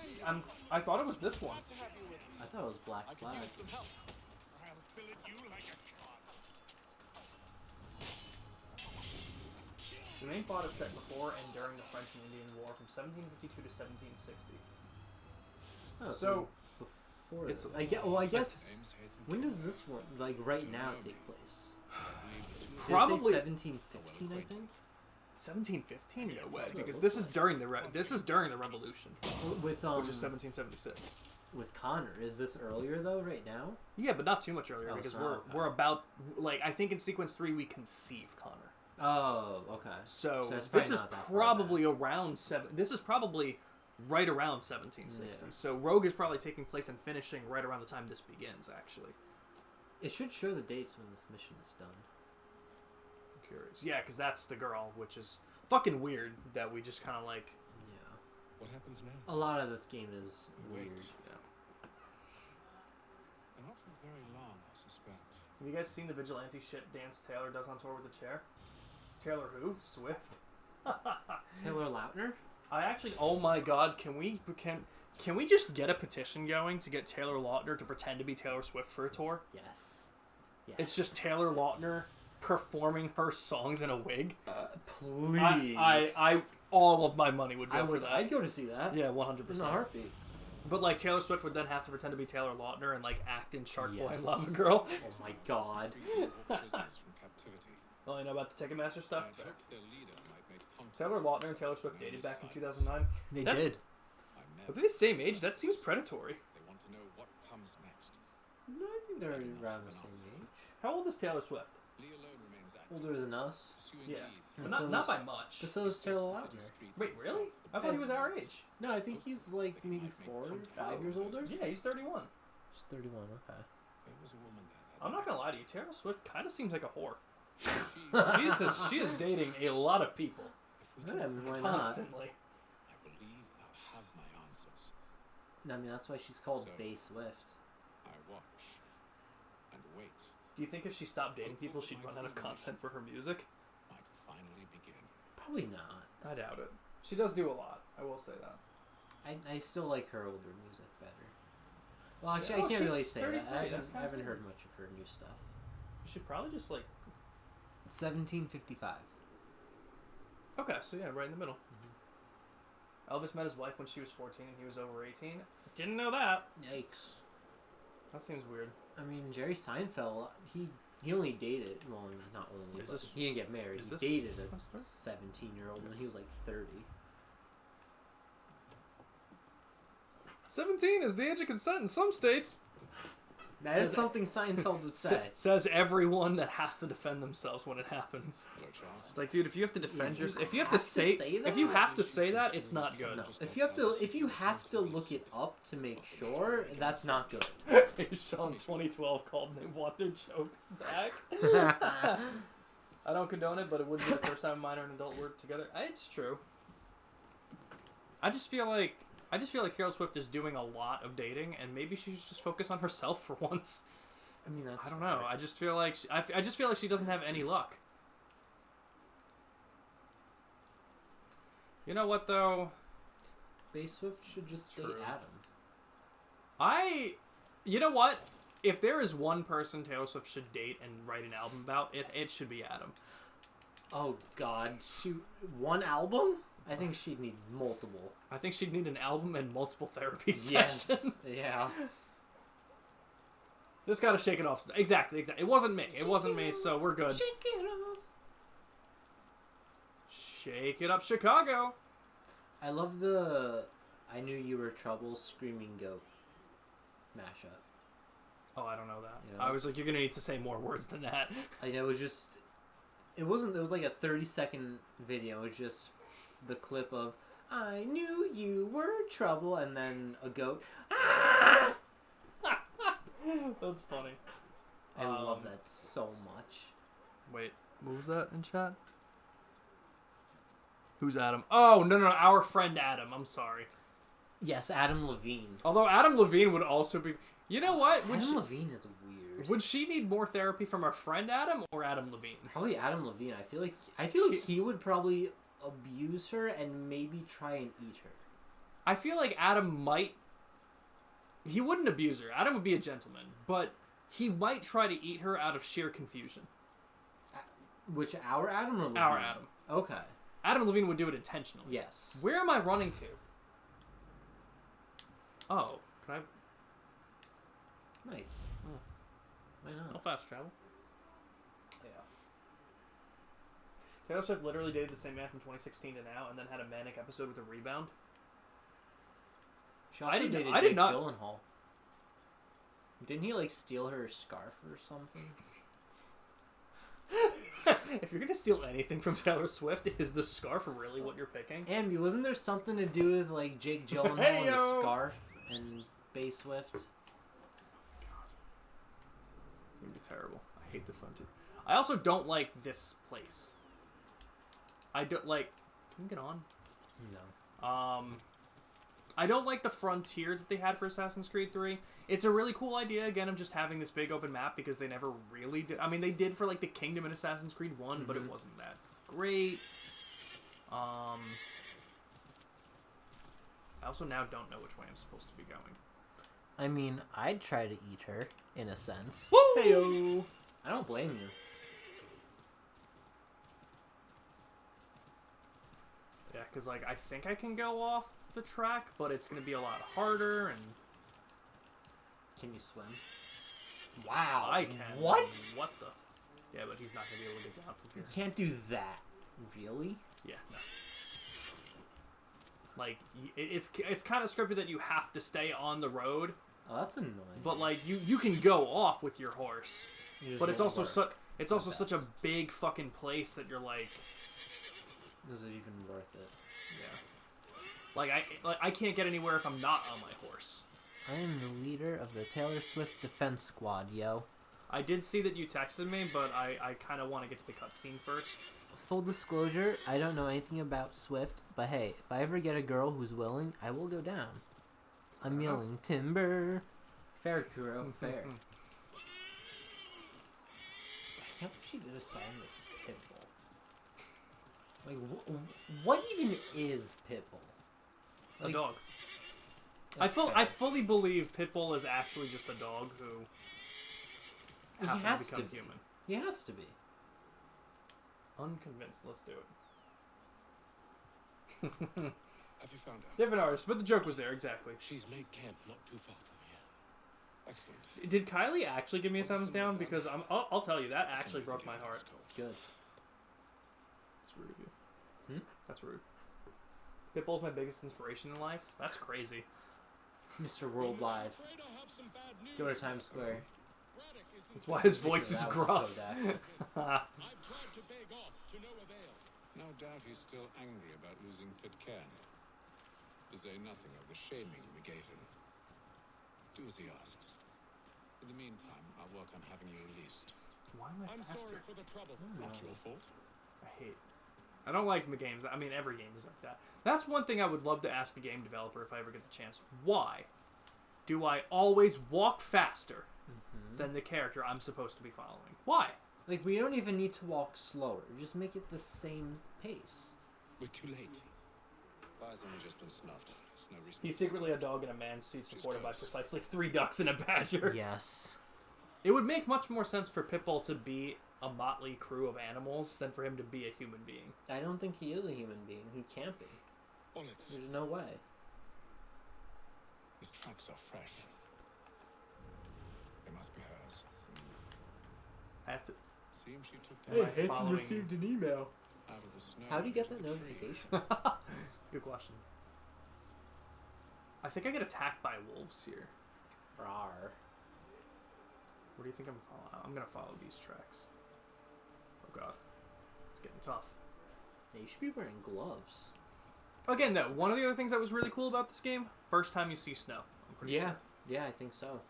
A: I thought it was this one.
B: I thought it was Black Flag.
A: The main plot is set before and during the French and Indian War from 1752 to 1760.
B: Oh,
A: so
B: before
A: it's
B: I guess when does this one, like right now, take place?
A: Probably
B: 1715, I think.
A: 1715? No way, because this is during the Revolution,
B: with
A: which is 1776.
B: With Connor, is this earlier though? Right now?
A: Yeah, but not too much earlier,
B: Oh,
A: because
B: so
A: we're about, like, I think in sequence 3 we conceive Connor.
B: Oh, okay.
A: So
B: it's
A: this is
B: not that far
A: probably around This is probably right around 1760.
B: Yeah.
A: So Rogue is probably taking place and finishing right around the time this begins. Actually,
B: it should show the dates when this mission is done.
A: I'm curious. Yeah, because that's the girl, which is fucking weird that we just kind of like.
B: Yeah.
E: What happens now?
B: A lot of this game is weird.
A: Yeah.
E: And not for very long, I suspect.
A: Have you guys seen the vigilante shit dance Taylor does on tour with the chair? Taylor who? Swift.
B: Taylor Lautner?
A: I actually, oh my god, can we just get a petition going to get Taylor Lautner to pretend to be Taylor Swift for a tour?
B: Yes.
A: It's just Taylor Lautner performing her songs in a wig.
B: Please.
A: I all of my money would go for that.
B: I'd go to see that.
A: Yeah, 100%.
B: In a heartbeat.
A: But like Taylor Swift would then have to pretend to be Taylor Lautner and like act in Shark Boy and
B: Yes.
A: Lava Girl.
B: Oh my god.
E: Prisoners from captivity.
A: Well, you know about the Ticketmaster stuff?
E: I hoped their leader might make contact.
A: Taylor Lautner and Taylor Swift dated back in 2009.
B: They
A: That's-
B: did.
E: I
A: Are
E: met.
A: they the same age? That seems predatory.
E: They want to know what comes next.
B: No, I think they're around the same age.
A: How old is Taylor Swift?
E: Lee alone remains active,
B: Older than us.
E: pursuing
A: Yeah.
E: leads.
A: But
B: And
A: not,
B: so
A: not
B: is-
A: by much.
B: But so is Taylor Lautner.
A: Wait, really? I thought he was our age.
B: No, I think he's like maybe 4 or 5 years older.
A: Yeah, he's 31.
B: He's 31, okay.
E: There was a woman there.
A: I'm not gonna lie to you, Taylor Swift kind of seems like a whore.
E: She,
A: She is dating a lot of people
B: Yeah, why not?
A: constantly.
E: I believe I'll have my answers.
B: I mean, that's why she's called
E: So-
B: Bay Swift.
E: I watch and wait.
A: Do you think if she stopped dating people, she'd run out of content for her music?
E: Might finally begin.
B: Probably not.
A: I doubt it. She does do a lot. I will say that.
B: I still like her older music better. Well, actually,
A: Yeah,
B: I can't
A: she's
B: really say that.
A: 33,
B: I
A: that's
B: haven't,
A: kinda
B: I haven't
A: cool.
B: heard much of her new stuff.
A: She should probably just like.
B: 1755.
A: Okay, so yeah, right in the middle. Elvis met his wife when she was 14 and he was over 18. Didn't know that.
B: Yikes.
A: That seems weird.
B: I mean, Jerry Seinfeld, he only dated, well, not only,
A: Is
B: but
A: this-
B: he didn't get married.
A: is
B: He
A: this-
B: dated a
A: that's fair.
B: 17-year-old when he was like 30.
A: 17 is the age of consent in some states.
B: That is something Seinfeld would say.
A: Says everyone that has to defend themselves when it happens.
C: Hello, Charles.
A: It's like, dude, if you have to defend
B: you
A: yourself, if you have to
B: have to
A: say,
B: say
A: if you
B: that?
A: have to say that, it's not good.
B: No. If you have to look it up to make sure, that's not good.
A: Sean 2012 called and they want their jokes back. I don't condone it, but it wouldn't be the first time a minor and adult work together. It's true. I just feel like Taylor Swift is doing a lot of dating, and maybe she should just focus on herself for once.
B: I mean, that's
A: I don't know. I just feel like I just feel like she doesn't have any luck. You know what though?
B: Bay Swift should just date
A: True.
B: Adam.
A: You know what? If there is one person Taylor Swift should date and write an album about, it should be Adam.
B: Oh God, one album? I think she'd need multiple.
A: I think she'd need an album and multiple therapy
B: Yes.
A: sessions.
B: Yeah.
A: Just gotta shake it off. Exactly. It wasn't me. It wasn't me, so we're good.
B: Shake it off.
A: Shake it up, Chicago.
B: I love the I Knew You Were Trouble Screaming Goat mashup.
A: Oh, I don't know that.
B: Yeah.
A: I was like, you're gonna need to say more words than that.
B: It was like a 30-second video. It was just the clip of I knew you were trouble and then a goat.
A: That's funny.
B: I love that so much.
A: Wait, what was that in chat? Who's Adam? Oh, no, our friend Adam. I'm sorry.
B: Yes, Adam Levine.
A: Although Adam Levine would also be... You know what?
B: Adam Levine is weird.
A: Would she need more therapy from our friend Adam or Adam Levine?
B: Probably Adam Levine. I feel like he would probably abuse her and maybe try and eat her.
A: I feel like Adam might... He wouldn't abuse her. Adam would be a gentleman. But he might try to eat her out of sheer confusion.
B: Which, our Adam or Levine?
A: Our Adam.
B: Okay.
A: Adam Levine would do it intentionally.
B: Yes.
A: Where am I running to? Oh, can I...
B: Nice. Oh. Why
A: I'll
B: not?
A: fast travel. Yeah. Taylor Swift literally dated the same man from 2016 to now, and then had a manic episode with a rebound.
B: She also dated
A: I did
B: Jake
A: not-
B: Gyllenhaal. Didn't he, like, steal her scarf or something?
A: If you're gonna steal anything from Taylor Swift, is the scarf really what you're picking?
B: Ambi, wasn't there something to do with, like, Jake Gyllenhaal and the
A: Heyo!
B: scarf and Bay Swift?
A: It's gonna be terrible. I hate the frontier. I also don't like this place. I don't like... Can we get on?
B: No.
A: I don't like the frontier that they had for Assassin's Creed 3. It's a really cool idea, again, of just having this big open map, because they never really did... I mean, they did for, like, the Kingdom in Assassin's Creed 1, but it wasn't that great. I also now don't know which way I'm supposed to be going.
B: I mean, I'd try to eat her, in a sense.
A: Woo!
B: Heyo! I don't blame you.
A: Yeah, because, like, I think I can go off the track, but it's going to be a lot harder, and...
B: Can you swim? Wow.
A: I can.
B: What?
A: What the... Yeah, but he's not going to be able to get down from
B: You
A: here.
B: can't do that. Really?
A: Yeah, no. Like, it's kind of scripted that you have to stay on the road,
B: Oh, that's annoying.
A: but, like, you can go off with your horse.
B: You just
A: But it's
B: won't
A: also
B: work.
A: it's also
B: Not
A: such a
B: best.
A: big fucking place that you're like,
B: Is it even worth it?
A: yeah. Like I can't get anywhere if I'm not on my horse.
B: I am the leader of the Taylor Swift Defense Squad, yo.
A: I did see that you texted me, but I kind of want to get to the cutscene first.
B: Full disclosure, I don't know anything about Swift, but hey, if I ever get a girl who's willing, I will go down. I'm yelling timber. Fair, Kuro, fair. I can't believe she did a song with Pitbull. Like, what even is Pitbull?
A: A
B: Like,
A: dog.
B: that's
A: I
B: fair.
A: fully believe Pitbull is actually just a dog who
B: He
A: happened
B: has
A: to
B: to
A: become
B: be.
A: human.
B: He has to be.
A: Unconvinced. Let's do it.
C: Have you found her?
A: Different artist, but the joke was there exactly.
C: She's made camp not too far from here. Excellent.
A: Did Kylie actually give me a
C: Well,
A: thumbs
C: this is
A: down?
C: done.
A: Because I'll tell you that actually
C: Somebody
A: broke my
C: get
A: heart.
C: this cold.
B: Good.
A: That's rude of you.
B: Hmm?
A: That's rude. Pitbull's my biggest inspiration in life. That's crazy.
B: Mr. Worldwide.
E: I'm afraid I have some bad news.
B: Go to Times Square.
E: Braddock is
A: That's why his voice is
B: That was
A: gruff.
B: so bad.
E: I've tried to beg off to no avail.
G: No doubt he's still angry about losing Pitcairn. To say nothing of the shaming we gave him. Do as he asks. In the meantime, I'll work on having you released.
A: Why am I
E: I'm
A: faster?
E: sorry for the trouble.
G: Not your fault.
A: I don't like the games. I mean, every game is like that. That's one thing I would love to ask a game developer if I ever get the chance. Why do I always walk faster than the character I'm supposed to be following? Why?
B: Like, we don't even need to walk slower. Just make it the same pace.
G: We're too late. Fire's only just been snuffed. There's no reason.
A: He's secretly a dog in a man's suit supported by precisely 3 ducks and a badger.
B: Yes.
A: It would make much more sense for Pitbull to be a motley crew of animals than for him to be a human being.
B: I don't think he is a human being. He can't be.
G: Bullets.
B: There's no way.
G: His tracks are fresh. They must be hers.
A: I have to...
G: Seems she took
A: Hey,
G: them
A: Nathan following- received an email.
G: out of the snow.
B: How do you get
G: into
B: that
G: the trees.
B: notification?
A: That's a good question. I think I get attacked by wolves here.
B: Rawr.
A: What do you think I'm following? I'm gonna follow these tracks. Oh god. It's getting tough.
B: Yeah, you should be wearing gloves.
A: Again, though, one of the other things that was really cool about this game, first time you see snow. I'm pretty
B: Yeah.
A: sure.
B: Yeah, I think so.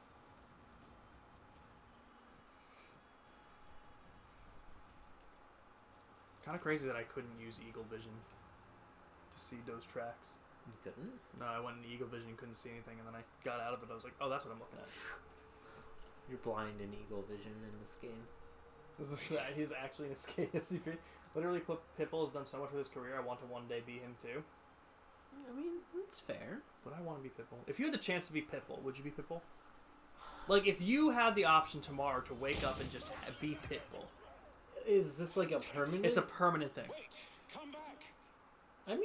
A: Kind of crazy that I couldn't use Eagle Vision to see those tracks.
B: You couldn't?
A: No, I went into Eagle Vision and couldn't see anything, and then I got out of it. I was like, oh, that's what I'm looking at.
B: You're blind in eagle vision in this game.
A: This is he's actually an SCP. Literally, Pitbull has done so much with his career. I want to one day be him too.
B: I mean, it's fair.
A: But I want to be Pitbull. If you had the chance to be Pitbull, would you be Pitbull? Like, if you had the option tomorrow to wake up and just be Pitbull.
B: Is this like a permanent?
A: It's a permanent thing.
G: Wait! Come back!
B: I mean,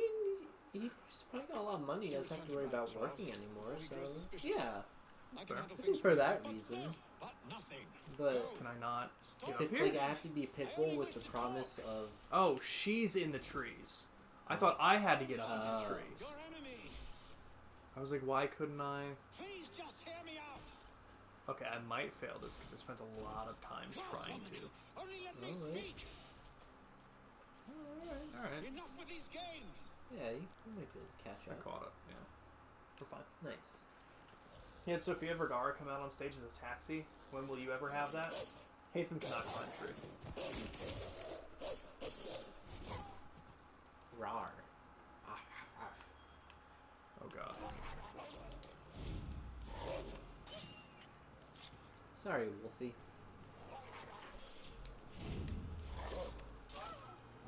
B: he's probably got a lot of money. He doesn't have to worry about working anymore. So yeah,
G: I
A: fair.
G: can handle
B: I think
G: things
B: for
G: you,
B: that
G: but
B: reason.
G: still, but nothing.
B: But
A: Can I not?
G: Stop.
B: if it's
A: here?
B: like I have to be Pitbull with the promise of
A: Oh, she's in the trees. I thought I had to get up into the
B: Oh.
A: trees.
G: Your enemy!
A: I was like, why couldn't I?
G: Please just hear me out!
A: Okay, I might fail this because I spent a lot of time trying to.
G: Only let me
B: Alright.
G: speak!
A: Alright.
G: Enough with these games!
B: yeah, you might be able to catch
A: I
B: up.
A: caught up, yeah. We're fine.
B: Nice.
A: He had Sofia Vergara come out on stage as a taxi. When will you ever have that? Hathan cannot find true.
B: Rawr.
A: Oh god.
B: Sorry, Wolfie.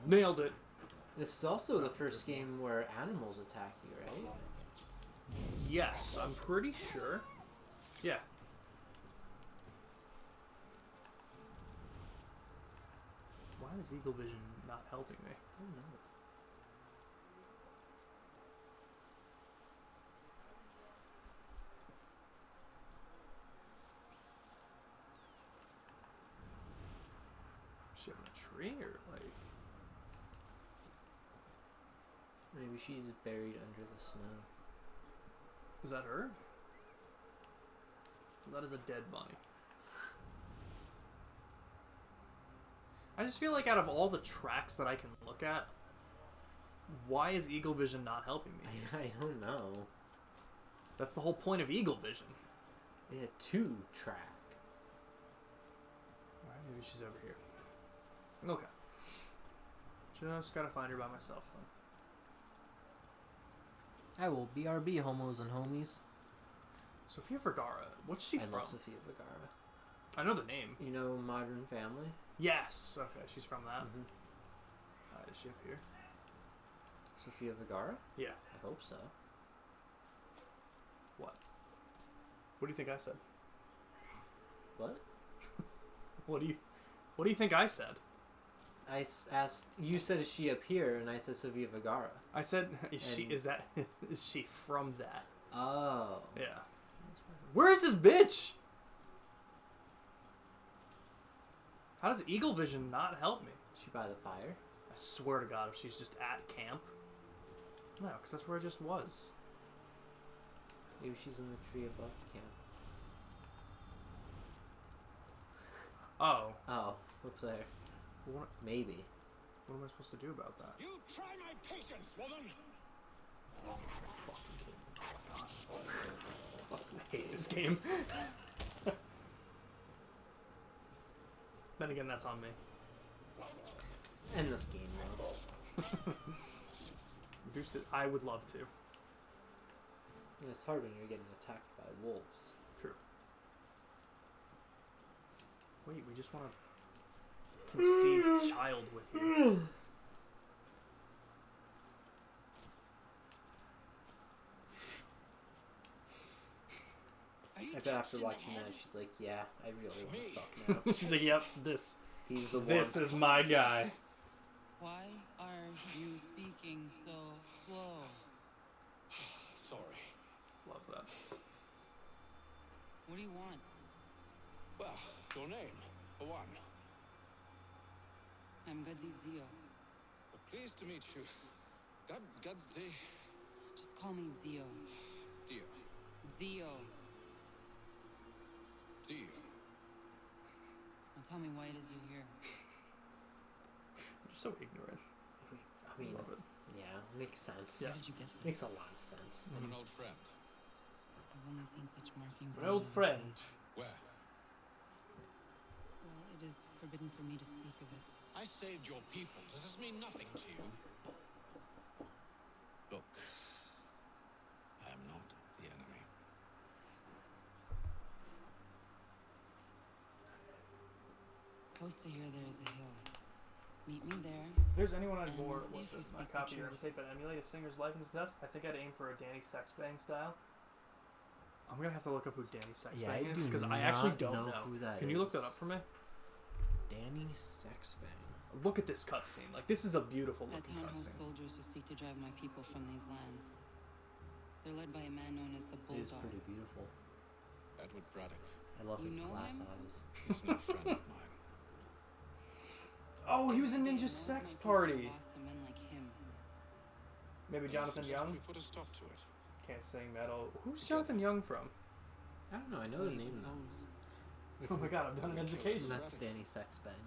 A: Nailed it.
B: This is also the first game where animals attack you, right?
A: Yes, I'm pretty sure. Yeah. Why is Eagle Vision not helping me?
B: I don't know.
A: Is she up in a tree or like?
B: Maybe she's buried under the snow.
A: Is that her? That is a dead bunny. I just feel like out of all the tracks that I can look at, why is Eagle Vision not helping me?
B: I don't know.
A: That's the whole point of Eagle Vision.
B: Yeah, 2 track.
A: Alright, maybe she's over here. Okay. Just gotta find her by myself then.
B: I will BRB, homos and homies.
A: Sofia Vergara. What's she
B: I
A: from?
B: love Sofia Vergara.
A: I know the name.
B: You know Modern Family?
A: Yes. Okay, she's from that.
B: Mm-hmm.
A: Is she up here?
B: Sofia Vergara?
A: Yeah.
B: I hope so.
A: What? What do you think I said?
B: What?
A: What do you think I said?
B: I asked, you said, is she up here? And I said Sofia Vergara.
A: I said, is
B: And-
A: she from that?
B: Oh.
A: Yeah. Where is this bitch? How does Eagle Vision not help me?
B: She by the fire?
A: I swear to God, if she's just at camp. No, because that's where I just was.
B: Maybe she's in the tree above camp.
A: Oh.
B: Oh, what's there?
A: What,
B: Maybe.
A: what am I supposed to do about that?
F: You try my patience, woman!
A: I hate this game. Then again, that's on me.
B: End this game, though.
A: Reduced it. I would love to.
B: And it's hard when you're getting attacked by wolves.
A: True. Wait, we just want to conceive child with you.
B: I bet after watching that, she's like, yeah, I really want to fuck now.
A: She's like, yep, this
B: He's the one.
A: this is my guy.
J: Why are you speaking so slow?
F: Sorry.
A: Love that.
J: What do you want?
F: Well, your name, for one.
J: I'm Gadzi Zio.
F: Pleased to meet you. God's day.
J: Just call me Zio.
F: Dio.
J: Zio.
F: Dio.
J: Now tell me why it is you're here.
A: You're so ignorant.
B: I mean,
A: Love it.
B: yeah, makes sense.
J: How did you get here?
B: Makes a lot of sense.
E: From an old friend.
J: I've only seen such markings.
A: An
J: on
A: old
J: my
A: friend.
J: page.
E: Where?
J: Well, it is forbidden for me to speak of it.
F: I saved your people. Does this mean nothing to you? Look, I am not the enemy.
J: Close to here, there is a hill. Meet me there.
A: If there's anyone I'd
J: And
A: more
J: see
A: was
J: if you
A: it my
J: speak the
A: copy or
J: truth.
A: imitate but emulate a singer's life and success, I think I'd aim for a Danny Sexbang style. I'm gonna have to look up who Danny Sexbang is because I actually don't know.
B: who that
A: Can you look
B: is.
A: that up for me?
B: Danny Sexbang.
A: Look at this cutscene. Like, this is a beautiful
J: A
A: looking
J: town hosts
A: cutscene.
J: soldiers who seek to drive my people from these lands. They're led by a man known as the
B: He is
J: Bulldog.
B: pretty beautiful.
F: Edward Braddock.
B: I love
J: You
B: his
J: know
B: glass
J: him?
B: eyes.
F: He's no friend of mine.
A: Oh, he was in
J: They
A: Ninja
J: know
A: Sex
J: my people
A: Party.
J: lost to men like him.
A: Maybe
F: I
A: Jonathan
F: suggest
A: Young?
F: we put a stop to it.
A: Can't sing metal. Who's Jonathan Young from?
B: I don't know. I know the
J: Wait,
B: name.
J: who
B: though.
J: knows?
B: This
A: Oh my
B: is-
A: god, I've done an
F: Killed
A: education.
B: That's Danny Sexbang.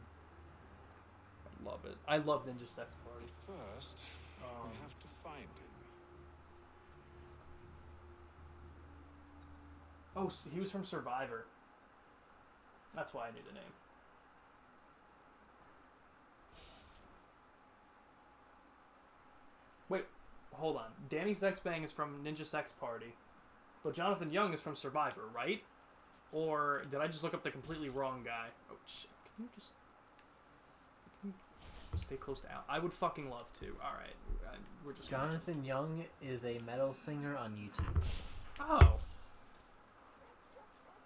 A: I love it. I love Ninja Sex Party.
F: First,
A: Um,
F: we have to find him.
A: Oh, he was from Survivor. That's why I knew the name. Wait, hold on. Danny Sexbang is from Ninja Sex Party, but Jonathan Young is from Survivor, right? Or did I just look up the completely wrong guy? Oh shit! Can you stay close to Al? I would fucking love to. All right, we're just
B: Jonathan Young is a metal singer on YouTube.
A: Oh.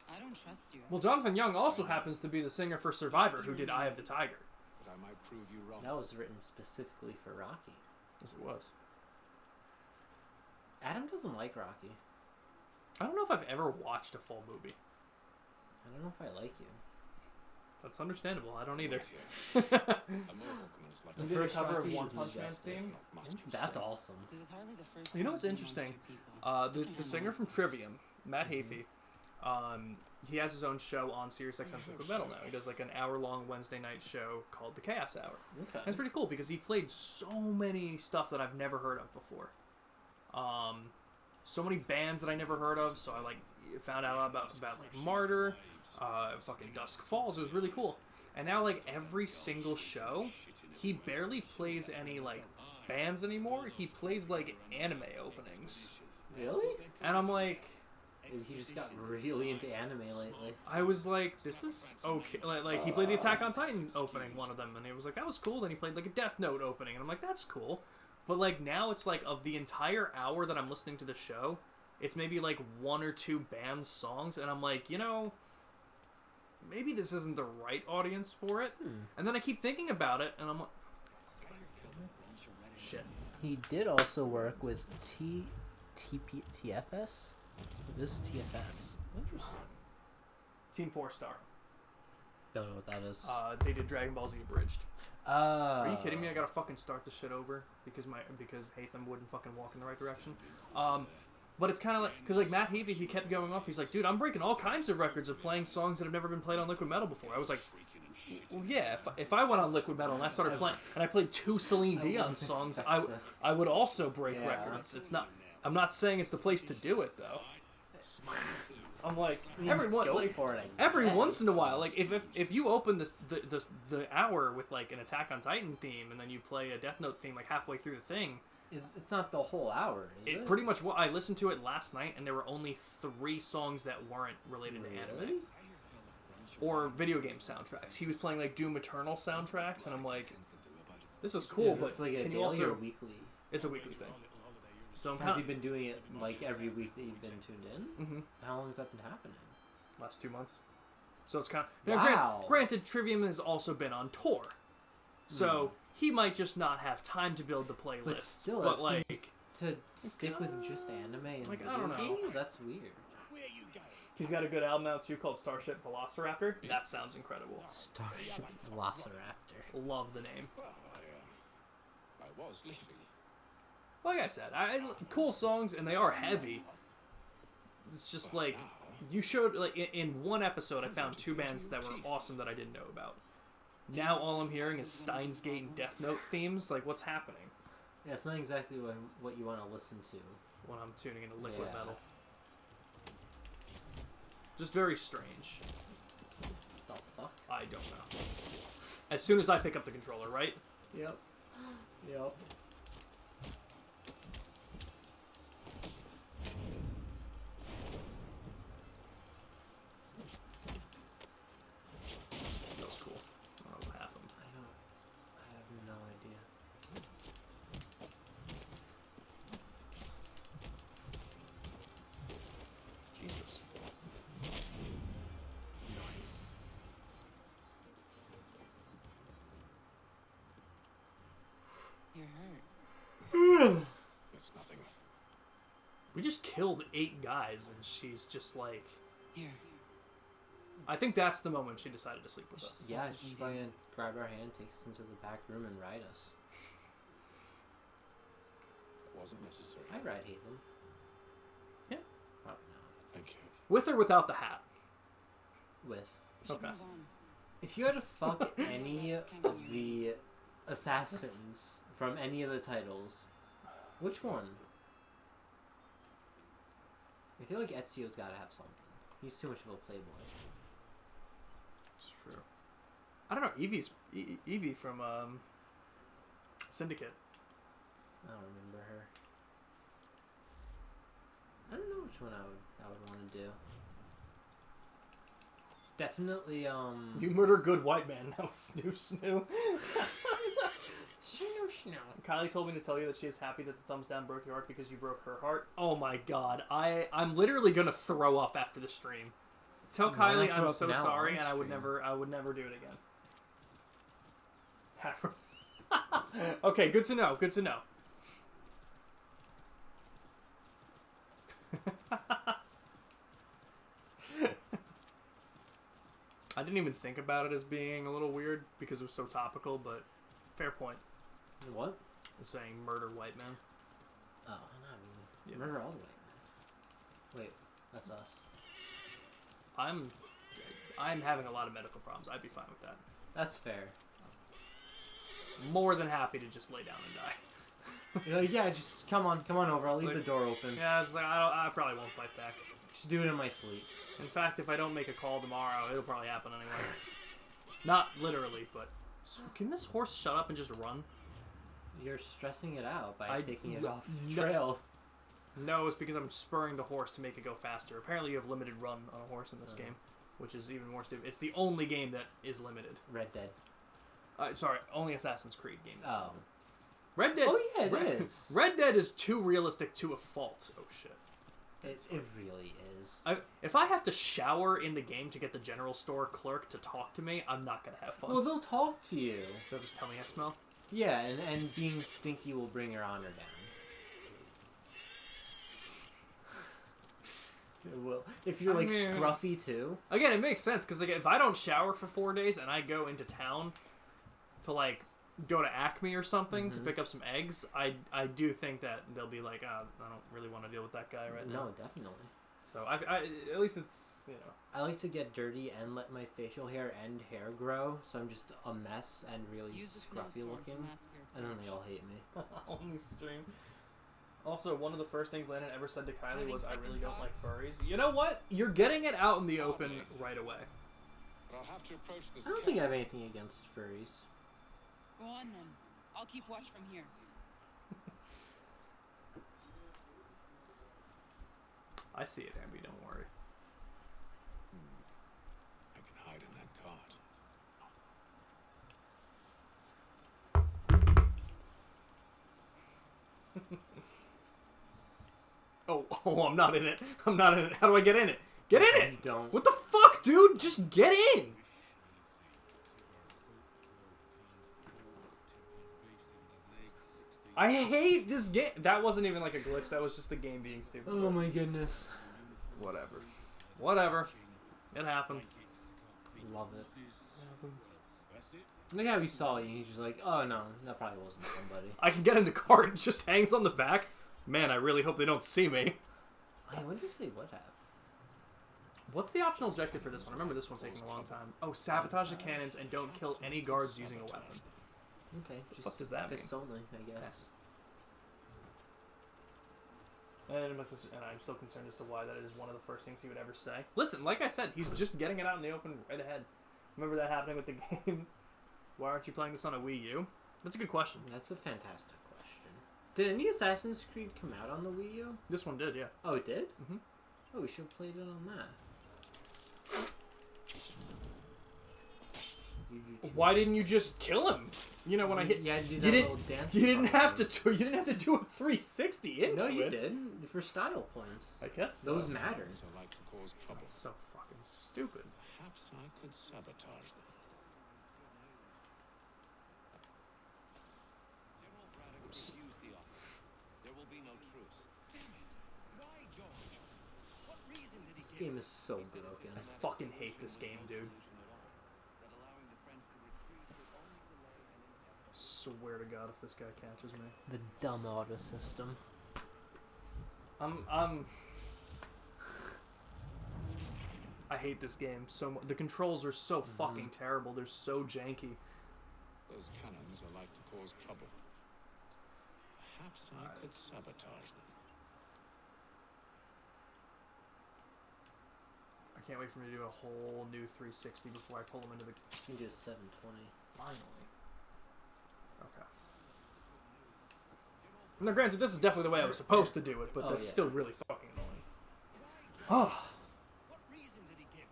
J: I don't trust you.
A: Well, Jonathan Young also happens to be the singer for Survivor who did Eye of the Tiger.
F: But I might prove you wrong.
B: That was written specifically for Rocky.
A: Yes, it was.
B: Adam doesn't like Rocky.
A: I don't know if I've ever watched a full movie.
B: I don't know if I like you.
A: That's understandable. I don't either.
F: A Mohawkman is like
A: You
B: The
A: did a
B: first
A: cover of
B: Rocky
A: One
B: is
A: Punch Man's
B: majestic.
A: theme.
F: Not must.
A: Interesting.
B: That's awesome.
J: This is hardly the first
A: You know
J: time
A: what's
J: I've been
A: interesting?
J: amongst your people.
A: The singer from Trivium, Matt Hafey, he has his own show on SiriusXM Liquid Metal now. He does like an hour-long Wednesday night show called The Chaos Hour.
B: Okay.
A: That's pretty cool because he played so many stuff that I've never heard of before. So many bands that I never heard of. So I like found out about like Martyr, fucking Dusk Falls. It was really cool. And now like every single show, he barely plays any like bands anymore. He plays like anime openings.
B: Really?
A: And I'm like,
B: Maybe he just got really into anime lately.
A: I was like, this is okay. Like he played the Attack on Titan opening, one of them, and it was like, that was cool. Then he played like a Death Note opening, and I'm like, that's cool. But like now it's like of the entire hour that I'm listening to the show, it's maybe like one or two band songs, and I'm like, you know, maybe this isn't the right audience for it. And then I keep thinking about it, and I'm like, shit.
B: He did also work with TFS. This is TFS.
A: Interesting. Team 4-Star.
B: Don't know what that is.
A: They did Dragon Ball Z Abridged. Are you kidding me? I gotta fucking start this shit over because Hatham wouldn't fucking walk in the right direction. But it's kind of like, because like Matt Heafy, he kept going off. He's like, dude, I'm breaking all kinds of records of playing songs that have never been played on Liquid Metal before. I was like, well, yeah, if I went on Liquid Metal and I started playing, and I played 2 Celine Dion songs, I would also break records. It's not, I'm not saying it's the place to do it, though. I'm like, every once in a while, like, if you open the hour with, like, an Attack on Titan theme, and then you play a Death Note theme, like, halfway through the thing...
B: It's not the whole hour, is it?
A: Pretty much, I listened to it last night, and there were only 3 songs that weren't related to anime. Or video game soundtracks. He was playing, like, Doom Eternal soundtracks, and I'm like, this is cool,
B: is this
A: but
B: like a
A: can you
B: daily
A: also...
B: or weekly?
A: It's a weekly thing. So
B: Has he been doing it, like, every week that you've been tuned in?
A: Mm-hmm.
B: How long has that been happening?
A: Last 2 months. So it's kind of... Now, granted, Trivium has also been on tour. So he might just not have time to build the playlist.
B: But still,
A: but like...
B: To stick with just anime and
A: like,
B: video
A: I don't know.
B: games? That's weird.
A: He's got a good album out, too, called Starship Velociraptor. That sounds incredible.
B: Starship Velociraptor.
A: Love the name.
E: Well, I was leaving.
A: Like I said, cool songs, and they are heavy. It's just like, you showed, like, in one episode, I found 2 bands that were awesome that I didn't know about. Now all I'm hearing is Steins Gate and Death Note themes. Like, what's happening?
B: Yeah, it's not exactly what you want to listen to.
A: When I'm tuning into Liquid Metal. Just very strange.
B: The fuck?
A: I don't know. As soon as I pick up the controller, right?
B: Yep. Yep.
A: That was cool. I don't know what happened.
B: I have no idea.
A: Jesus.
B: Nice.
J: You're hurt.
E: It's nothing.
A: We just killed 8 guys, and she's just like...
J: Here.
A: I think that's the moment she decided to sleep with us.
B: Yeah, she's going to grab our hand, take us into the back room, and ride us.
E: It wasn't necessary.
B: I'd ride Hatham.
A: Yeah.
B: Probably not.
E: Thank you.
A: With or without the hat?
B: With.
J: We should
A: Okay.
J: move on.
B: If you had to fuck any of the assassins from any of the titles, which one? I feel like Ezio's gotta have something. He's too much of a playboy.
A: It's true. I don't know. Evie from Syndicate.
B: I don't remember her. I don't know which one I would want to do. Definitely,
A: You murder good white man, now snoo snoo.
B: Snoo.
A: Kylie told me to tell you that she is happy that the thumbs down broke your heart because you broke her heart. Oh my god. I'm literally gonna throw up after the stream. Tell
B: Why not
A: Kylie
B: throw
A: I'm
B: up
A: so
B: now
A: sorry
B: on
A: and
B: stream?
A: I would never do it again. Okay, good to know. Good to know. I didn't even think about it as being a little weird because it was so topical, but fair point.
B: What?
A: Saying murder white men.
B: Oh, I mean,
A: Yeah.
B: murder all the way. Wait, that's us.
A: I'm having a lot of medical problems. I'd be fine with that.
B: That's fair.
A: More than happy to just lay down and die.
B: You're like, yeah, just come on over. I'll leave the door open.
A: Yeah, it's like I probably won't fight back.
B: Just do it in my sleep.
A: In fact, if I don't make a call tomorrow, it'll probably happen anyway. Not literally, but so can this horse shut up and just run?
B: You're stressing it out by taking it off the
A: no-
B: trail.
A: No, it's because I'm spurring the horse to make it go faster. Apparently, you have limited run on a horse in this game, which is even more stupid. It's the only game that is limited.
B: Red Dead.
A: Sorry, only Assassin's Creed game. That's
B: Oh.
A: limited. Red Dead.
B: Oh yeah, it is.
A: Red Dead is too realistic to a fault. Oh shit.
B: It really is.
A: If I have to shower in the game to get the general store clerk to talk to me, I'm not gonna have fun.
B: Well, they'll talk to you.
A: They'll just tell me I smell.
B: Yeah, and being stinky will bring your honor down. It will. If you're like scruffy too.
A: Again, it makes sense because like if I don't shower for 4 days and I go into town to like go to Acme or something to
B: Mhm.
A: pick up some eggs, I do think that they'll be like, I don't really want to deal with that guy right now.
B: No, definitely.
A: So I at least it's, you know.
B: I like to get dirty and let my facial hair and hair grow, so I'm just a mess and really
J: Use the
B: scruffy
J: snowstorm
B: looking,
J: to mask your
B: and then they
J: courage.
B: all hate me.
A: On the stream. Also, one of the first things Landon ever said to Kylie
J: Having
A: was, "I really
J: second
A: don't like
J: thoughts.
A: furries." You know what? You're getting it out in the open right away.
E: But I'll have to approach this.
B: I don't think I have anything against furries.
J: Go on then. I'll keep watch from here.
A: I see it, Ambi. Don't worry.
E: I can hide in that cart.
A: Oh, I'm not in it. I'm not in it. How do I get in it? Get in it!
B: Don't.
A: What the fuck, dude? Just get in! I hate this game. That wasn't even like a glitch. That was just the game being stupid.
B: Oh my goodness.
A: Whatever. Whatever. It happens.
B: Love it.
A: It happens.
B: Look how he saw you, and he's just like, oh no, that probably wasn't somebody.
A: I can get in the car. It just hangs on the back. Man, I really hope they don't see me.
B: I wonder if they would have.
A: What's the optional objective for this one? I remember this one taking a long time. Oh, sabotage the cannons and don't kill any guards using a weapon.
B: Okay, just
A: fuck does that mean?
B: fists only, I guess.
A: And I'm still concerned as to why that is one of the first things he would ever say. Listen, like I said, he's just getting it out in the open right ahead. Remember that happening with the game? Why aren't you playing this on a Wii U? That's a good question.
B: That's a fantastic question. Did any Assassin's Creed come out on the Wii U?
A: This one did, yeah.
B: Oh, it did?
A: Mhm.
B: Oh, we should have played it on that.
A: Why didn't you just kill him? You know when I hit.
B: Yeah, do
A: you
B: that
A: didn't.
B: little dance.
A: You didn't
B: part
A: have to.
B: thing.
A: You didn't have to do a 360 into
B: No, you
A: it.
B: did for style points.
A: I guess
B: Those
A: so.
B: matter.
E: I like to cause trouble.
A: That's so fucking stupid.
E: Perhaps I could sabotage them.
H: General Braddock refused the offer. There will be no truce.
F: Damn it. Why, George? What reason did he
B: This
F: give?
B: game is so broken.
A: I fucking hate this game, dude.
H: That allowing the French to retreat would only delay an inevitable.
A: Swear to God, if this guy catches me.
B: The dumb auto system.
A: I hate this game so much. The controls are so fucking terrible. They're so janky.
E: Those cannons are like to cause trouble. Perhaps I could sabotage them.
A: I can't wait for me to do a whole new 360 before I pull them into the.
B: You can do 720.
A: Finally. Okay. Now, granted, this is definitely the way I was supposed to do it, but
B: Oh,
A: that's
B: yeah.
A: still really fucking annoying. Oh.
F: What reason did he give?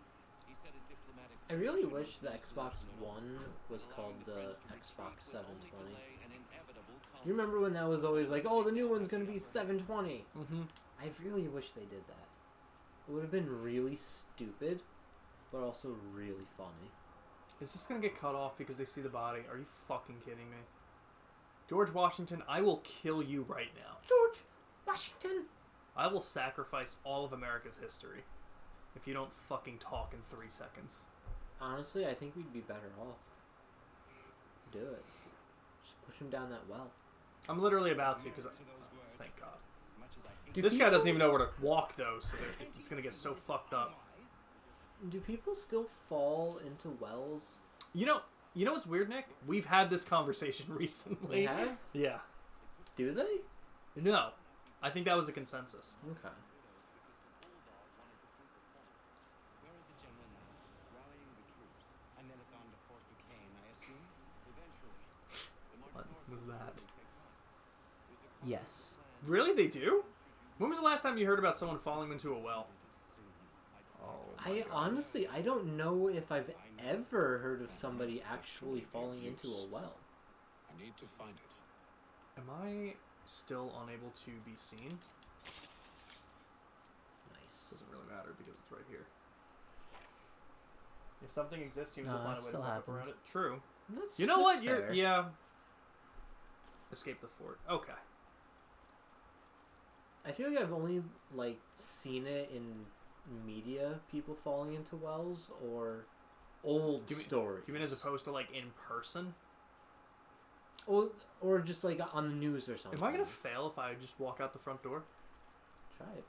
H: He said a diplomatic
B: I really
H: solution
B: wish the
H: would
B: Xbox
H: result
B: One was called
H: allowing
B: the
H: French to
B: Xbox
H: retreat would only
B: 720.
H: delay an inevitable
B: You remember when that was always like, oh, the new one's gonna be 720?
A: Mm-hmm.
B: I really wish they did that. It would have been really stupid, but also really funny.
A: Is this gonna get cut off because they see the body? Are you fucking kidding me? George Washington, I will kill you right now.
B: George Washington!
A: I will sacrifice all of America's history if you don't fucking talk in 3 seconds.
B: Honestly, I think we'd be better off. Do it. Just push him down that well.
A: I'm literally about to, because thank God.
F: As much as I hate
B: Do
A: This guy doesn't
B: people-
A: even know where to walk, though, so it's gonna get so fucked up.
B: Do people still fall into wells?
A: You know what's weird, Nick? We've had this conversation recently.
B: We have?
A: Yeah.
B: Do they?
A: No. I think that was the consensus.
B: Okay.
F: Where is the general now? Rallying the troops. And then it's on to Fort Duquesne, I assume?
H: Eventually, the march
A: What
H: north
A: was
H: of the
A: that?
H: river will take place.
B: Yes.
A: Really? They do? When was the last time you heard about someone falling into a well? Oh, my God.
B: Honestly, I don't know if I've ever heard of somebody actually falling into a well.
E: I need to find it.
A: Am I still unable to be seen?
B: Nice.
A: Doesn't really matter because it's right here. If something exists, humans
B: No,
A: will find
B: that
A: a way to
B: still
A: fuck up around
B: happens.
A: it. True.
B: That's,
A: You know what?
B: that's
A: You're
B: fair.
A: yeah. Escape the fort. Okay.
B: I feel like I've only like seen it in media, people falling into wells or old
A: Do you mean-
B: stories.
A: You mean as opposed to like in person?
B: Or just like on the news or something.
A: Am I gonna fail if I just walk out the front door?
B: Try it.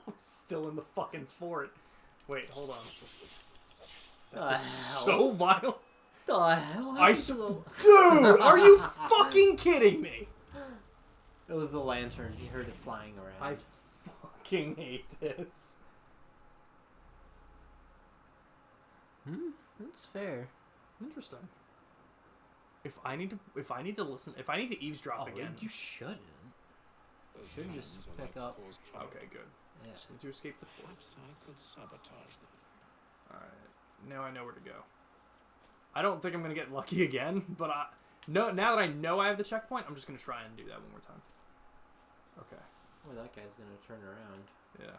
A: I'm still in the fucking fort. Wait, hold on.
B: The hell?
A: So violent.
B: The hell?
A: Dude, are you fucking kidding me?
B: It was the lantern. He heard it flying around.
A: I fucking hate this.
B: That's fair.
A: Interesting. If I need to listen, if I need to eavesdrop again,
B: You shouldn't. You should just pick up.
A: Okay, good.
B: Yeah.
A: Just need to escape the fort.
C: Perhaps I could sabotage them.
A: Alright, now I know where to go. I don't think I'm gonna get lucky again, but now that I know I have the checkpoint, I'm just gonna try and do that one more time. Okay.
B: Well, that guy's gonna turn around.
A: Yeah.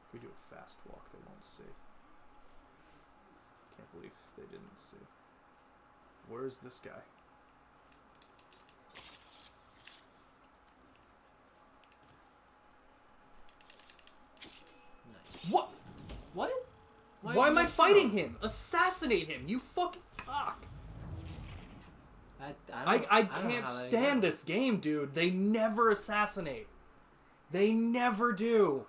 A: If we do a fast walk, they won't see. Can't believe they didn't see. Where's this guy?
B: Nice.
A: What?
B: What?
A: Why am I fighting him? Assassinate him, you fucking cock! I can't stand this game, dude. They never assassinate. They never do.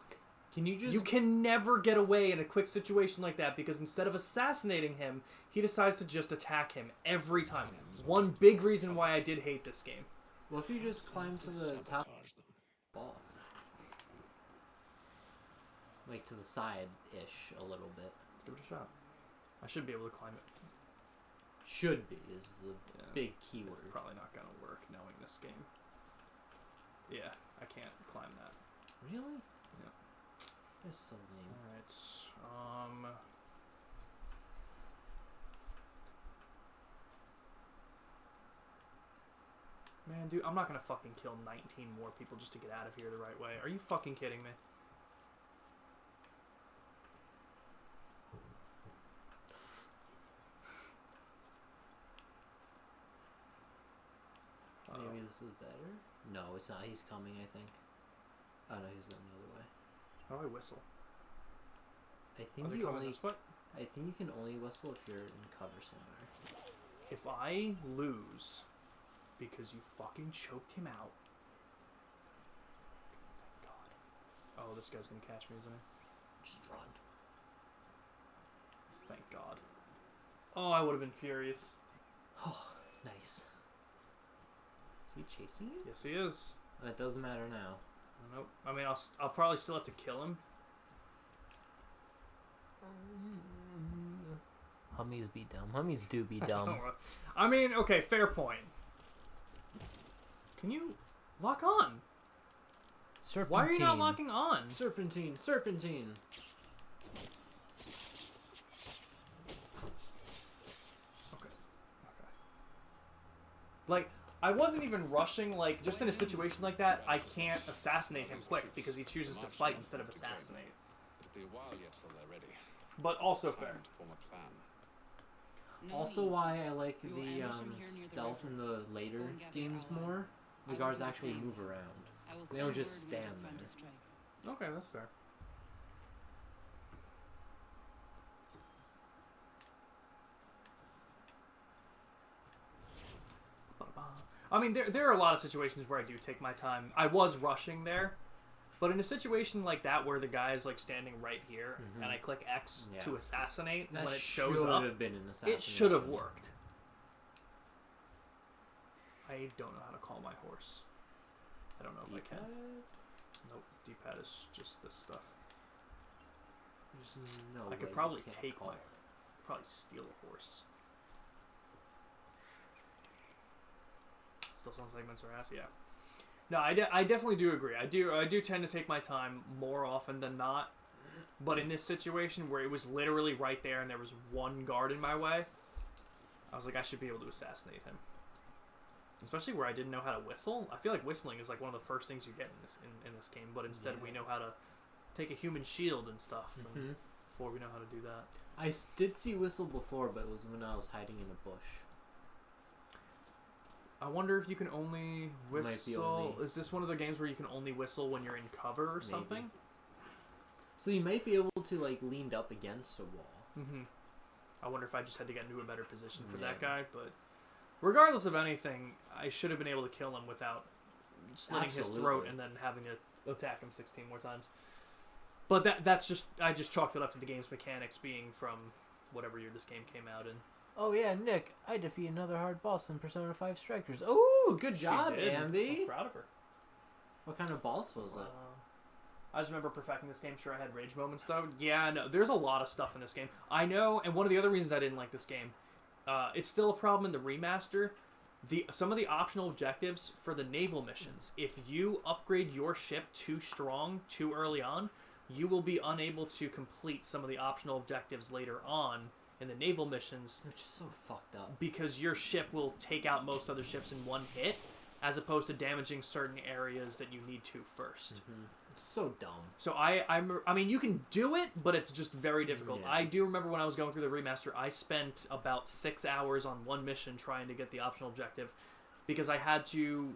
B: Can you just...
A: You can never get away in a quick situation like that because instead of assassinating him, he decides to just attack him every time. One big reason why I did hate this game.
B: What if you just climb to the top ball? Like to the side-ish a little bit.
A: Let's give it a shot. I should be able to climb it.
B: Should be is the big keyword.
A: It's probably not going to work knowing this game. Yeah, I can't climb that.
B: Really?
A: Yeah.
B: That's so lame.
A: Alright, man, dude, I'm not gonna fucking kill 19 more people just to get out of here the right way. Are you fucking kidding me?
B: Maybe this is better? No, it's not. He's coming, I think. Oh, no, he's going the other way.
A: How do I whistle?
B: I
A: Are
B: think
A: they
B: you
A: coming
B: only...
A: this way?
B: I think you can only whistle if you're in cover somewhere.
A: If I lose because you fucking choked him out. Thank God. Oh, this guy's gonna catch me, isn't he?
B: Just run.
A: Thank God. Oh, I would have been furious.
B: Oh, nice. Is he chasing you?
A: Yes, he is.
B: That doesn't matter now.
A: Nope. I mean, I'll probably still have to kill him.
B: Hummies be dumb. Hummies do be dumb.
A: I mean, okay, fair point. Can you lock on?
B: Serpentine.
A: Why are you not locking on?
B: Serpentine. Serpentine.
A: Okay. Like, I wasn't even rushing, like, just in a situation like that, I can't assassinate him quick because he chooses to fight instead of assassinate.
C: It'll be a while yet till they're ready.
A: But also fair.
C: Time to form a plan.
B: Also, why I like
J: We will
B: the
J: ambush him here near the
B: stealth in the
J: reservoir.
B: later
J: Go and gather
B: games
J: allies.
B: more.
J: I
B: The
J: will
B: guards
J: do the
B: actually
J: same.
B: move around.
J: I will
B: They don't
J: send
B: just
J: word when
B: stand
J: it's time to
B: there.
J: strike.
A: Okay, that's fair. I mean, there are a lot of situations where I do take my time. I was rushing there, but in a situation like that where the guy is like standing right here and I click X to assassinate
B: That
A: when it shows
B: should
A: up,
B: have been an assassination.
A: it should have worked. I don't know how to call my horse. I don't know if I can. Nope, D-pad is just this stuff.
B: There's no
A: I could
B: way
A: probably
B: you can't
A: take
B: call
A: my,
B: it.
A: probably steal a horse. Still some segments are ass, yeah. No, I definitely do agree. I do tend to take my time more often than not. But in this situation where it was literally right there and there was one guard in my way, I was like, I should be able to assassinate him. Especially where I didn't know how to whistle. I feel like whistling is like one of the first things you get in this game, but instead we know how to take a human shield and stuff and before we know how to do that.
B: I did see whistle before, but it was when I was hiding in a bush.
A: I wonder if you can only
B: Might be
A: whistle.
B: only-
A: Is this one of the games where you can only whistle when you're in cover or
B: Maybe.
A: something?
B: So you might be able to like leaned up against a wall.
A: Mm-hmm. I wonder if I just had to get into a better position for that
B: Yeah.
A: guy. But regardless of anything, I should have been able to kill him without slitting his throat
B: Absolutely.
A: and then having to attack him 16 more times. But that's just I just chalked it up to the game's mechanics being from whatever year this game came out in.
B: Oh yeah, Nick, I defeat another hard boss in Persona 5 Strikers. Oh, good job,
A: She did.
B: Ambi.
A: I'm proud of her.
B: What kind of boss was it?
A: I just remember perfecting this game. Sure, I had rage moments though. Yeah, no, there's a lot of stuff in this game. I know, and one of the other reasons I didn't like this game, it's still a problem in the remaster. Some of the optional objectives for the naval missions, if you upgrade your ship too strong too early on, you will be unable to complete some of the optional objectives later on in the naval missions
B: Which is so fucked up.
A: because your ship will take out most other ships in one hit, as opposed to damaging certain areas that you need to first.
B: So dumb.
A: So I mean, you can do it, but it's just very difficult.
B: Yeah.
A: I do remember when I was going through the remaster, I spent about 6 hours on one mission trying to get the optional objective, because I had to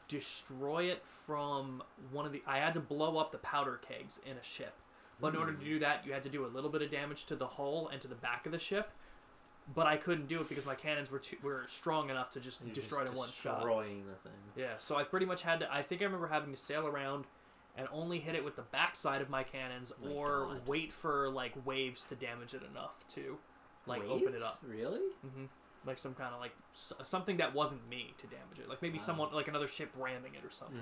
A: destroy it from I had to blow up the powder kegs in a ship. But in order to do that, you had to do a little bit of damage to the hull and to the back of the ship. But I couldn't do it because my cannons were strong enough to just
B: You're
A: destroy it
B: just
A: in one shot.
B: destroying the thing.
A: Yeah, so I pretty much had to. I think I remember having to sail around and only hit it with the backside of my cannons,
B: My
A: or
B: God.
A: wait for like waves to damage it enough to, like, open it
B: Waves?
A: up.
B: Really?
A: Like some kind of like something that wasn't me to damage it. Like maybe
B: Wow.
A: someone, like another ship ramming it or something.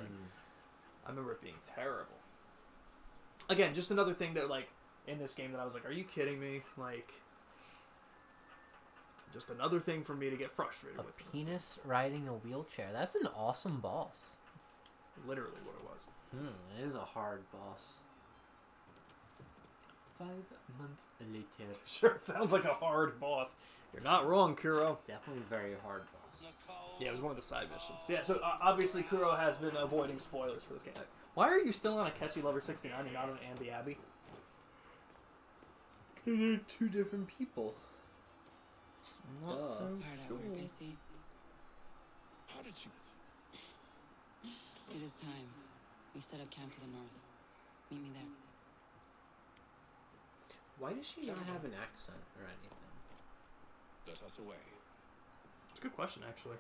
A: I remember it being terrible. Again, just another thing that like in this game that I was like, are you kidding me? Like, just another thing for me to get frustrated
B: A
A: with. in this
B: penis riding a wheelchair. That's an awesome boss.
A: game. Literally what it was.
B: It is a hard boss. 5 months later.
A: Sure, sounds like a hard boss. You're not wrong, Kuro.
B: Definitely a very hard boss.
A: Yeah, it was one of the side missions. Yeah, so obviously Kuro has been avoiding spoilers for this game. Why are you still on a Catchy Lover 69 and not on Ambi Abbey?
B: Because they're two different people.
A: I'm not so
J: Hard at
A: sure.
J: work, I see.
E: How did you...
J: It is time. We've set up camp to the north. Meet me there.
B: Why does she not have an accent or anything?
E: Let us away.
A: It's a good question, actually.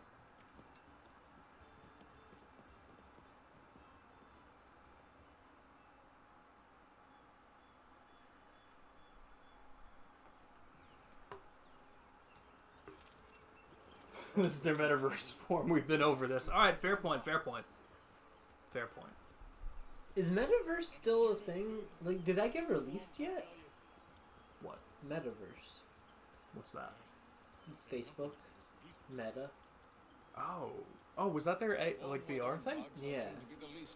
A: This is their metaverse form. We've been over this. All right, fair point. Fair point. Fair point.
B: Is Metaverse still a thing? Like, did that get released yet?
A: What?
B: Metaverse.
A: What's that?
B: Facebook. Meta.
A: Oh, was that their like VR thing?
B: Yeah.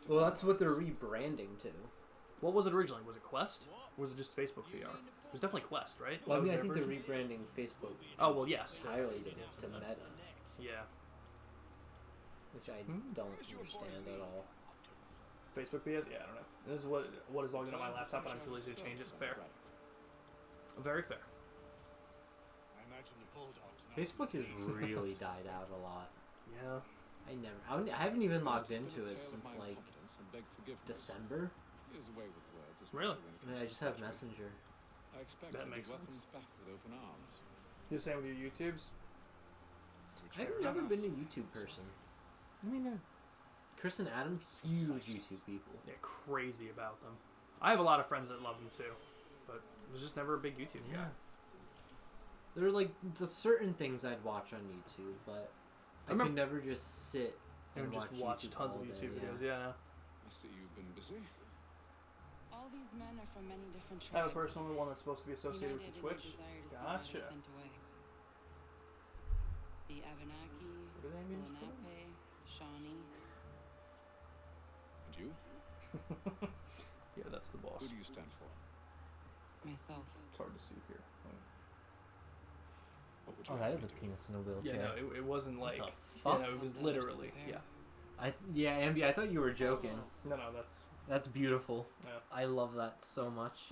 B: Well, that's what they're rebranding to.
A: What was it originally? Was it Quest? Or was it just Facebook VR? It was definitely Quest, right?
B: Well, I
A: That was
B: mean, I
A: their
B: think
A: version?
B: they're rebranding Facebook
A: Oh well, yes.
B: entirely to Meta,
A: Yeah.
B: which I don't understand at all.
A: Facebook PS? Yeah, I don't know. This is what is logged in on my laptop, and I'm too lazy to change it. Fair. Very fair.
C: I imagine the bulldogs now.
B: Facebook has really died out a lot.
A: Yeah.
B: I haven't even logged into it since like December.
A: Really?
B: I mean, I just have Messenger.
E: I expect
A: That
E: to be
A: makes
E: welcomed
A: sense.
E: back with open arms.
A: You the same with your YouTubes?
B: I've never been a YouTube person.
A: I mean,
B: Chris and Adam, huge YouTube people.
A: yeah, crazy about them. I have a lot of friends that love them too, but I was just never a big YouTube guy.
B: There are like the certain things I'd watch on YouTube, but I could never just sit and
A: just watch
B: YouTube
A: tons of
B: all day,
A: YouTube videos.
B: yeah.
A: Yeah, no.
E: I see you've been busy.
J: All these men are from many different
A: I have
J: tribes.
A: a personal one that's supposed to be associated
J: United
A: with
J: in their
A: Twitch.
J: desire to see
A: Gotcha.
J: violence sent away. The Abenaki,
A: What are they names for?
J: Lenape, Shawnee.
E: And you?
A: Yeah, that's the boss.
E: Who do you stand for?
J: Myself.
A: It's hard to see here.
E: What would you
B: Oh,
E: have
B: that is
E: me
B: a
E: do?
B: penis in a
A: Yeah,
B: wheelchair.
A: no, it wasn't like.
B: the
A: Yeah,
B: fuck?
A: no, it was literally. Yeah.
B: Yeah, Ambi, I thought you were joking.
A: No, that's.
B: That's beautiful.
A: Yeah.
B: I love that so much.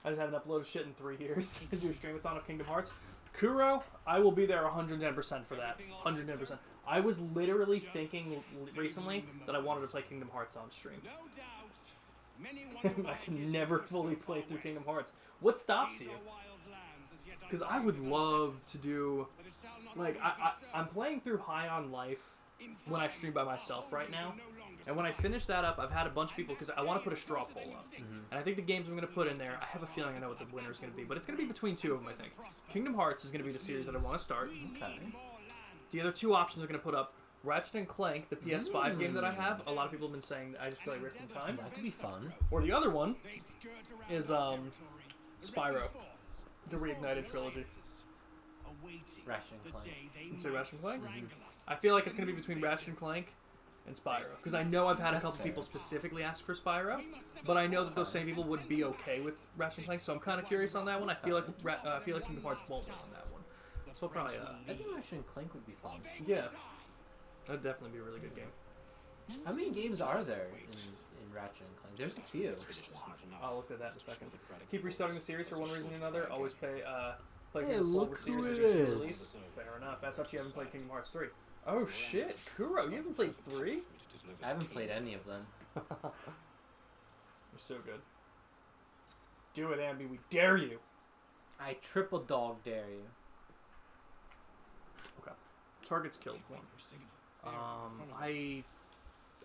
A: I just haven't uploaded shit in 3 years to do a streamathon of Kingdom Hearts. Kuro, I will be there 110% for that. 110%. I was literally thinking recently that I wanted to play Kingdom Hearts on stream.
F: No doubt, many wonder
A: I
F: why
A: can
F: this
A: never
F: is
A: fully
F: so
A: play
F: far
A: through
F: west.
A: Kingdom Hearts. What stops
F: These
A: you?
F: are wild lands as yet
A: Because I would
F: untraveled.
A: love to do...
F: But it shall not
A: Like,
F: always be so.
A: I'm playing through High on Life
F: In
A: when I
F: time,
A: stream by
F: our
A: myself right
F: holdings
A: now.
F: will no longer
A: And when I
F: survive.
A: finish that up, I've had a bunch of people, because I want to put a straw poll up.
B: Mm-hmm.
A: And I think the games I'm going to put in there, I have a feeling I know what the winner is going to be, but it's going to be between 2 of them, I think. Kingdom Hearts is going to be the series that I want to start.
B: Okay.
A: The other 2 options are going to put up Ratchet and Clank, the PS5 game that I have. A lot of people have been saying that I just feel like Rift in Time.
B: That could be fun.
A: Or the other one
F: They skirt around
A: is
F: our territory,
A: Spyro, the Reignited trilogy.
F: awaiting
B: Ratchet and
F: the
B: Clank.
F: day they
A: It's a
F: might
A: Ratchet and Clank?
F: strangle us.
A: I feel like it's going to be between Ratchet and Clank and Spyro. Because I know I've had a
B: That's
A: couple
B: fair.
A: people specifically ask for Spyro, but I know that those same people would be okay with Ratchet and Clank, so I'm kind of curious on that one. I feel like Kingdom Hearts won't win on that one. So I'll probably,
B: I think Ratchet and Clank would be fun.
A: yeah. That'd definitely be a really good game.
B: How many games are there in Ratchet and Clank? There's a few.
A: I'll look at that in a second. Keep restarting the series for one reason or another. Always play
B: Hey,
A: through the full
B: look who
A: series
B: it
A: as your
B: is.
A: release. Fair enough. That's what you haven't played Kingdom Hearts 3. Oh shit, Kuro, you haven't played 3?
B: I haven't played any of them.
A: You're so good. Do it, Ambi. We dare you.
B: I triple dog dare you.
A: Okay. Target's killed. One.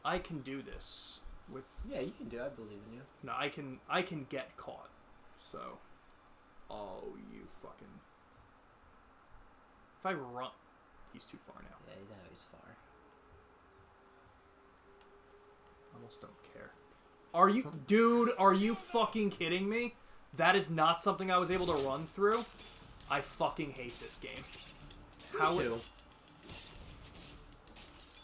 A: I can do this with.
B: Yeah, you can do it. I believe in you.
A: No, I can get caught. So. Oh, you fucking. If I run, he's too far now.
B: Yeah, now he's far.
A: Almost don't care. Are you, dude? Are you fucking kidding me? That is not something I was able to run through. I fucking hate this game. How
B: Me too.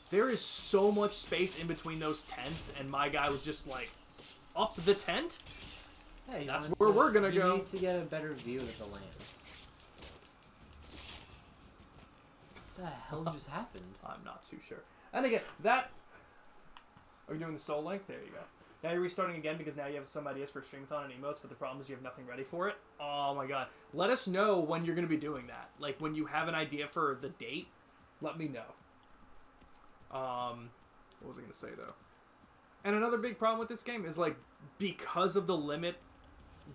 A: There is so much space in between those tents, and my guy was just like, up the tent?
B: Hey, you
A: That's
B: want-
A: where we're gonna
B: you
A: go.
B: need to get a better view of the land. What the hell just happened?
A: I'm not too sure. And again, that... Are you doing the Soul Link? There you go. Now you're restarting again because now you have some ideas for streamathon and emotes, but the problem is you have nothing ready for it. Oh my god. Let us know when you're going to be doing that. Like, when you have an idea for the date, let me know. What was I going to say, though? And another big problem with this game is, like, because of the limit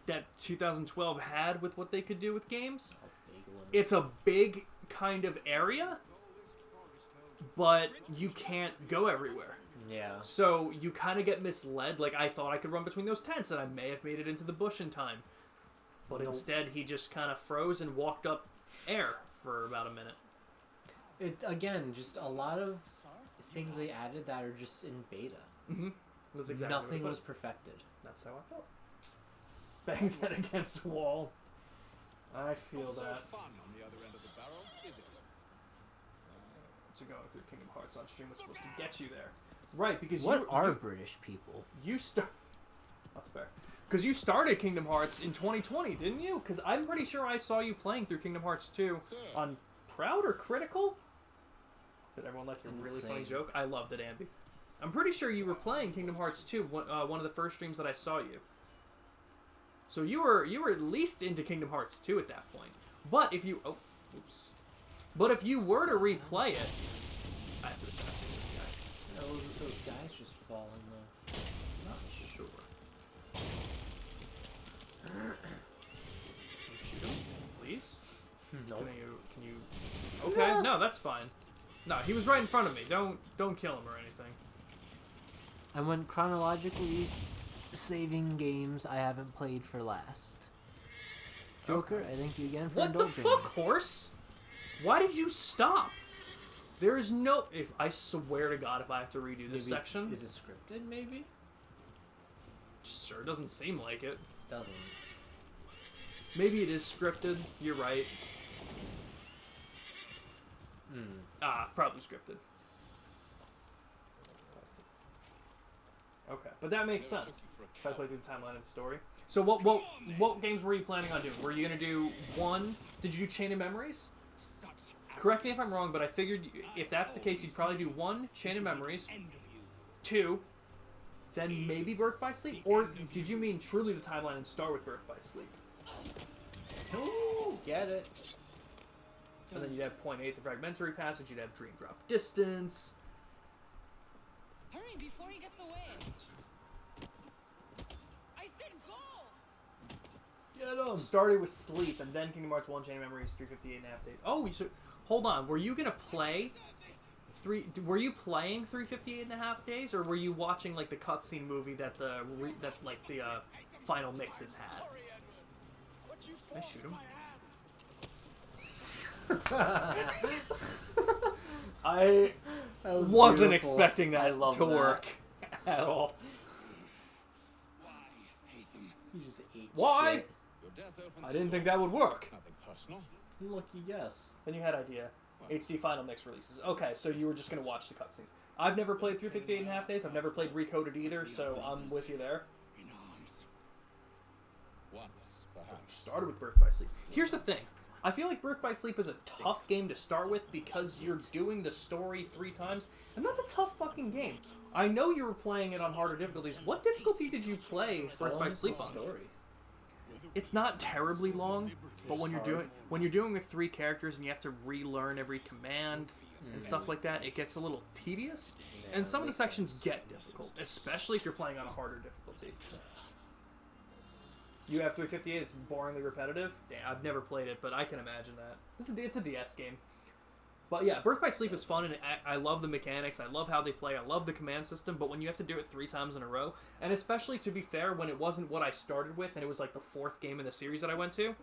A: that 2012 had with what they could do with games, it's a big kind of area, but you can't go everywhere.
B: Yeah.
A: So you kind of get misled. Like, I thought I could run between those tents, and I may have made it into the bush in time. But
B: Nope.
A: instead, he just kind of froze and walked up air for about a minute.
B: It again, just a lot of things they added that are just in beta.
A: Mm-hmm. That's exactly what
B: Nothing
A: it
B: was perfected.
A: That's how I felt. Bangs head against wall. I feel
E: Not so
A: that.
E: fun on the other end of the barrel, is it?
A: So going through Kingdom Hearts on stream was supposed to get you there. Right, because
B: What
A: you,
B: are
A: you,
B: British people?
A: you start. That's fair. Because you started Kingdom Hearts in 2020, didn't you? Because I'm pretty sure I saw you playing through Kingdom Hearts 2
E: Sir.
A: on Proud or Critical. Did everyone like your really funny
B: Insane.
A: joke? I loved it, Ambi. I'm pretty sure you were playing Kingdom Hearts 2 one of the first streams that I saw you. So you were at least into Kingdom Hearts 2 at that point. But if you But if you were to replay it, I have to assassinate this guy.
B: Those guys just fall in the.
A: Not sure. Can you shoot him, please?
B: Nope.
A: Can you? Okay, no, that's fine. No, he was right in front of me. Don't kill him or anything.
B: I went chronologically saving games I haven't played for last. Joker, I thank you again for
A: What the
B: indulging
A: fuck,
B: me.
A: horse? Why did you stop? There is no. If I swear to God, if I have to redo this
B: Maybe-
A: section,
B: Is it scripted, maybe?
A: sure doesn't seem like it.
B: Doesn't.
A: Maybe it is scripted. You're right. Probably scripted. Okay, but that makes sense. If I play through the timeline of the story. So what games were you planning on doing? Were you gonna do one? Did you do Chain of Memories? Correct me if I'm wrong, but I figured if that's the case, you'd probably do 1, Chain of Memories, 2, then maybe Birth by Sleep? Or did you mean truly the timeline and start with Birth by Sleep?
B: Ooh, get it.
A: And then you'd have Point 8, the Fragmentary Passage, you'd have Dream Drop Distance.
J: Hurry before he gets away. I said go.
B: Get him.
A: Started with Sleep, and then Kingdom Hearts 1 Chain of Memories, 358 and a half days. Oh, you should... Hold on, were you gonna play... Were you playing 358 and a half days, or were you watching, like, the cutscene movie that the final mixes had? I shoot him. I wasn't
B: beautiful.
A: expecting
B: I
A: that
B: love
A: to
B: that.
A: work at all.
B: You just ate
A: Why?
B: shit.
E: Your death opens
A: I
E: the
A: didn't think
E: door.
A: that would work.
E: Nothing personal.
B: Lucky guess.
A: Then you had idea. HD Final Mix releases. Okay, so you were just going to watch the cutscenes. I've never played 358 and a half days. I've never played Recoded either, so I'm with you there.
F: In arms.
E: Once, perhaps.
A: Started with Birth by Sleep. Here's the thing. I feel like Birth by Sleep is a tough game to start with because you're doing the story 3 times, and that's a tough fucking game. I know you were playing it on harder difficulties. What difficulty did you play Birth by Sleep on?
B: Story.
A: It's not terribly long, but when you're doing with 3 characters and you have to relearn every command and stuff like that, it gets a little tedious.
B: Yeah,
A: And some of the
B: makes
A: sections
B: sense.
A: get difficult, especially if you're playing on a harder difficulty. You have 358, it's boringly repetitive. Damn, I've never played it, but I can imagine that. It's a DS game. But yeah, Birth by Sleep is fun, and I love the mechanics. I love how they play. I love the command system, but when you have to do it 3 times in a row, and especially, to be fair, when it wasn't what I started with, and it was like the 4th game in the series that I went to,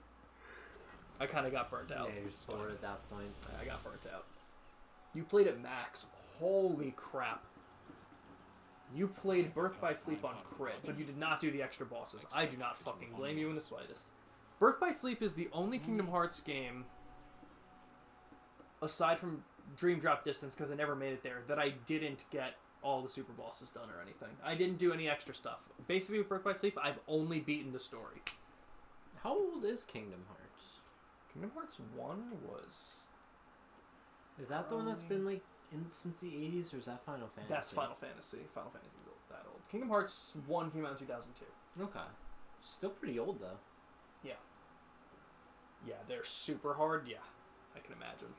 A: I kind of got burnt out.
B: Yeah, you're just bored at that point.
A: I got burnt out. You played at max. Holy crap. You played Birth by Sleep on crit, but you did not do the extra bosses. I do not fucking blame you in the slightest. Birth by Sleep is the only Kingdom Hearts game, aside from Dream Drop Distance, because I never made it there, that I didn't get all the super bosses done or anything. I didn't do any extra stuff. Basically, with Birth by Sleep, I've only beaten the story.
B: How old is Kingdom Hearts?
A: Kingdom Hearts 1 was...
B: Is that the one that's been like in since the 80s, or is that Final Fantasy?
A: That's Final Fantasy. Final Fantasy's that old. Kingdom Hearts 1 came out in 2002.
B: Okay. Still pretty old though.
A: Yeah. Yeah, they're super hard. Yeah, I can imagine.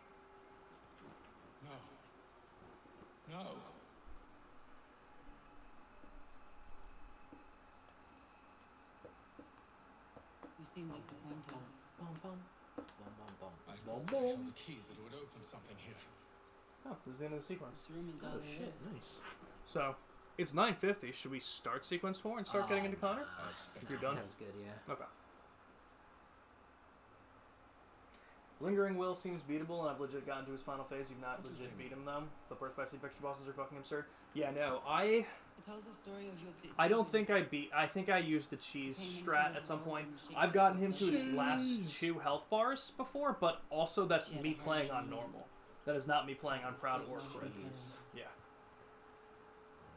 E: No. No.
J: You seem disappointed.
B: Bum bum. Bum bum bum.
E: I
B: Bum
E: thought I held
B: bum.
E: the key that would open something here.
A: Oh, this is the end of the sequence.
J: This room is all
B: Oh
J: there
B: shit,
J: is.
B: nice.
A: So, it's 9:50. Should we start sequence 4 and start getting into Connor?
E: I expect
A: You're done?
B: Sounds good, yeah.
A: Okay. Lingering Will seems beatable, and I've legit gotten to his final phase. You've not legit beat him, though. The Birth by Sleep extra bosses are fucking absurd. Yeah, no,
J: It tells the story of your
A: I don't think I beat... I think I used the cheese strat at some point. I've gotten him to his last 2 health bars before, but also that's me playing on normal. That is not me playing on proud or crit. Yeah.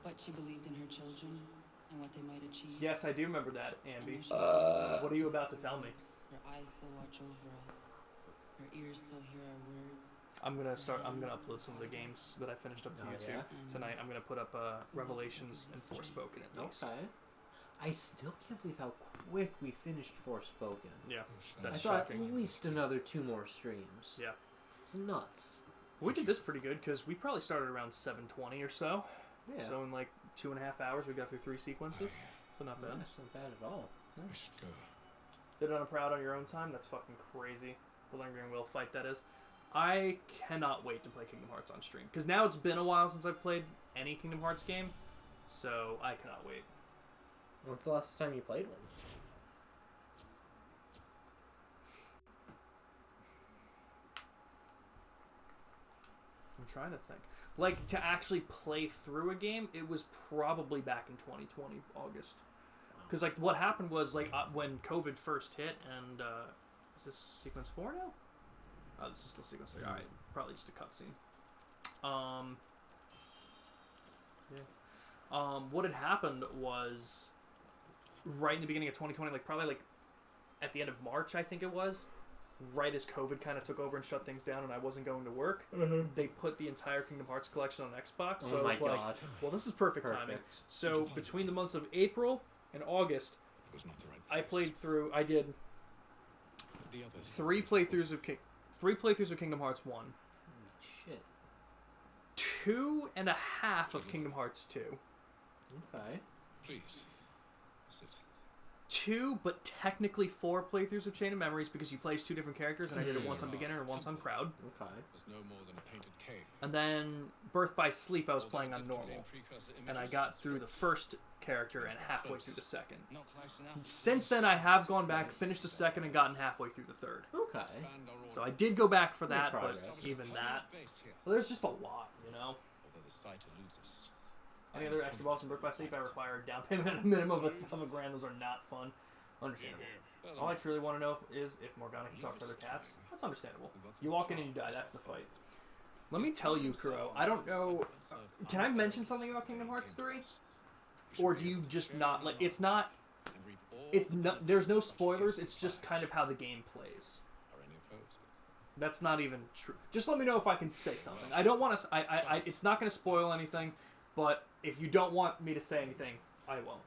J: But she believed in her children and what they might achieve.
A: Yes, I do remember that, Ambi. What are you about to tell me?
J: Her eyes still watch over us. Her ears still hear our words.
A: I'm gonna upload some of the games that I finished up to YouTube tonight. I'm gonna put up Revelations and Forspoken at least.
B: Okay. I still can't believe how quick we finished Forspoken.
A: Yeah,
B: I
A: that's
B: thought
A: shocking.
B: at least another 2 more streams.
A: Yeah.
B: It's nuts.
A: We did this pretty good because we probably started around 7:20 or so.
B: Yeah.
A: So in like 2.5 hours, we got through 3 sequences. So not bad.
B: That's not bad at all.
E: I should go.
A: Did it on a proud on your own time? That's fucking crazy. The Lingering Will fight, that is. I cannot wait to play Kingdom Hearts on stream. Because now it's been a while since I've played any Kingdom Hearts game. So I cannot wait.
B: When's the last time you played one?
A: I'm trying to think. Like, to actually play through a game, it was probably back in 2020, August. Because, like, what happened was, like, when COVID first hit, and, is this sequence 4 now? Oh, this is still sequence 3. Alright, probably just a cutscene. Yeah. What had happened was, right in the beginning of 2020, like, probably, like, at the end of March, I think it was, right as COVID kind of took over and shut things down and I wasn't going to work, they put the entire Kingdom Hearts collection on Xbox. So
B: Oh
A: I
B: my
A: was like,
B: god.
A: well, this is perfect timing. So between the months of April and August,
E: It was not the right
A: I
E: place.
A: played through. I did
E: The others.
A: three playthroughs of Kingdom Hearts 1,
B: Shit.
A: 2.5 of Kingdom Hearts 2,
B: Okay.
E: Please. Sit.
A: 2, but technically 4 playthroughs of Chain of Memories because you play as 2 different characters, and I did it once on beginner and once on proud.
B: Okay.
E: Was no more than a painted cave.
A: And then Birth by Sleep I was playing
E: Although
A: on
E: it did contain
A: normal,
E: precursor
A: and I
E: images
A: got
E: of
A: through the
E: structure.
A: first character and halfway through the second.
H: Not close enough.
A: Since then, I have gone back, finished the second, and gotten halfway through the third.
B: Okay.
E: Expand our
A: So I
E: order.
A: did go back for
B: Good
A: that, but
B: progress.
A: even that,
E: Base here.
A: well, there's just a lot, you know.
E: Although the site eludes us.
A: Any other extra balls in Birth by Sleep, I require a down payment at a minimum of $1 grand. Those are not fun. Understandable.
E: Well,
A: All I truly want to know is if Morgana can talk to other cats. That's understandable. You walk in and you die. That's the fight. Let me tell you, Kuro, I don't know. Can I mention something about Kingdom Hearts 3? Or do you just not like? It's not. There's no spoilers. It's just kind of how the game plays.
E: Are any opposed?
A: That's not even true. Just let me know if I can say something. I don't want to. It's not going to spoil anything. But if you don't want me to say anything, I won't.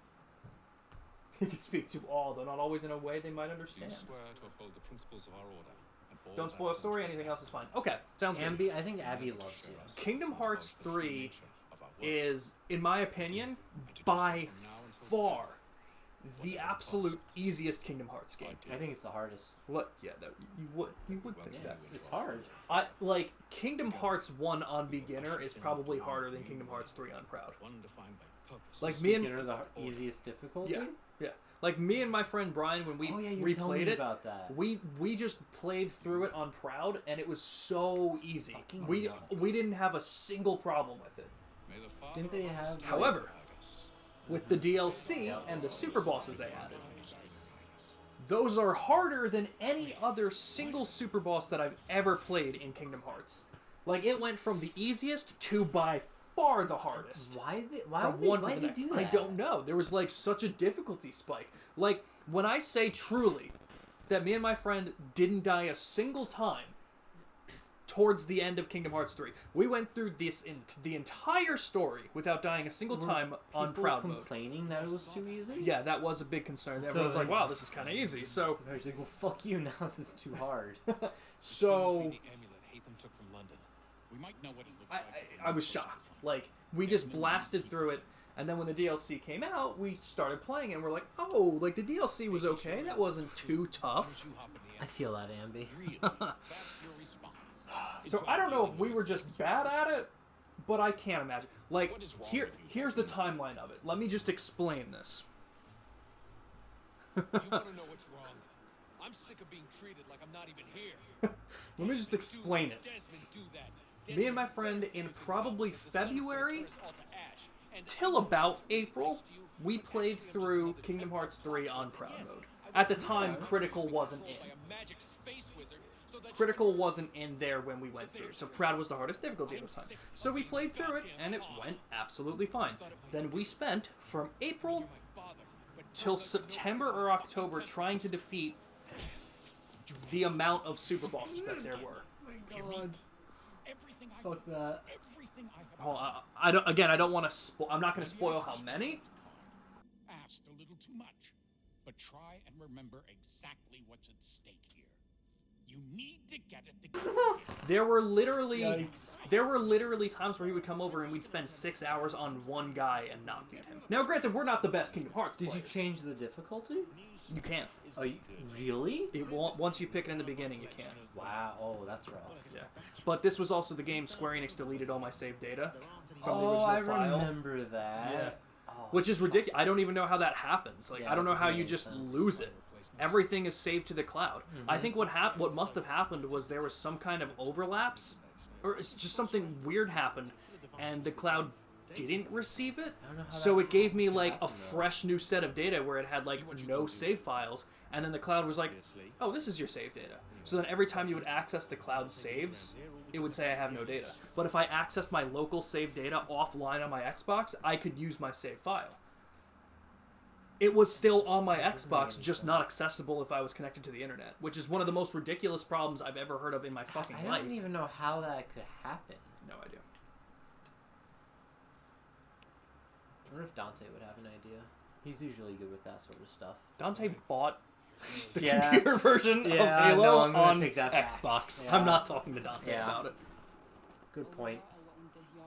A: You can speak to all, though not always in a way they might
E: Do you
A: understand.
E: swear to uphold the principles of our order? And all
A: Don't
E: that
A: spoil a
E: is
A: story.
E: not
A: Anything else is fine. Okay, sounds good.
B: Abby, I think Abby loves you.
A: Kingdom Hearts 3
E: of our work.
A: is, in my opinion, by far the absolute easiest Kingdom Hearts game.
B: I think it's the hardest.
A: Look, yeah, you would think
B: Yeah,
A: that.
B: it's hard.
A: Like Kingdom Hearts 1 on beginner is probably harder than Kingdom Hearts 3 on proud.
E: One defined by purpose.
A: Like me and
B: Beginner the easiest difficulty.
A: yeah, like me and my friend Brian when we
B: Oh yeah, you were telling
A: replayed
B: me
A: it.
B: about that.
A: We just played through it on proud and it was so easy.
B: fucking
A: We
B: nuts.
A: we didn't have a single problem with it.
E: May the Father
B: Didn't they
E: of our
B: have,
E: soul
A: However,
E: guide us.
A: with the DLC and the super bosses they added, those are harder than any other single super boss that I've ever played in Kingdom Hearts. Like it went from the easiest to by far the hardest.
B: Why
A: From
B: would
A: one
B: they,
A: to
B: why
A: the
B: they
A: next.
B: do that?
A: I don't know. There was like such a difficulty spike. Like when I say truly that me and my friend didn't die a single time towards the end of Kingdom Hearts 3. We went through the entire story without dying a single time on
B: People
A: proud mode.
B: complaining that it was too easy.
A: Yeah, that was a big concern.
B: So
A: Everyone's like,
B: then-
A: "Wow, this is kind of easy." So,
B: I was like, well, fuck you. Now this is too hard.
A: so
F: The amulet Hatham took from London. We might know what it looks like.
A: I was shocked. Like we just blasted through it, and then when the DLC came out, we started playing it, and we're like, "Oh, like the DLC was okay. That wasn't too tough."
F: You hop in the
B: I feel that, Ambi.
F: Really? That's your response.
A: So I don't know if we were just bad at it, but I can't imagine. Like
F: What is wrong
A: here,
F: with you,
A: here's the timeline of it. Let me just explain this.
F: You want to know what's wrong? I'm sick of being treated like I'm not even here.
A: Let me just explain it.
F: Desmond, do that.
A: Me and my friend in probably February till about April, we played through Kingdom Hearts 3 on proud mode. At the time, Critical wasn't in. Critical wasn't in there when we went through, so proud was the hardest difficulty at the time. So we played through it, and it went absolutely fine. Then we spent from April till September or October trying to defeat the amount of super bosses that there were.
B: Oh my god. Fuck that.
A: Hold on, I don't. Again, I don't want to. I'm not going to spoil how many.
F: Asked a little too much, but try and remember exactly what's at stake here. You need to get at the
A: There were literally
B: Yikes.
A: times where he would come over and we'd spend 6 hours on one guy and not beat him. Now, granted, we're not the best Kingdom Hearts
B: Did you
A: players.
B: change the difficulty?
A: You can't.
B: Oh, really?
A: It won't, once you pick it in the beginning, you can't.
B: Wow. Oh, that's rough.
A: Yeah. But this was also the game Square Enix deleted all my save data from the
B: Oh,
A: original
B: I
A: file.
B: remember that.
A: Yeah.
B: Oh,
A: Which is ridiculous. I don't even know how that happens. Like,
B: Yeah,
A: I don't know
B: that
A: how
B: doesn't
A: you
B: make
A: just
B: sense.
A: lose it. Everything is saved to the cloud. I think what must have happened was there was some kind of overlaps, or it's just something weird happened, and the cloud didn't receive it.
B: I don't know how
A: So
B: that
A: it gave me
B: could
A: like a
B: happen, though.
A: fresh new set of data where it had like no save files, and then the cloud was like, "Oh, this is your save data." So then every time you would access the cloud saves, it would say I have no data. But if I accessed my local save data offline on my Xbox, I could use my save file. it was still on my Xbox, just not accessible if I was connected to the internet, which is one of the most ridiculous problems I've ever heard of in my fucking life.
B: I don't even know how that could happen.
A: No idea.
B: I wonder if Dante would have an idea. He's usually good with that sort of stuff.
A: Dante bought the
B: Yeah.
A: computer version of
B: Yeah,
A: Halo
B: no, I'm gonna
A: on
B: take that back.
A: Xbox.
B: Yeah.
A: I'm not talking to Dante
B: Yeah.
A: about it.
B: Good point.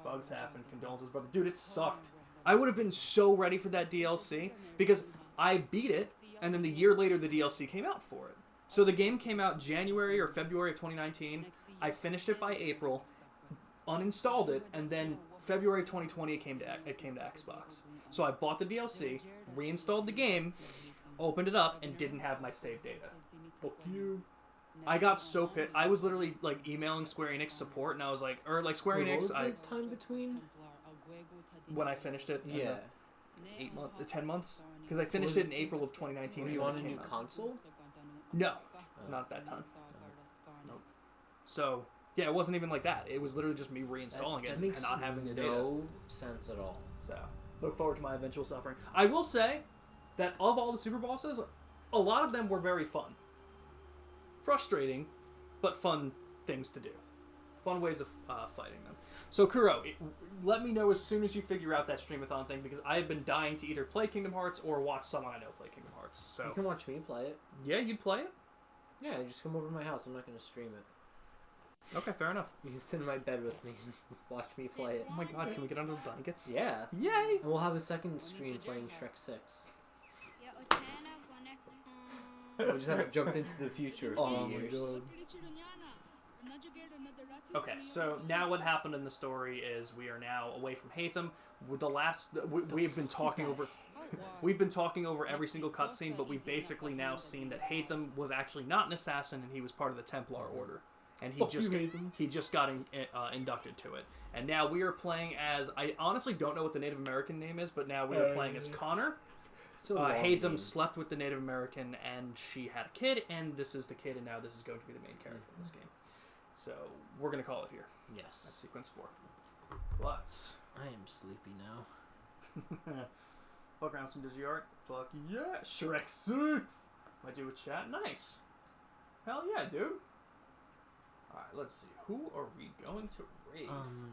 A: Bugs happen. Condolences, brother. Dude, it sucked. I would have been so ready for that DLC because I beat it, and then the year later the DLC came out for it. So the game came out January or February of 2019. I finished it by April, uninstalled it, and then February of 2020 it came to Xbox. So I bought the DLC, reinstalled the game, opened it up, and didn't have my save data. Fuck you. I got so pissed. I was literally like emailing Square Enix support, and I was like, Square
B: Wait,
A: Enix.
B: what was
A: I
B: the time between?
A: when I finished it.
B: Yeah.
A: 8 months, 10 months, because I finished it in April of 2019.
B: Were you
A: when
B: on
A: it
B: a
A: came
B: new
A: out.
B: console?
A: No, not at that time. Nope. So yeah, it wasn't even like that. It was literally just me reinstalling it
B: That
A: and
B: makes
A: not having the data.
B: no sense at all.
A: So look forward to my eventual suffering. I will say that of all the super bosses, a lot of them were very fun. Frustrating, but fun things to do. Fun ways of fighting them. So Kuro, let me know as soon as you figure out that streamathon thing, because I have been dying to either play Kingdom Hearts or watch someone I know play Kingdom Hearts. So
B: You can watch me play it.
A: yeah, you'd play it?
B: Yeah, just come over to my house. I'm not going to stream it.
A: Okay, fair enough.
B: You can sit in my bed with me and watch me play it.
A: Oh my god, can we get under the blankets?
B: Yeah.
A: Yay!
B: And we'll have a second screen playing Shrek 6. We'll just have to jump into the future a few years.
A: God. Okay, so now what happened in the story is we are now away from Hatham. With the last, we've been talking over, we've been talking over every single cutscene, but we've basically now seen that Hatham was actually not an assassin and he was part of the Templar Order, and he just got inducted to it. And now we are playing as, I honestly don't know what the Native American name is, but now we are playing as Connor. Hatham slept with the Native American and she had a kid, and this is the kid, and now this is going to be the main character in this game. So we're gonna call it here.
B: Yes.
A: That's sequence 4. But
B: I am sleepy now.
A: fuck around some Digiart. Fuck yeah, Shrek 6. I do a chat. Nice. Hell yeah, dude. All right, let's see. Who are we going to raid?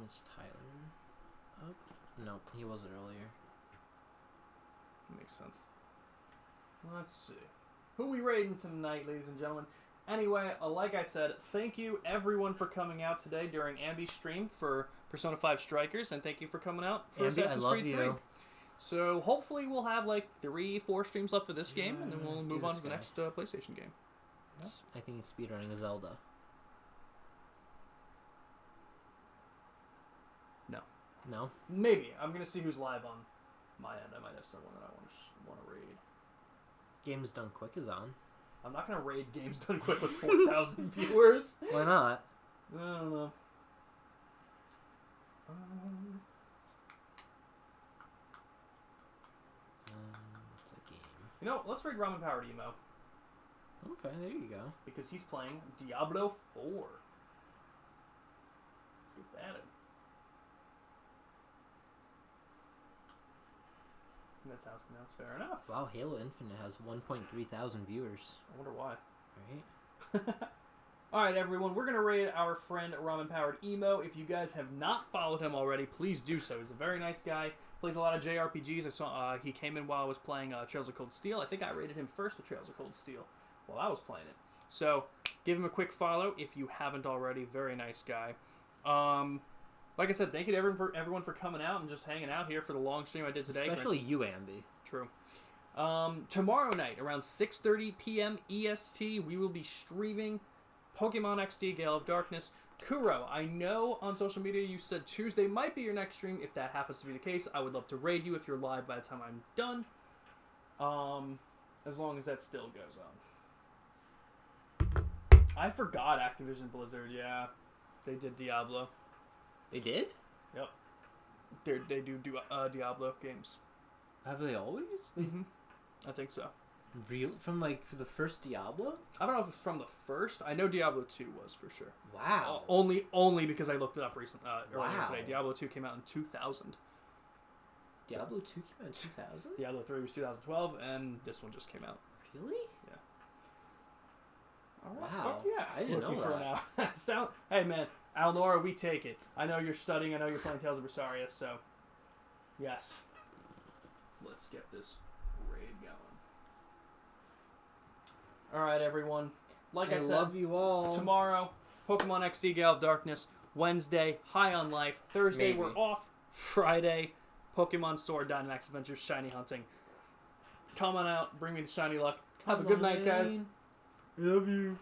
B: Is Tyler up? No, he wasn't earlier.
A: Makes sense. Let's see. Who we raiding tonight, ladies and gentlemen? Anyway, like I said, thank you everyone for coming out today during Ambi's stream for Persona 5 Strikers, and thank you for coming out for
B: Ambi,
A: Assassin's
B: I love
A: Creed 3.
B: you.
A: So hopefully we'll have like 3-4 streams left for this game, and then we'll move on to the
B: guy.
A: next PlayStation game.
B: I think he's speedrunning Zelda.
A: No.
B: No?
A: Maybe. I'm gonna see who's live on my end. I might have someone that I want to raid.
B: Games Done Quick is on.
A: I'm not gonna raid Games Done Quick with 4,000 viewers.
B: Why not?
A: I don't know.
B: It's a game.
A: You know, let's raid Ramen Powered Emo.
B: Okay, there you go.
A: Because he's playing Diablo 4. Let's get that in. That sounds pronounced. Fair enough.
B: Wow, Halo Infinite has 1.3 thousand viewers.
A: I wonder why.
B: Right?
A: Alright, everyone, we're going to raid our friend Ramen Powered Emo. If you guys have not followed him already, please do so. He's a very nice guy. Plays a lot of JRPGs. I saw he came in while I was playing Trails of Cold Steel. I think I rated him first with Trails of Cold Steel while I was playing it. So, give him a quick follow if you haven't already. Very nice guy. Like I said, thank you to everyone for coming out and just hanging out here for the long stream I did today.
B: Especially you, Ambi.
A: True. Tomorrow night, around 6:30 p.m. EST, we will be streaming Pokemon XD Gale of Darkness. Kuro, I know on social media you said Tuesday might be your next stream. If that happens to be the case, I would love to raid you if you're live by the time I'm done. As long as that still goes on. I forgot Activision Blizzard, yeah. They did Diablo.
B: They did?
A: Yep. They do Diablo games.
B: Have they always?
A: Mm-hmm. I think so.
B: Real from for the first Diablo?
A: I don't know if it's from the first. I know Diablo 2 was for sure.
B: Wow.
A: Only because I looked it up earlier
B: Wow.
A: today. Diablo 2 came out in 2000.
B: Diablo 2 came out in 2000?
A: Diablo 3 was 2012, and this one just came out.
B: Really?
A: Yeah. All right,
B: Wow.
A: fuck yeah.
B: I didn't
A: Looking
B: know
A: for an hey, man. Alnora, we take it. I know you're studying. I know you're playing Tales of Berseria, so... Yes. Let's get this raid going. Alright, everyone. Like I said...
B: love you all.
A: Tomorrow, Pokemon XD Gale of Darkness. Wednesday, High on Life. Thursday,
B: Maybe.
A: we're off. Friday, Pokemon Sword Dynamax Adventures Shiny Hunting. Come on out. Bring me the shiny luck. Have a good night, guys. Love you.